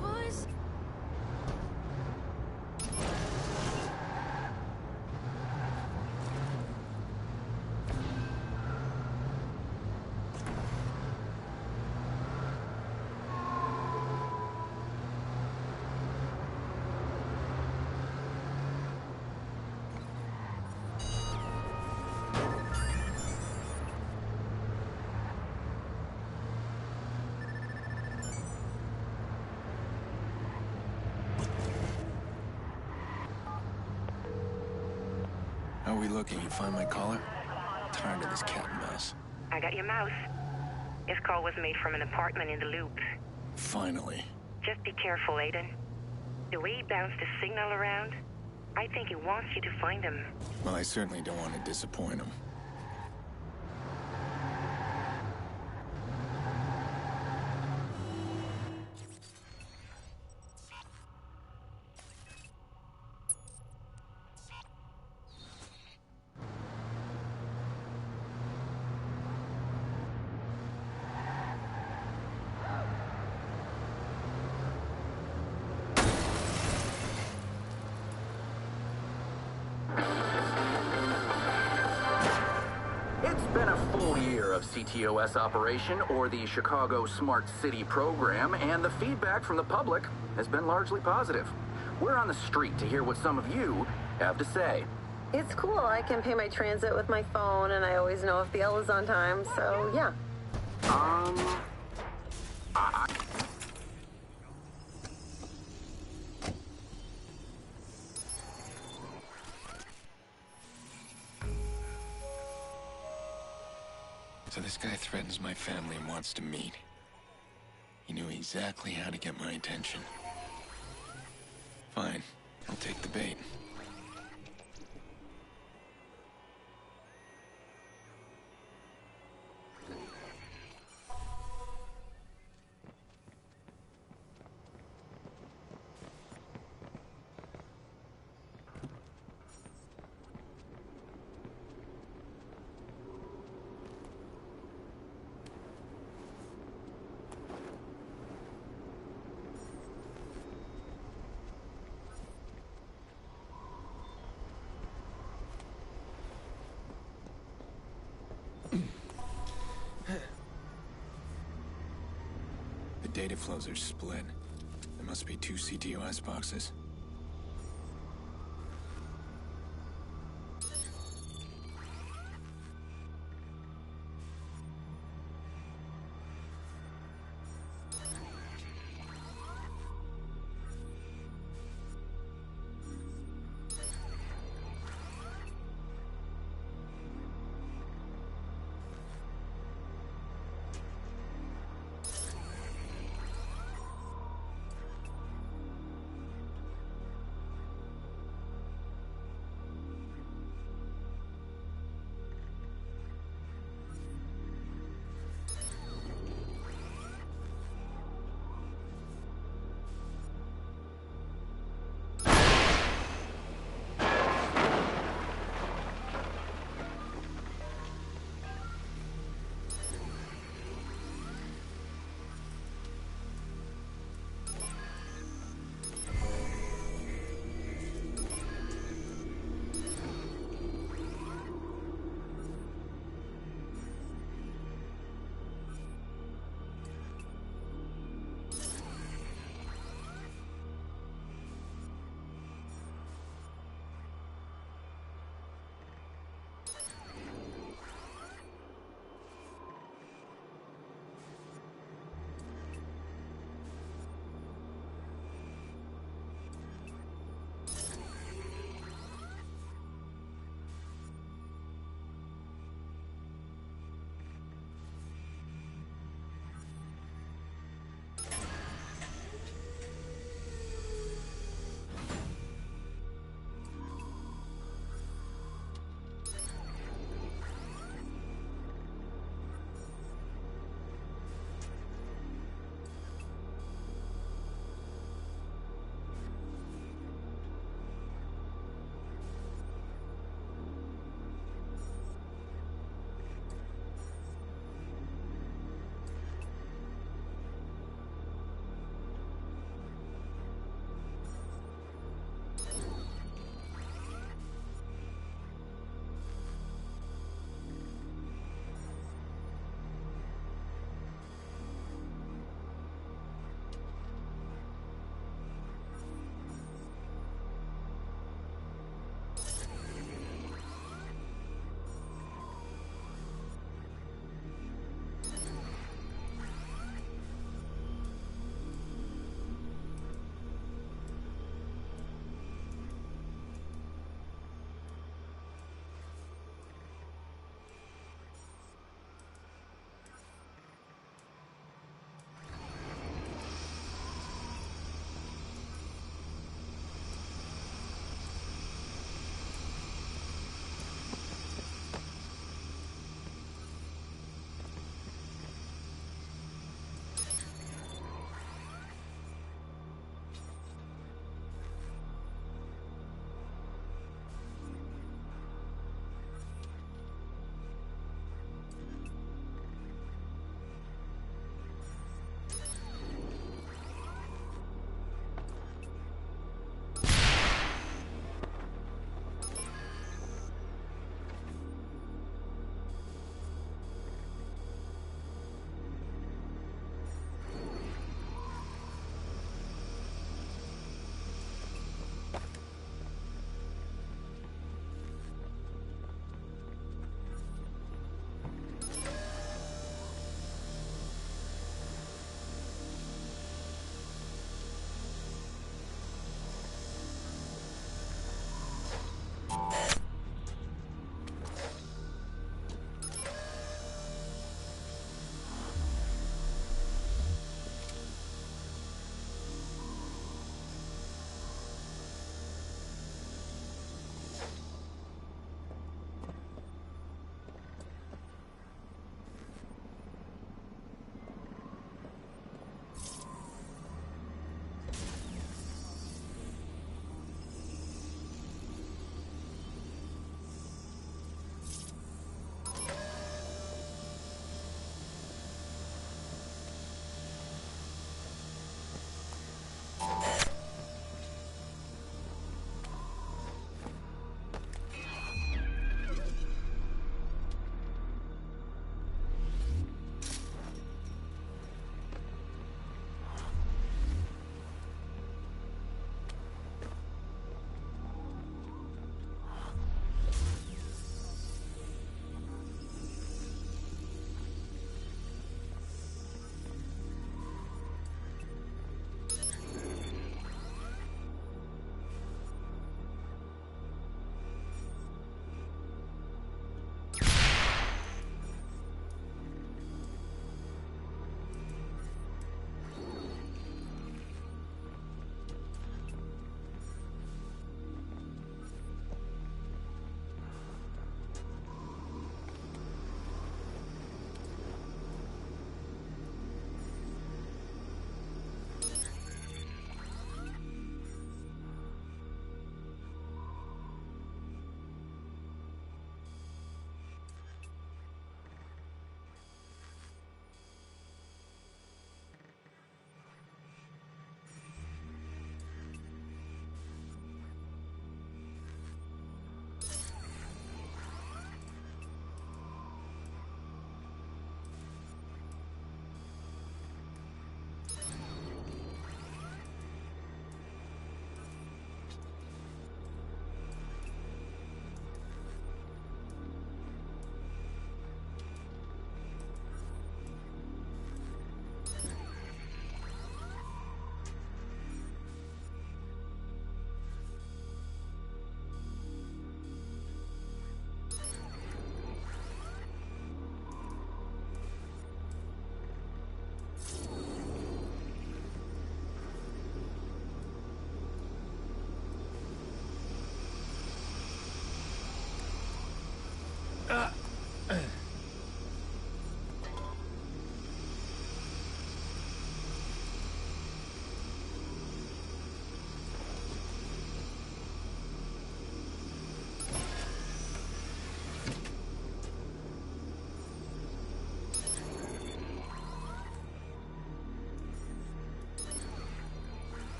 Boys. How are we looking? You find my collar? Tired of this cat and mouse. I got your mouse. This call was made from an apartment in the Loop. Finally. Just be careful, Aiden. The way he bounced the signal around, I think he wants you to find him. Well, I certainly don't want to disappoint him. It's been a full year of CTOS operation, or the Chicago Smart City program, and the feedback from the public has been largely positive. We're on the street to hear what some of you have to say. It's cool. I can pay my transit with my phone, and I always know if the L is on time, so yeah. So this guy threatens my family and wants to meet. He knew exactly how to get my attention. Fine, I'll take the bait. The data flows are split. There must be 2 CTOS boxes.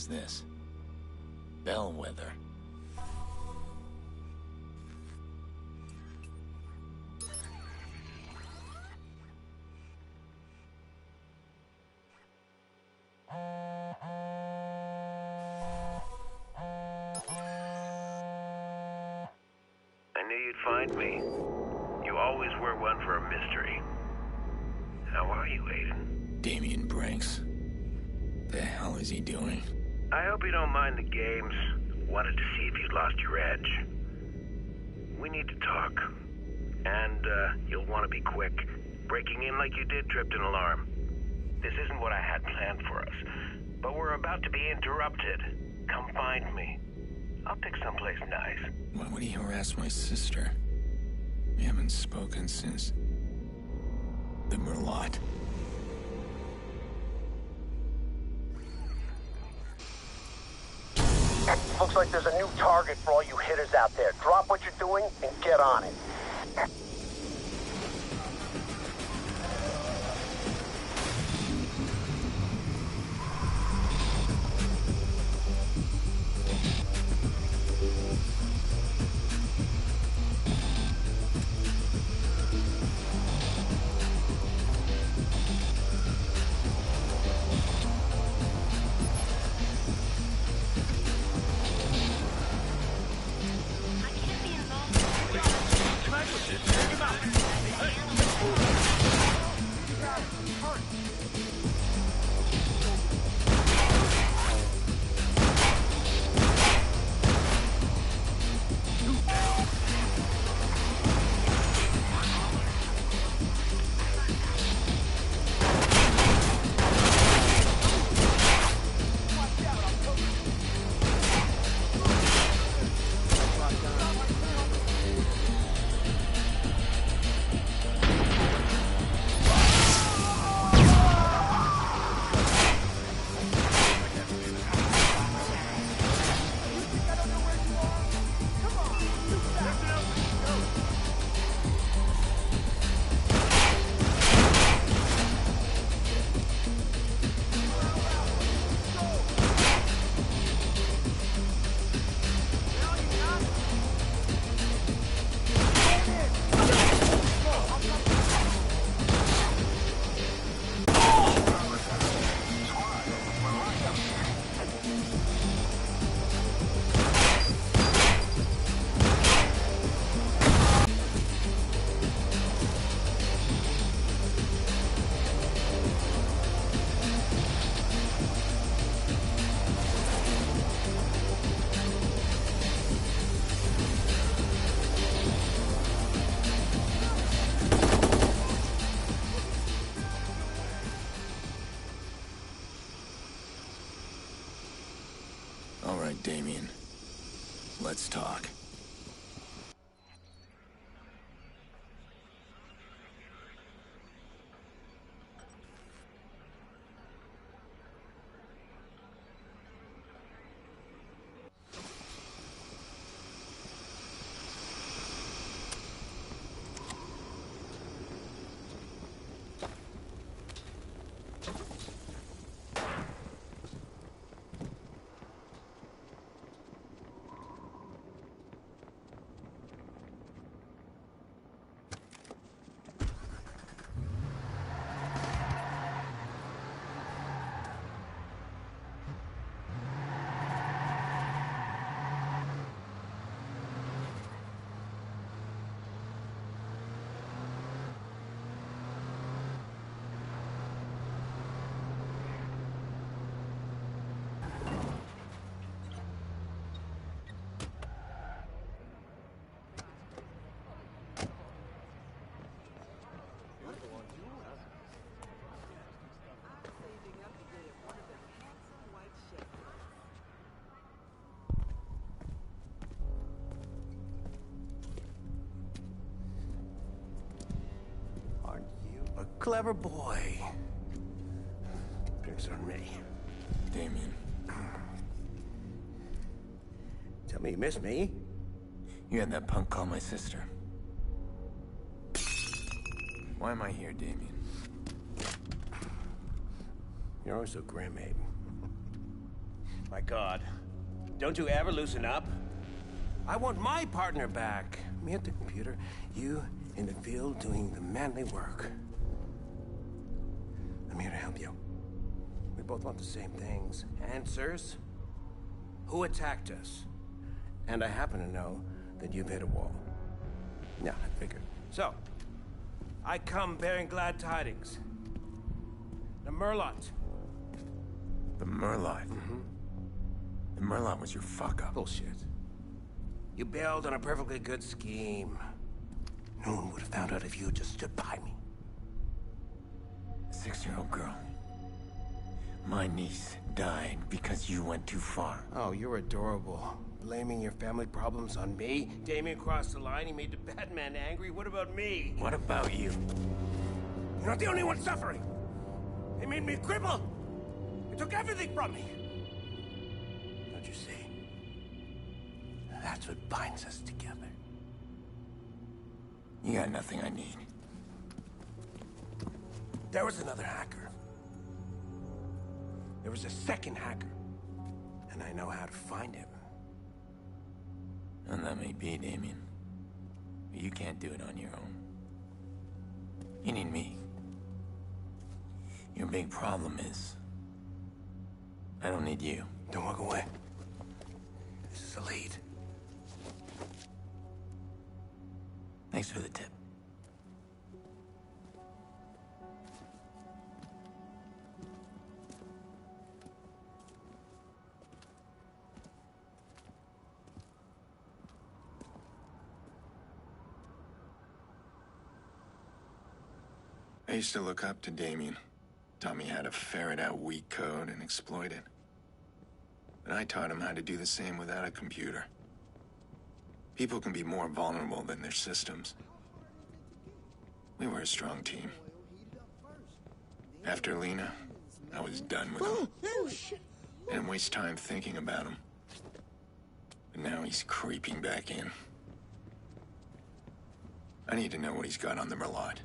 How's this? Bellwether. I knew you'd find me. You always were one for a mystery. How are you, Aiden? Damien Branks. The hell is he doing? I hope you don't mind the games. Wanted to see if you'd lost your edge. We need to talk. And, you'll want to be quick. Breaking in like you did tripped an alarm. This isn't what I had planned for us. But we're about to be interrupted. Come find me. I'll pick someplace nice. Why would he harass my sister? We haven't spoken since... the Merlot. Looks like there's a new target for all you hitters out there. Drop what you're doing and get on it. All right, Damien. Let's talk. Clever boy. Drinks on me. Damien. Tell me you miss me. You had that punk call my sister. Why am I here, Damien? You're always so grim, Aiden. My God. Don't you ever loosen up? I want my partner back. Me at the computer, you in the field doing the manly work. I'm here to help you. We both want the same things. Answers? Who attacked us? And I happen to know that you've hit a wall. Yeah, I figured. So, I come bearing glad tidings. The Merlot. The Merlot? Mm-hmm. The Merlot was your fuck-up. Bullshit. You bailed on a perfectly good scheme. No one would have found out if you had just stood by me. A 6-year-old girl. My niece died because you went too far. Oh, you're adorable. Blaming your family problems on me? Damien crossed the line, he made the Batman angry. What about me? What about you? You're not the only one suffering. They made me a cripple. They took everything from me. Don't you see? That's what binds us together. You got nothing I need. There was another hacker. There was a second hacker. And I know how to find him. And that may be, Damien. But you can't do it on your own. You need me. Your big problem is... I don't need you. Don't walk away. This is a lead. Thanks for the tip. I used to look up to Damien. Taught me how to ferret out weak code and exploit it. But I taught him how to do the same without a computer. People can be more vulnerable than their systems. We were a strong team. After Lena, I was done with him. Didn't waste time thinking about him. But now he's creeping back in. I need to know what he's got on the Merlot.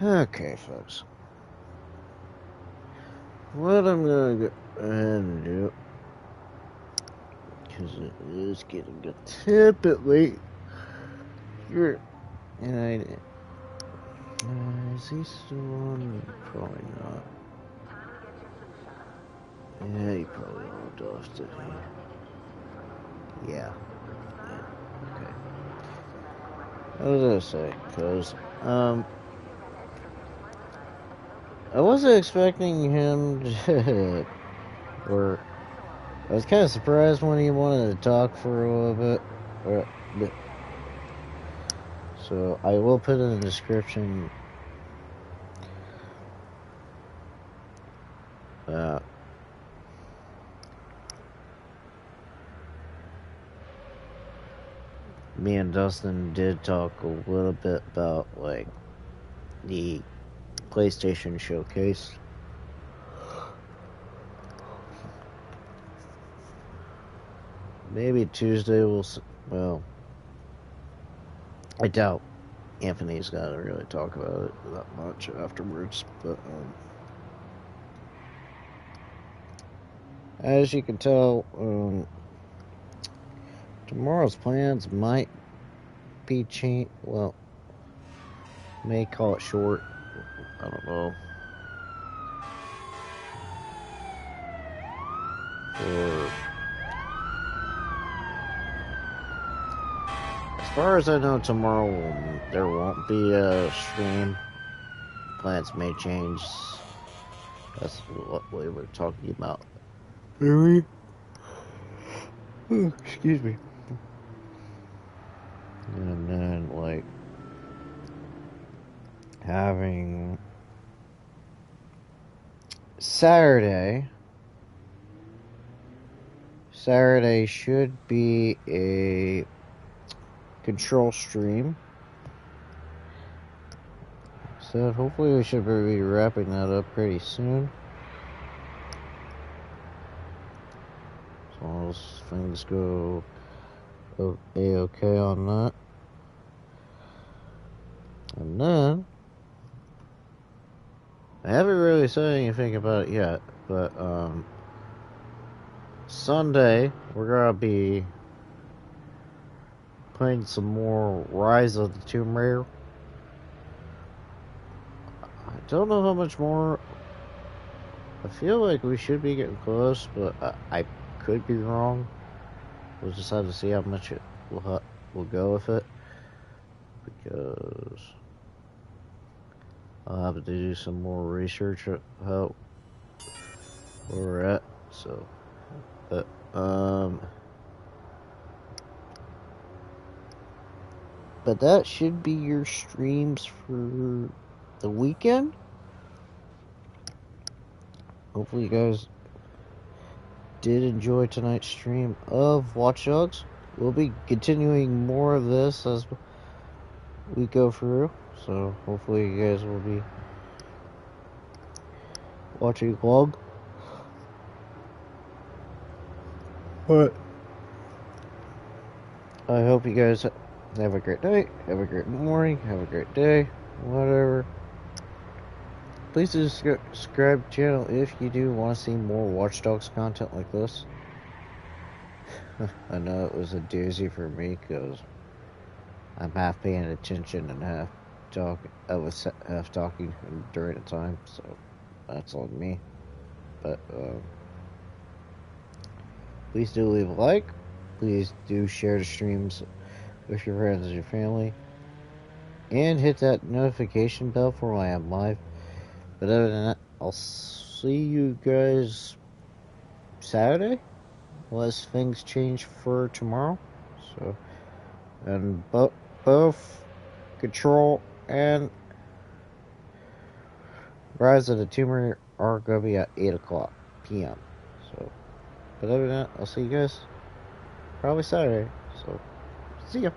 Okay, folks. What I'm gonna go ahead and do, because it is getting a tad bit late here, and is he still on? Probably not. Yeah, he probably won't off, did he? Yeah. Okay. What was I gonna say? Because, I wasn't expecting him to, or I was kind of surprised when he wanted to talk for a little bit, so I will put in the description me and Dustin did talk a little bit about, like, the PlayStation Showcase. Maybe Tuesday well, I doubt Anthony's gotta really talk about it that much afterwards, but, as you can tell, tomorrow's plans might be changed, well, may call it short, I don't know. Or, as far as I know, tomorrow there won't be a stream. Plans may change. That's what we were talking about. Really? Oh, excuse me. And then, like, having Saturday should be a control stream. So hopefully we should be wrapping that up pretty soon. As long as things go A-okay on that. And then, I haven't really said anything about it yet, but Sunday we're gonna be playing some more Rise of the Tomb Raider. I don't know how much more. I feel like we should be getting close, but I could be wrong. We'll just have to see how much it will go with it, because I'll have to do some more research at how where we're at. So, but that should be your streams for the weekend. Hopefully you guys did enjoy tonight's stream of Watch Dogs. We'll be continuing more of this as we go through, so hopefully you guys will be watching along. But I hope you guys have a great night, have a great morning, have a great day, whatever. Please do subscribe to the channel if you do want to see more Watch Dogs content like this. I know it was a doozy for me because I'm half paying attention and half talking during the time, so that's on me. But please do leave a like. Please do share the streams with your friends and your family, and hit that notification bell for when I am live. But other than that, I'll see you guys Saturday, unless things change for tomorrow. So, and both Control and Rise of the Tomb Raider are going to be at 8 o'clock p.m. So, but other than that, I'll see you guys probably Saturday. So, see ya.